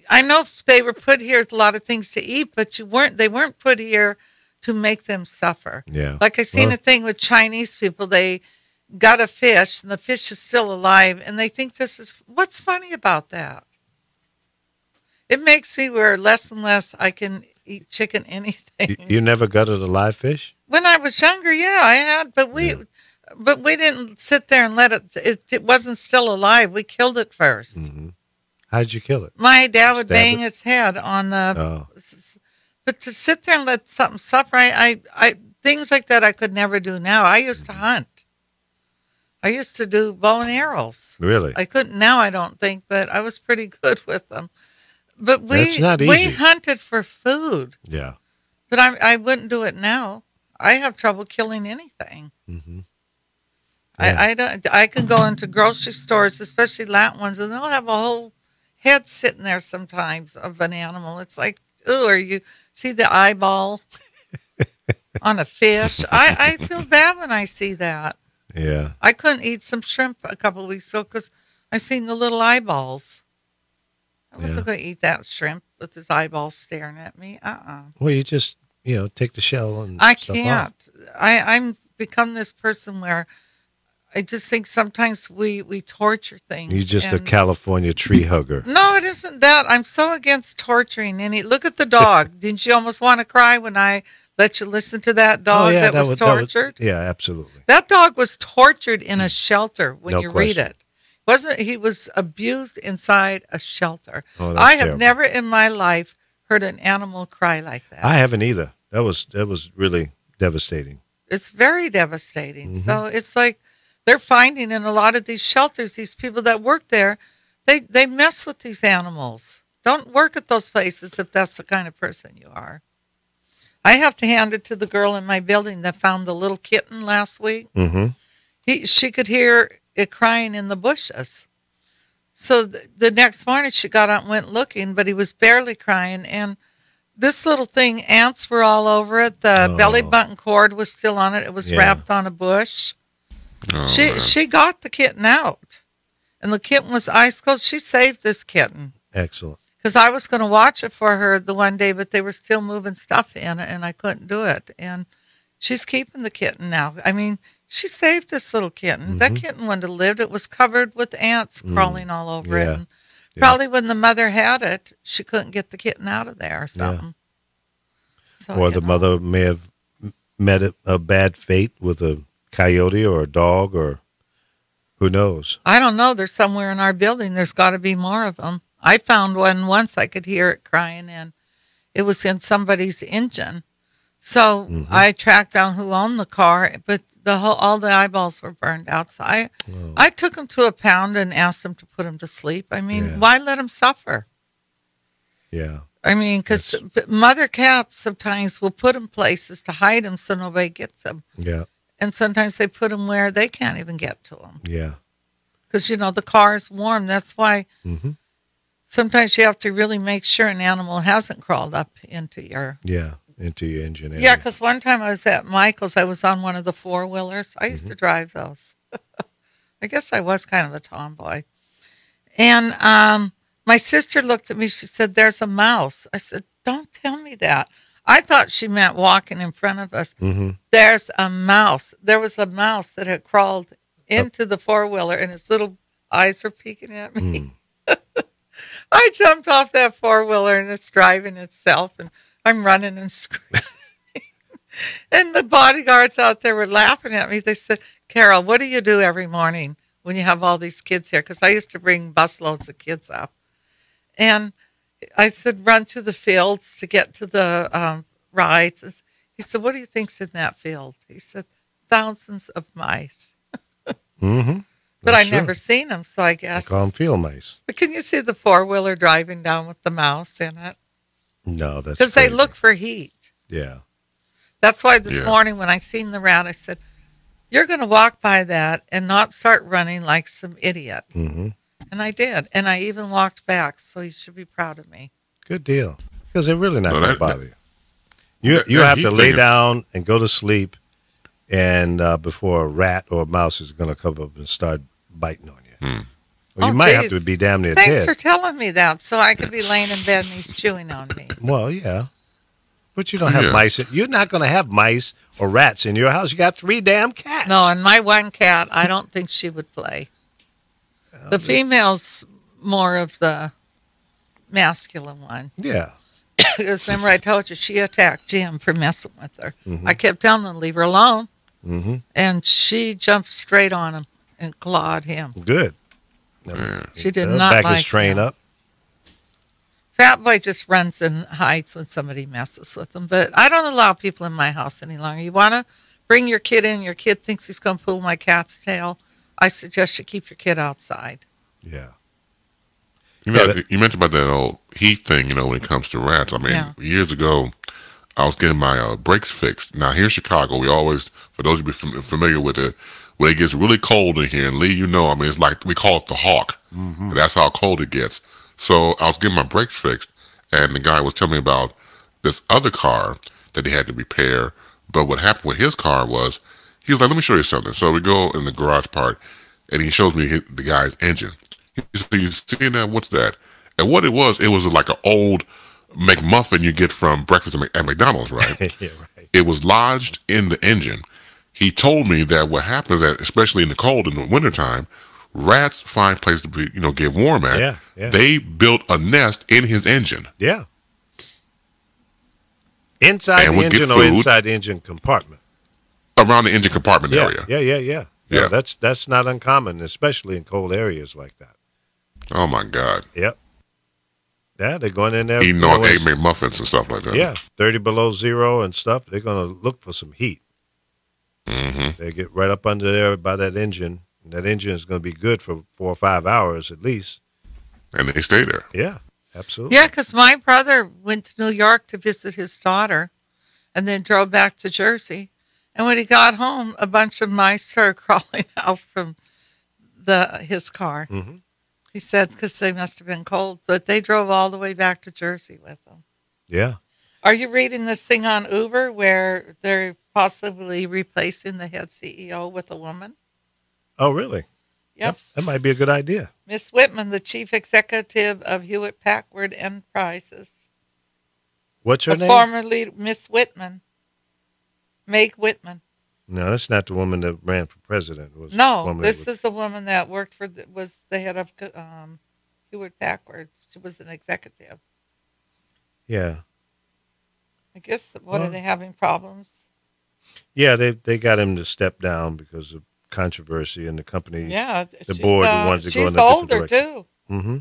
[SPEAKER 5] I know they were put here with a lot of things to eat, but they weren't put here to make them suffer.
[SPEAKER 4] Yeah.
[SPEAKER 5] Like I seen
[SPEAKER 4] Well-
[SPEAKER 5] a thing with Chinese people. They got a fish and the fish is still alive, and they think this is what's funny about that. It makes me where less and less I can eat chicken anything.
[SPEAKER 4] You never gutted a live fish?
[SPEAKER 5] When I was younger, yeah, I had, but we didn't sit there and let it. It wasn't still alive. We killed it first.
[SPEAKER 4] How did you kill it?
[SPEAKER 5] My dad would
[SPEAKER 4] Stab
[SPEAKER 5] bang
[SPEAKER 4] it?
[SPEAKER 5] its head on the.
[SPEAKER 4] Oh.
[SPEAKER 5] But to sit there and let something suffer, I things like that I could never do now. I used to hunt. I used to do bow and arrows.
[SPEAKER 4] Really?
[SPEAKER 5] I couldn't now, I don't think, but I was pretty good with them. But
[SPEAKER 4] That's not
[SPEAKER 5] we
[SPEAKER 4] easy.
[SPEAKER 5] hunted for food.
[SPEAKER 4] Yeah.
[SPEAKER 5] But I wouldn't do it now. I have trouble killing anything.
[SPEAKER 4] Mm-hmm.
[SPEAKER 5] I can go into grocery stores, especially Latin ones, and they'll have a whole head sitting there sometimes of an animal. It's like, ooh, or you see the eyeball on a fish. I feel bad when I see that.
[SPEAKER 4] Yeah.
[SPEAKER 5] I couldn't eat some shrimp a couple of weeks ago because I seen the little eyeballs. I wasn't going to eat that shrimp with his eyeballs staring at me.
[SPEAKER 4] Well, you just, take the shell and
[SPEAKER 5] I
[SPEAKER 4] stuff
[SPEAKER 5] can't.
[SPEAKER 4] off.
[SPEAKER 5] I'm become this person where I just think sometimes we torture things.
[SPEAKER 4] You're just a California tree hugger.
[SPEAKER 5] No, it isn't that. I'm so against torturing any. Look at the dog. Didn't you almost want to cry when I let you listen to that dog that was tortured?
[SPEAKER 4] Yeah, absolutely.
[SPEAKER 5] That dog was tortured in a shelter when
[SPEAKER 4] No
[SPEAKER 5] you read
[SPEAKER 4] question.
[SPEAKER 5] it. He was abused inside a shelter.
[SPEAKER 4] Oh, that's
[SPEAKER 5] I have
[SPEAKER 4] terrible.
[SPEAKER 5] never in my life heard an animal cry like that.
[SPEAKER 4] I haven't either. That was really devastating.
[SPEAKER 5] It's very devastating.
[SPEAKER 4] Mm-hmm.
[SPEAKER 5] So it's like they're finding in a lot of these shelters, these people that work there, they mess with these animals. Don't work at those places if that's the kind of person you are. I have to hand it to the girl in my building that found the little kitten last week.
[SPEAKER 4] Mm-hmm.
[SPEAKER 5] She could hear it crying in the bushes. So the next morning she got out and went looking, but he was barely crying. And this little thing, ants were all over it. The belly button cord was still on it. It was wrapped on a bush. She got the kitten out. And the kitten was ice cold. She saved this kitten.
[SPEAKER 4] Excellent.
[SPEAKER 5] Because I was going to watch it for her the one day, but they were still moving stuff in it, and I couldn't do it. And she's keeping the kitten now. I mean, she saved this little kitten.
[SPEAKER 4] Mm-hmm.
[SPEAKER 5] That kitten wouldn't have lived. It was covered with ants crawling all over it.
[SPEAKER 4] Yeah.
[SPEAKER 5] And probably when the mother had it, she couldn't get the kitten out of there or something. So,
[SPEAKER 4] Or the mother may have met a bad fate with a coyote or a dog, or who knows?
[SPEAKER 5] I don't know. There's somewhere in our building. There's got to be more of them. I found one once. I could hear it crying, and it was in somebody's engine. So I tracked down who owned the car, but all the eyeballs were burned out. So I took him to a pound and asked him to put him to sleep. I mean, why let him suffer?
[SPEAKER 4] Yeah.
[SPEAKER 5] I mean, because mother cats sometimes will put them places to hide them so nobody gets them.
[SPEAKER 4] Yeah.
[SPEAKER 5] And sometimes they put them where they can't even get to them.
[SPEAKER 4] Yeah.
[SPEAKER 5] Because, the car is warm. That's why sometimes you have to really make sure an animal hasn't crawled up into your...
[SPEAKER 4] Yeah. Into your engine area.
[SPEAKER 5] Yeah, because one time I was at Michael's. I was on one of the four-wheelers. I used to drive those. I guess I was kind of a tomboy. And my sister looked at me. She said, "There's a mouse." I said, "Don't tell me that." I thought she meant walking in front of us. There's a mouse. There was a mouse that had crawled into the four-wheeler, and its little eyes were peeking at me. I jumped off that four-wheeler, and it's driving itself, and I'm running and screaming. And the bodyguards out there were laughing at me. They said, "Carol, what do you do every morning when you have all these kids here?" Because I used to bring busloads of kids up. And I said, "Run through the fields to get to the rides." He said, "What do you think's in that field?" He said, "Thousands of mice." But I never seen them, so I guess.
[SPEAKER 4] They call them field mice.
[SPEAKER 5] But can you see the four-wheeler driving down with the mouse in it?
[SPEAKER 4] No, that's
[SPEAKER 5] because they
[SPEAKER 4] crazy.
[SPEAKER 5] look for heat.
[SPEAKER 4] Yeah.
[SPEAKER 5] That's why this morning when I seen the rat, I said, "You're going to walk by that and not start running like some idiot."
[SPEAKER 4] Mm-hmm.
[SPEAKER 5] And I did. And I even walked back, so you should be proud of me.
[SPEAKER 4] Good deal. Because they're really not
[SPEAKER 6] No,
[SPEAKER 4] going to
[SPEAKER 6] that-
[SPEAKER 4] bother you. You have to lay down and go to sleep, and before a rat or a mouse is going to come up and start biting on you. Well, you might have to be damn near
[SPEAKER 5] Thanks
[SPEAKER 4] dead.
[SPEAKER 5] for telling me that, so I could be laying in bed and he's chewing on me.
[SPEAKER 4] Well, yeah. But you don't have mice. You're not going to have mice or rats in your house. You got 3 damn cats.
[SPEAKER 5] No, and my one cat, I don't think she would play. The female's more of the masculine one.
[SPEAKER 4] Yeah.
[SPEAKER 5] Because remember I told you, she attacked Jim for messing with her. I kept telling him to leave her alone. And she jumped straight on him and clawed him.
[SPEAKER 4] Good.
[SPEAKER 5] She did not
[SPEAKER 4] back
[SPEAKER 5] like
[SPEAKER 4] his train
[SPEAKER 5] him.
[SPEAKER 4] up.
[SPEAKER 5] Fat Boy just runs and hides when somebody messes with him. But I don't allow people in my house any longer. You want to bring your kid in, your kid thinks he's going to pull my cat's tail, I suggest you keep your kid outside.
[SPEAKER 4] Yeah.
[SPEAKER 6] You mentioned about that old heat thing, when it comes to rats. I mean, years ago, I was getting my brakes fixed. Now, here in Chicago, we always, for those of you familiar with it, when it gets really cold in here, and Lee, it's like, we call it the hawk. Mm-hmm. That's how cold it gets. So I was getting my brakes fixed, and the guy was telling me about this other car that he had to repair. But what happened with his car was, he was like, let me show you something. So we go in the garage part, and he shows me the guy's engine. He said, you see that? What's that? And what it was like an old McMuffin you get from breakfast at McDonald's, right?
[SPEAKER 4] Yeah, right.
[SPEAKER 6] It was lodged in the engine. He told me that what happens, that especially in the cold in the wintertime, rats find places to be, get warm at.
[SPEAKER 4] Yeah.
[SPEAKER 6] They built a nest in his engine.
[SPEAKER 4] Yeah. Inside the engine or inside the engine compartment?
[SPEAKER 6] Around the engine compartment area.
[SPEAKER 4] Yeah. That's not uncommon, especially in cold areas like that.
[SPEAKER 6] Oh, my God.
[SPEAKER 4] Yep. Yeah, they're going in there.
[SPEAKER 6] Eating on egg McMuffins and stuff like that.
[SPEAKER 4] Yeah, 30 below zero and stuff. They're going to look for some heat.
[SPEAKER 6] Mm-hmm.
[SPEAKER 4] They get right up under there by that engine. And that engine is going to be good for 4 or 5 hours at least.
[SPEAKER 6] And they stay there.
[SPEAKER 4] Yeah, absolutely.
[SPEAKER 5] Yeah, because my brother went to New York to visit his daughter and then drove back to Jersey. And when he got home, a bunch of mice started crawling out from his car.
[SPEAKER 4] Mm-hmm.
[SPEAKER 5] He said because they must have been cold, that they drove all the way back to Jersey with them.
[SPEAKER 4] Yeah.
[SPEAKER 5] Are you reading this thing on Uber where they're possibly replacing the head CEO with a woman?
[SPEAKER 4] Oh, really?
[SPEAKER 5] Yep.
[SPEAKER 4] That might be a good idea.
[SPEAKER 5] Miss Whitman, the chief executive of Hewlett Packard Enterprises.
[SPEAKER 4] What's her name?
[SPEAKER 5] Former leader, Miss Whitman. Meg Whitman.
[SPEAKER 4] No, that's not the woman that ran for president.
[SPEAKER 5] No, this is a woman that worked was the head of Hewlett Packard. She was an executive.
[SPEAKER 4] Yeah.
[SPEAKER 5] I guess, are they having problems?
[SPEAKER 4] Yeah, they got him to step down because of controversy in the company.
[SPEAKER 5] Yeah.
[SPEAKER 4] The board wanted to go in a different
[SPEAKER 5] She's older,
[SPEAKER 4] direction.
[SPEAKER 5] too.
[SPEAKER 4] Mm-hmm.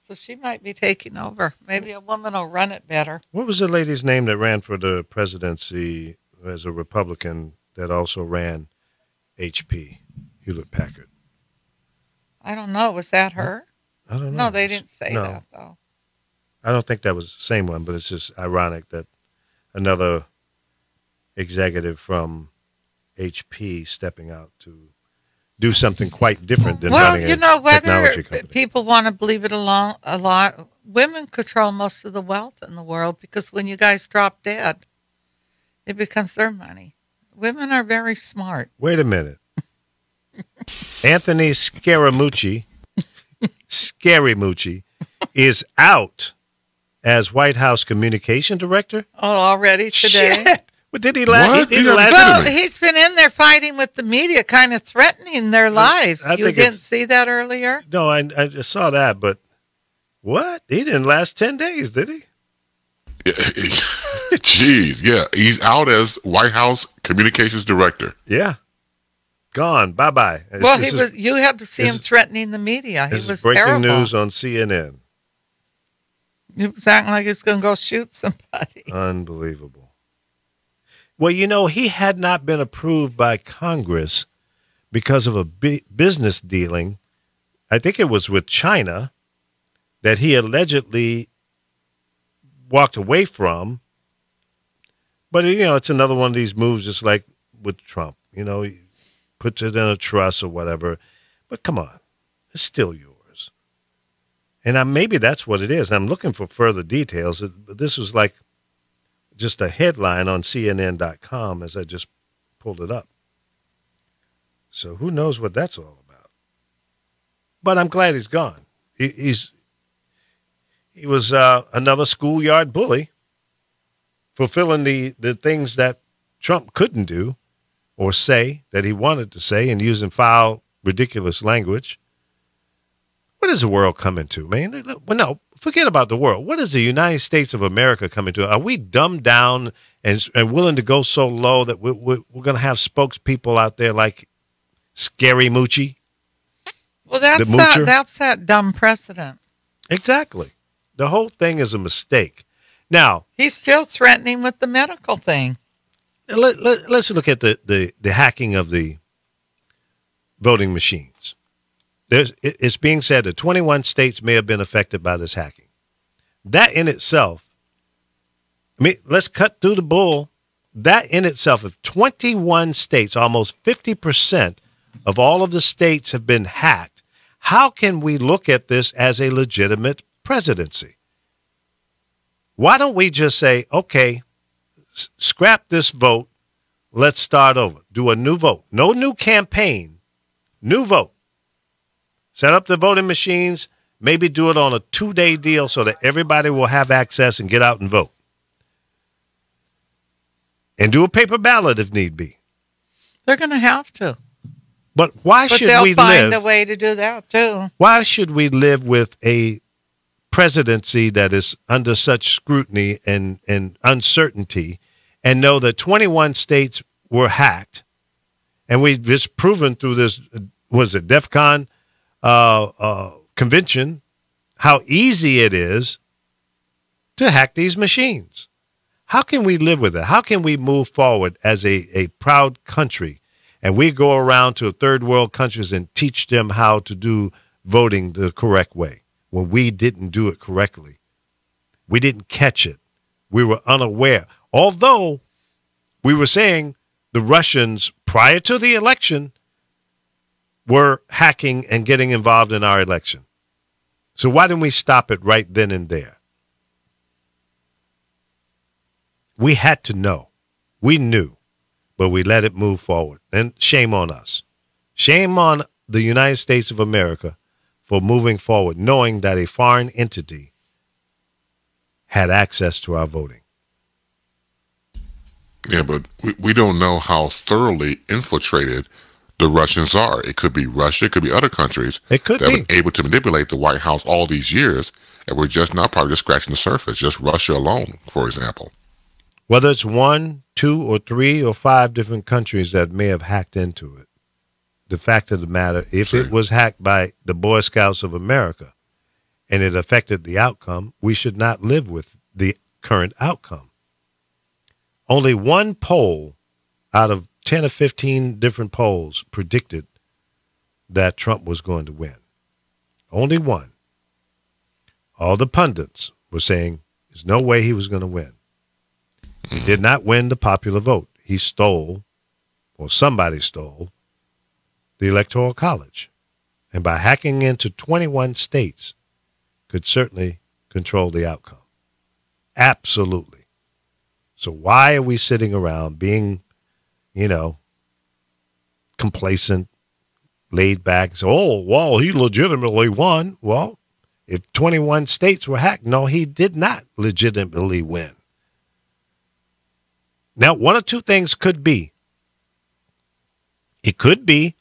[SPEAKER 5] So she might be taking over. Maybe a woman will run it better.
[SPEAKER 4] What was the lady's name that ran for the presidency as a Republican that also ran HP, Hewlett Packard?
[SPEAKER 5] I don't know. Was that her?
[SPEAKER 4] I don't know.
[SPEAKER 5] No, they didn't say that, though.
[SPEAKER 4] I don't think that was the same one, but it's just ironic that another executive from HP stepping out to do something quite different than running a technology company.
[SPEAKER 5] Whether people want to believe it a lot, women control most of the wealth in the world because when you guys drop dead, it becomes their money. Women are very smart.
[SPEAKER 4] Wait a minute. Anthony Scaramucci is out as White House communication director.
[SPEAKER 5] Oh, already today?
[SPEAKER 4] Shit. But did he last?
[SPEAKER 5] Well, he's been in there fighting with the media, kind of threatening their lives. You didn't see that earlier?
[SPEAKER 4] No, I just saw that, but what? He didn't last 10 days, did he?
[SPEAKER 6] Jeez, yeah. He's out as White House communications director.
[SPEAKER 4] Yeah. Gone. Bye-bye.
[SPEAKER 5] Well, you had to see him threatening the media. He was
[SPEAKER 4] breaking
[SPEAKER 5] terrible.
[SPEAKER 4] news on CNN.
[SPEAKER 5] He was acting like he was going to go shoot somebody.
[SPEAKER 4] Unbelievable. Well, he had not been approved by Congress because of a business dealing. I think it was with China that he allegedly walked away from. But, it's another one of these moves just like with Trump. He puts it in a trust or whatever. But come on, it's still yours. And maybe that's what it is. I'm looking for further details. This was like just a headline on CNN.com as I just pulled it up. So who knows what that's all about. But I'm glad he's gone. He was another schoolyard bully, fulfilling the things that Trump couldn't do or say that he wanted to say and using foul, ridiculous language. What is the world coming to, man? Well, no, forget about the world. What is the United States of America coming to? Are we dumbed down and willing to go so low that we're going to have spokespeople out there like Scary Moochie?
[SPEAKER 5] Well, that's that dumb president.
[SPEAKER 4] Exactly. The whole thing is a mistake. Now,
[SPEAKER 5] he's still threatening with the medical thing.
[SPEAKER 4] Let's look at the hacking of the voting machines. It's being said that 21 states may have been affected by this hacking. That in itself, I mean, let's cut through the bull. That in itself, if 21 states, almost 50% of all of the states have been hacked, how can we look at this as a legitimate presidency? Why don't we just say, okay, scrap this vote, let's start over, do a new vote. No new campaign, new vote. Set up the voting machines, maybe do it on a 2-day deal so that everybody will have access and get out and vote. And do a paper ballot if need be.
[SPEAKER 5] They're going to have to.
[SPEAKER 4] But why should we
[SPEAKER 5] they'll find a way to do that, too.
[SPEAKER 4] Why should we live with a presidency that is under such scrutiny and uncertainty and know that 21 states were hacked? And we've just proven through this, was it DEF CON convention, how easy it is to hack these machines. How can we live with it? How can we move forward as a proud country and we go around to third world countries and teach them how to do voting the correct way when we didn't do it correctly? We didn't catch it. We were unaware. Although we were saying the Russians, prior to the election, were hacking and getting involved in our election. So why didn't we stop it right then and there? We had to know. We knew, but we let it move forward. And shame on us. Shame on the United States of America for moving forward, knowing that a foreign entity had access to our voting.
[SPEAKER 6] Yeah, but we don't know how thoroughly infiltrated the Russians are. It could be Russia. It could be other countries
[SPEAKER 4] that
[SPEAKER 6] have been able to manipulate the White House all these years, and we're just now probably just scratching the surface. Just Russia alone, for example.
[SPEAKER 4] Whether it's 1, 2, or 3 or 5 different countries that may have hacked into it, the fact of the matter, if it was hacked by the Boy Scouts of America and it affected the outcome, we should not live with the current outcome. Only one poll out of 10 or 15 different polls predicted that Trump was going to win. Only one. All the pundits were saying there's no way he was going to win. He did not win the popular vote. He stole, or somebody stole, the Electoral College. And by hacking into 21 states, could certainly control the outcome. Absolutely. So why are we sitting around being, complacent, laid back? So, he legitimately won. Well, if 21 states were hacked, no, he did not legitimately win. Now, one or two things could be. It could be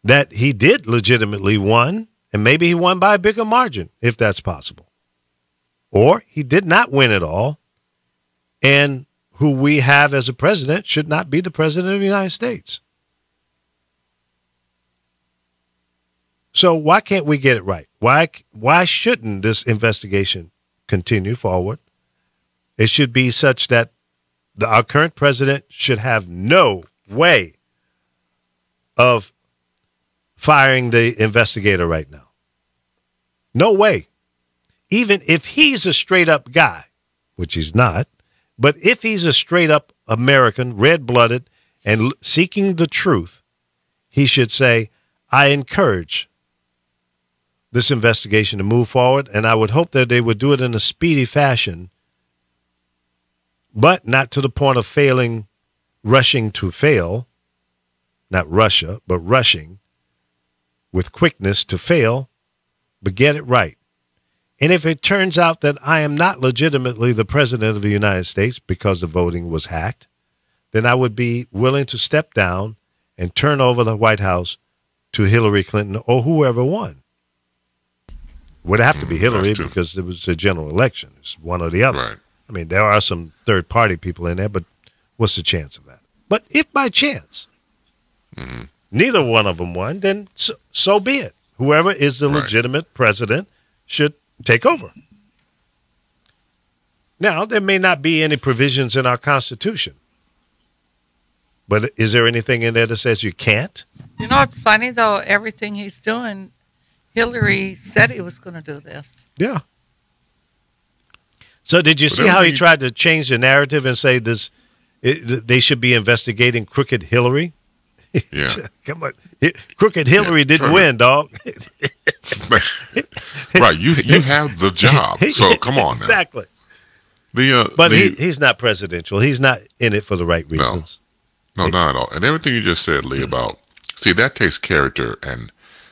[SPEAKER 4] that he did legitimately win, and maybe he won by a bigger margin, if that's possible. Or he did not win at all, and who we have as a president should not be the president of the United States. So why can't we get it right? Why shouldn't this investigation continue forward? It should be such that our current president should have no way of firing the investigator right now. No way. Even if he's a straight up guy, which he's not, but if he's a straight up American, red-blooded, and seeking the truth, he should say, I encourage this investigation to move forward, and I would hope that they would do it in a speedy fashion, but not to the point of rushing to fail, not Russia, but rushing with quickness to fail, but get it right. And if it turns out that I am not legitimately the president of the United States because the voting was hacked, then I would be willing to step down and turn over the White House to Hillary Clinton or whoever won. Would have to be Hillary because it was a general election. It's one or the other.
[SPEAKER 6] Right.
[SPEAKER 4] I mean, there are some third-party people in there, but what's the chance of that? But if by chance neither one of them won, then so be it. Whoever is the legitimate president should take over. Now, there may not be any provisions in our Constitution But is there anything in there that says you can't?
[SPEAKER 5] You know, it's funny, though, everything he's doing, Hillary said he was going to do this.
[SPEAKER 4] Yeah. So did you see how he tried to change the narrative and say they should be investigating Crooked Hillary?
[SPEAKER 6] Yeah.
[SPEAKER 4] Come on. Crooked Hillary didn't win, dog.
[SPEAKER 6] Right. You have the job. So come on now.
[SPEAKER 4] Exactly. But he's not presidential. He's not in it for the right reasons.
[SPEAKER 6] No, not at all. And everything you just said, Lee, about, see, that takes character and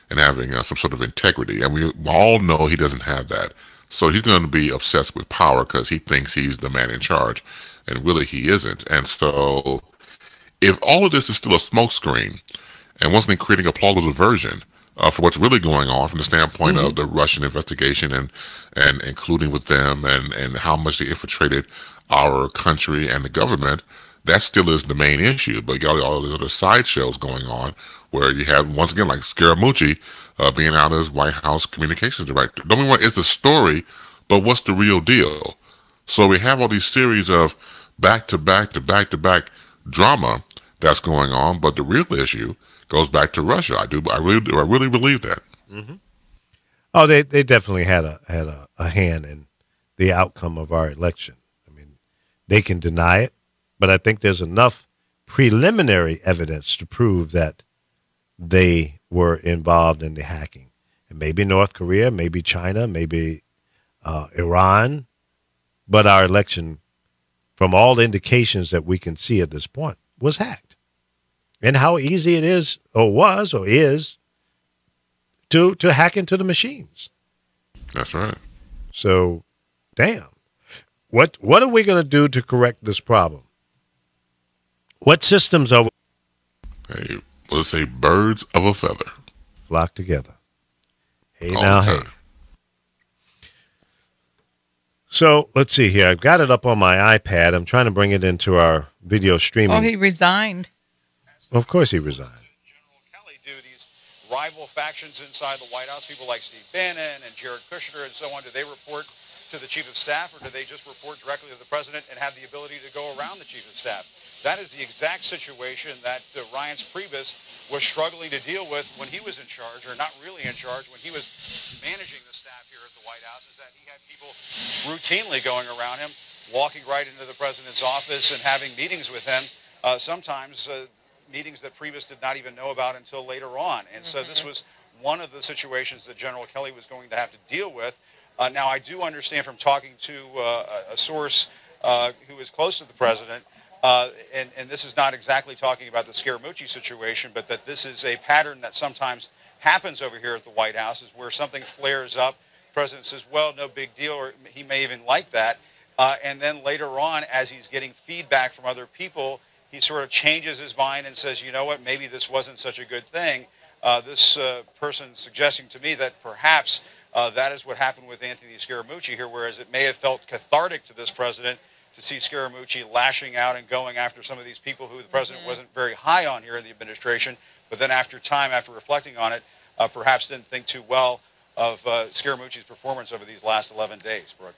[SPEAKER 6] having some sort of integrity. And we all know he doesn't have that. So he's going to be obsessed with power because he thinks he's the man in charge. And really he isn't. And so if all of this is still a smokescreen and wasn't creating a plausible version for what's really going on from the standpoint of the Russian investigation and including with them and how much they infiltrated our country and the government, that still is the main issue. But you got all these other sideshows going on where you have, once again, like Scaramucci being out as White House communications director. Don't get me wrong, it's a story, but what's the real deal? So we have all these series of back-to-back drama that's going on, but the real issue goes back to Russia. I really believe that.
[SPEAKER 4] Mm-hmm. Oh, they definitely had a hand in the outcome of our election. I mean, they can deny it, but I think there's enough preliminary evidence to prove that they were involved in the hacking. And maybe North Korea, maybe China, maybe Iran, but our election, from all the indications that we can see at this point, was hacked. And how easy it is, or was, or is, to hack into the machines.
[SPEAKER 6] That's right.
[SPEAKER 4] So, damn. What are we going to do to correct this problem? What systems are we?
[SPEAKER 6] Hey, let's say birds of a feather
[SPEAKER 4] flock together. Hey
[SPEAKER 6] all
[SPEAKER 4] now,
[SPEAKER 6] the
[SPEAKER 4] hey.
[SPEAKER 6] time.
[SPEAKER 4] So let's see here. I've got it up on my iPad. I'm trying to bring it into our video streaming.
[SPEAKER 5] Oh, he resigned.
[SPEAKER 4] Of course he resigned.
[SPEAKER 7] General Kelly duties, rival factions inside the White House, people like Steve Bannon and Jared Kushner and so on, do they report to the chief of staff, or do they just report directly to the president and have the ability to go around the chief of staff? That is the exact situation that Reince Priebus was struggling to deal with when he was in charge, or not really in charge, when he was managing the staff here at the White House, is that he had people routinely going around him, walking right into the president's office and having meetings with him, sometimes meetings that Priebus did not even know about until later on. And so this was one of the situations that General Kelly was going to have to deal with. Now, I do understand from talking to a source who is close to the president, and this is not exactly talking about the Scaramucci situation, but that this is a pattern that sometimes happens over here at the White House, is where something flares up, the president says, well, no big deal, or he may even like that, and then later on, as he's getting feedback from other people, he sort of changes his mind and says, you know what, maybe this wasn't such a good thing. This person suggesting to me that perhaps that is what happened with Anthony Scaramucci here, whereas it may have felt cathartic to this president to see Scaramucci lashing out and going after some of these people who the president wasn't very high on here in the administration, but then after reflecting on it, perhaps didn't think too well of Scaramucci's performance over these last 11 days, Brooke.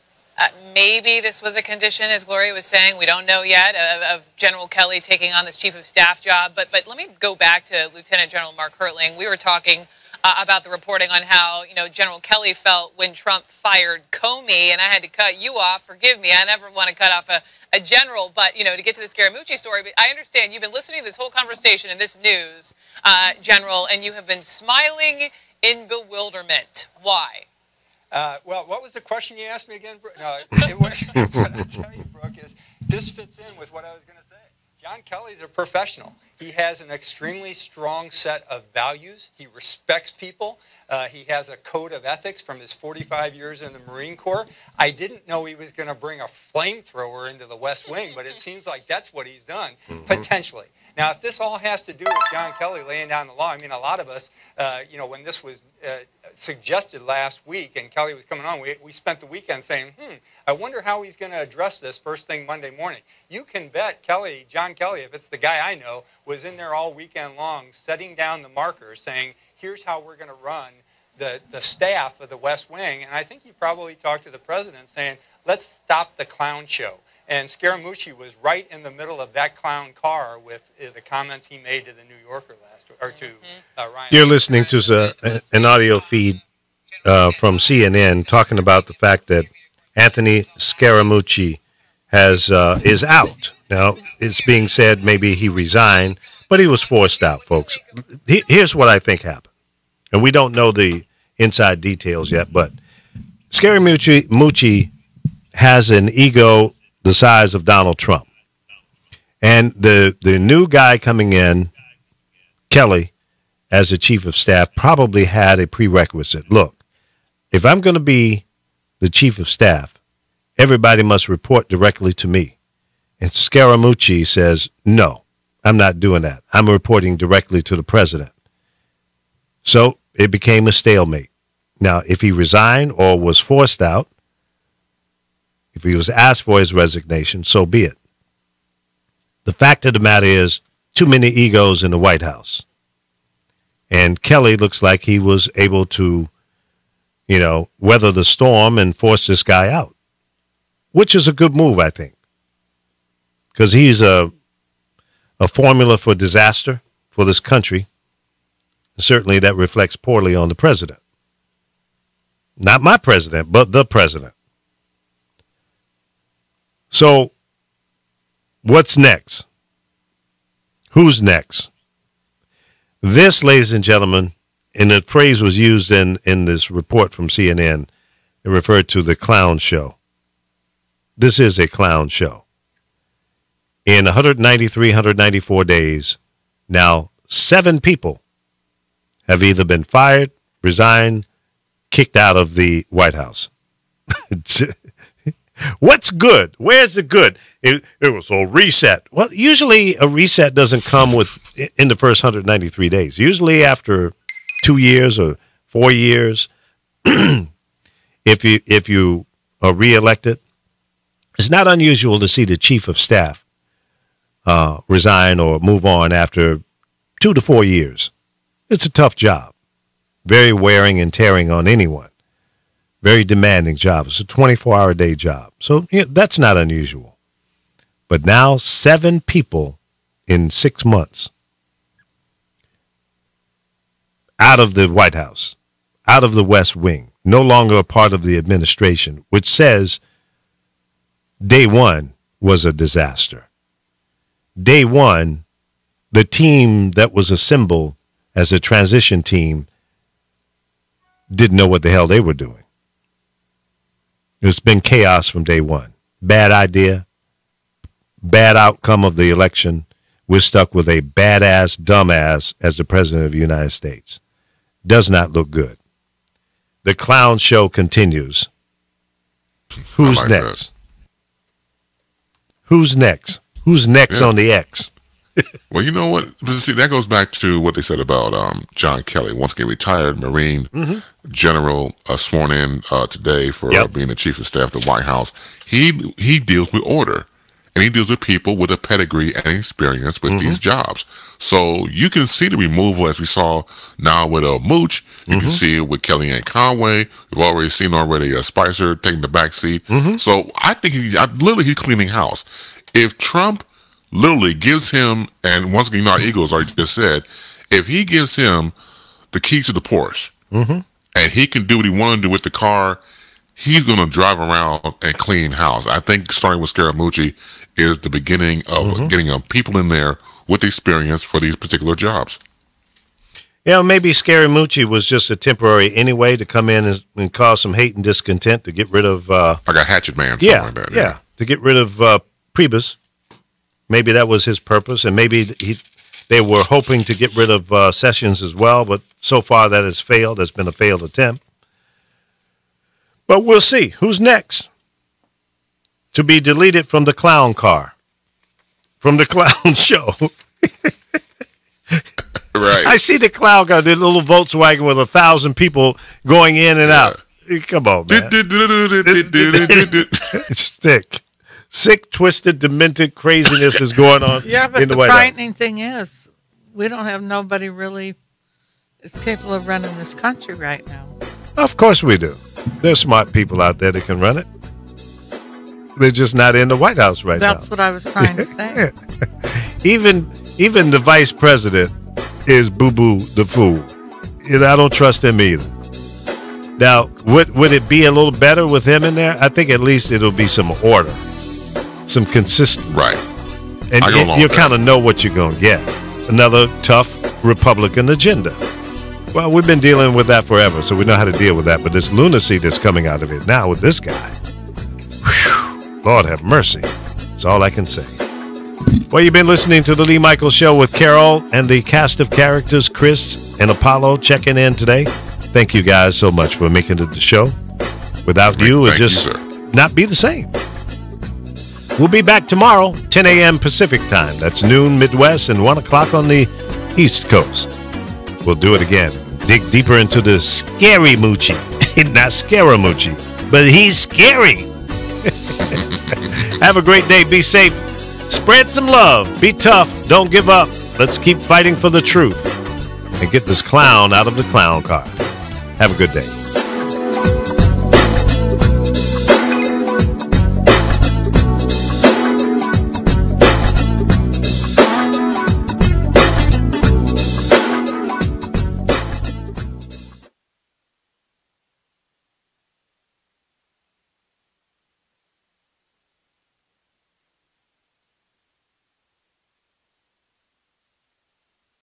[SPEAKER 8] Maybe this was a condition, as Gloria was saying, we don't know yet, of General Kelly taking on this chief of staff job. But let me go back to Lieutenant General Mark Hertling. We were talking about the reporting on how, General Kelly felt when Trump fired Comey, and I had to cut you off. Forgive me, I never want to cut off a general, but, to get to the Scaramucci story. But I understand you've been listening to this whole conversation and this news, General, and you have been smiling in bewilderment. Why?
[SPEAKER 9] Well, what was the question you asked me again, Brooke? No, what I tell you, Brooke, is this fits in with what I was going to say. John Kelly's a professional. He has an extremely strong set of values. He respects people. He has a code of ethics from his 45 years in the Marine Corps. I didn't know he was going to bring a flamethrower into the West Wing, but it seems like that's what he's done, potentially. Now, if this all has to do with John Kelly laying down the law, I mean, a lot of us, when this was suggested last week and Kelly was coming on, we spent the weekend saying, I wonder how he's going to address this first thing Monday morning. You can bet John Kelly, if it's the guy I know, was in there all weekend long setting down the markers saying, here's how we're going to run the staff of the West Wing. And I think he probably talked to the president saying, let's stop the clown show. And Scaramucci was right in the middle of that clown car with the comments he made to the New Yorker Ryan.
[SPEAKER 4] You're listening to an audio feed from CNN talking about the fact that Anthony Scaramucci is out. Now, it's being said maybe he resigned, but he was forced out, folks. Here's what I think happened. And we don't know the inside details yet, but Scaramucci has an ego the size of Donald Trump. And the new guy coming in, Kelly, as the chief of staff, probably had a prerequisite. Look, if I'm going to be the chief of staff, everybody must report directly to me. And Scaramucci says, no, I'm not doing that. I'm reporting directly to the president. So it became a stalemate. Now, if he resigned or was forced out, if he was asked for his resignation, so be it. The fact of the matter is, too many egos in the White House. And Kelly looks like he was able to, weather the storm and force this guy out, which is a good move, I think, because he's a formula for disaster for this country. Certainly that reflects poorly on the president. Not my president, but the president. So what's next? Who's next? This, ladies and gentlemen, and the phrase was used in this report from CNN, it referred to the clown show. This is a clown show. In 194 days, now 7 people have either been fired, resigned, kicked out of the White House. What's good? Where's the good? It was a reset. Well, usually a reset doesn't come in the first 193 days. Usually after 2 years or 4 years, if you are reelected, it's not unusual to see the chief of staff resign or move on after 2 to 4 years. It's a tough job, very wearing and tearing on anyone. Very demanding job. It's a 24-hour day job. So that's not unusual. But now 7 people in 6 months out of the White House, out of the West Wing, no longer a part of the administration, which says day one was a disaster. Day one, the team that was assembled as a transition team didn't know what the hell they were doing. It's been chaos from day one. Bad idea, bad outcome of the election. We're stuck with a badass, dumbass as the president of the United States. Does not look good. The clown show continues. Who's next? Who's next? Who's next on the X?
[SPEAKER 6] Well, you know what? See, that goes back to what they said about John Kelly. Once again, retired Marine general, sworn in today for being the chief of staff of the White House. He deals with order, and he deals with people with a pedigree and experience with these jobs. So you can see the removal, as we saw now with Mooch. You can see it with Kellyanne Conway. We've already seen Spicer taking the back seat. So I think he's cleaning house. If Trump literally gives him, and once again, our egos, like you just said, if he gives him the keys to the Porsche, and he can do what he wants to do with the car, he's going to drive around and clean house. I think starting with Scaramucci is the beginning of getting people in there with experience for these particular jobs.
[SPEAKER 4] Maybe Scaramucci was just a temporary anyway to come in and cause some hate and discontent to get rid of... like
[SPEAKER 6] a hatchet man, something like that.
[SPEAKER 4] To get rid of Priebus. Maybe that was his purpose, and maybe they were hoping to get rid of Sessions as well, but so far that has failed. It's been a failed attempt. But we'll see. Who's next to be deleted from the clown car, from the clown show?
[SPEAKER 6] Right.
[SPEAKER 4] I see the clown car, the little Volkswagen with 1,000 people going in and out. Come on, man. Sick, twisted, demented craziness is going on.
[SPEAKER 5] Yeah, but
[SPEAKER 4] in the
[SPEAKER 5] the
[SPEAKER 4] White House.
[SPEAKER 5] frightening thing is, we don't have nobody really is capable of running this country right now.
[SPEAKER 4] Of course we do. There's smart people out there that can run it. They're just not in the White House right now.
[SPEAKER 5] That's what I was trying to say.
[SPEAKER 4] Even the vice president is boo-boo the fool. I don't trust him either. Now, would it be a little better with him in there? I think at least it'll be some order, some consistency.
[SPEAKER 6] Right.
[SPEAKER 4] And you kind of know what you're going to get. Another tough Republican agenda. Well, we've been dealing with that forever, so we know how to deal with that. But this lunacy that's coming out of it now with this guy, whew, Lord have mercy. That's all I can say. Well, you've been listening to the Lee Michaels Show with Carol and the cast of characters, Chris and Apollo, checking in today. Thank you guys so much for making it the show. Without you, it just not be the same. We'll be back tomorrow, 10 a.m. Pacific time. That's noon Midwest and 1 o'clock on the East Coast. We'll do it again. Dig deeper into the scary Moochie. Not Scaramucci, but he's scary. Have a great day. Be safe. Spread some love. Be tough. Don't give up. Let's keep fighting for the truth and get this clown out of the clown car. Have a good day.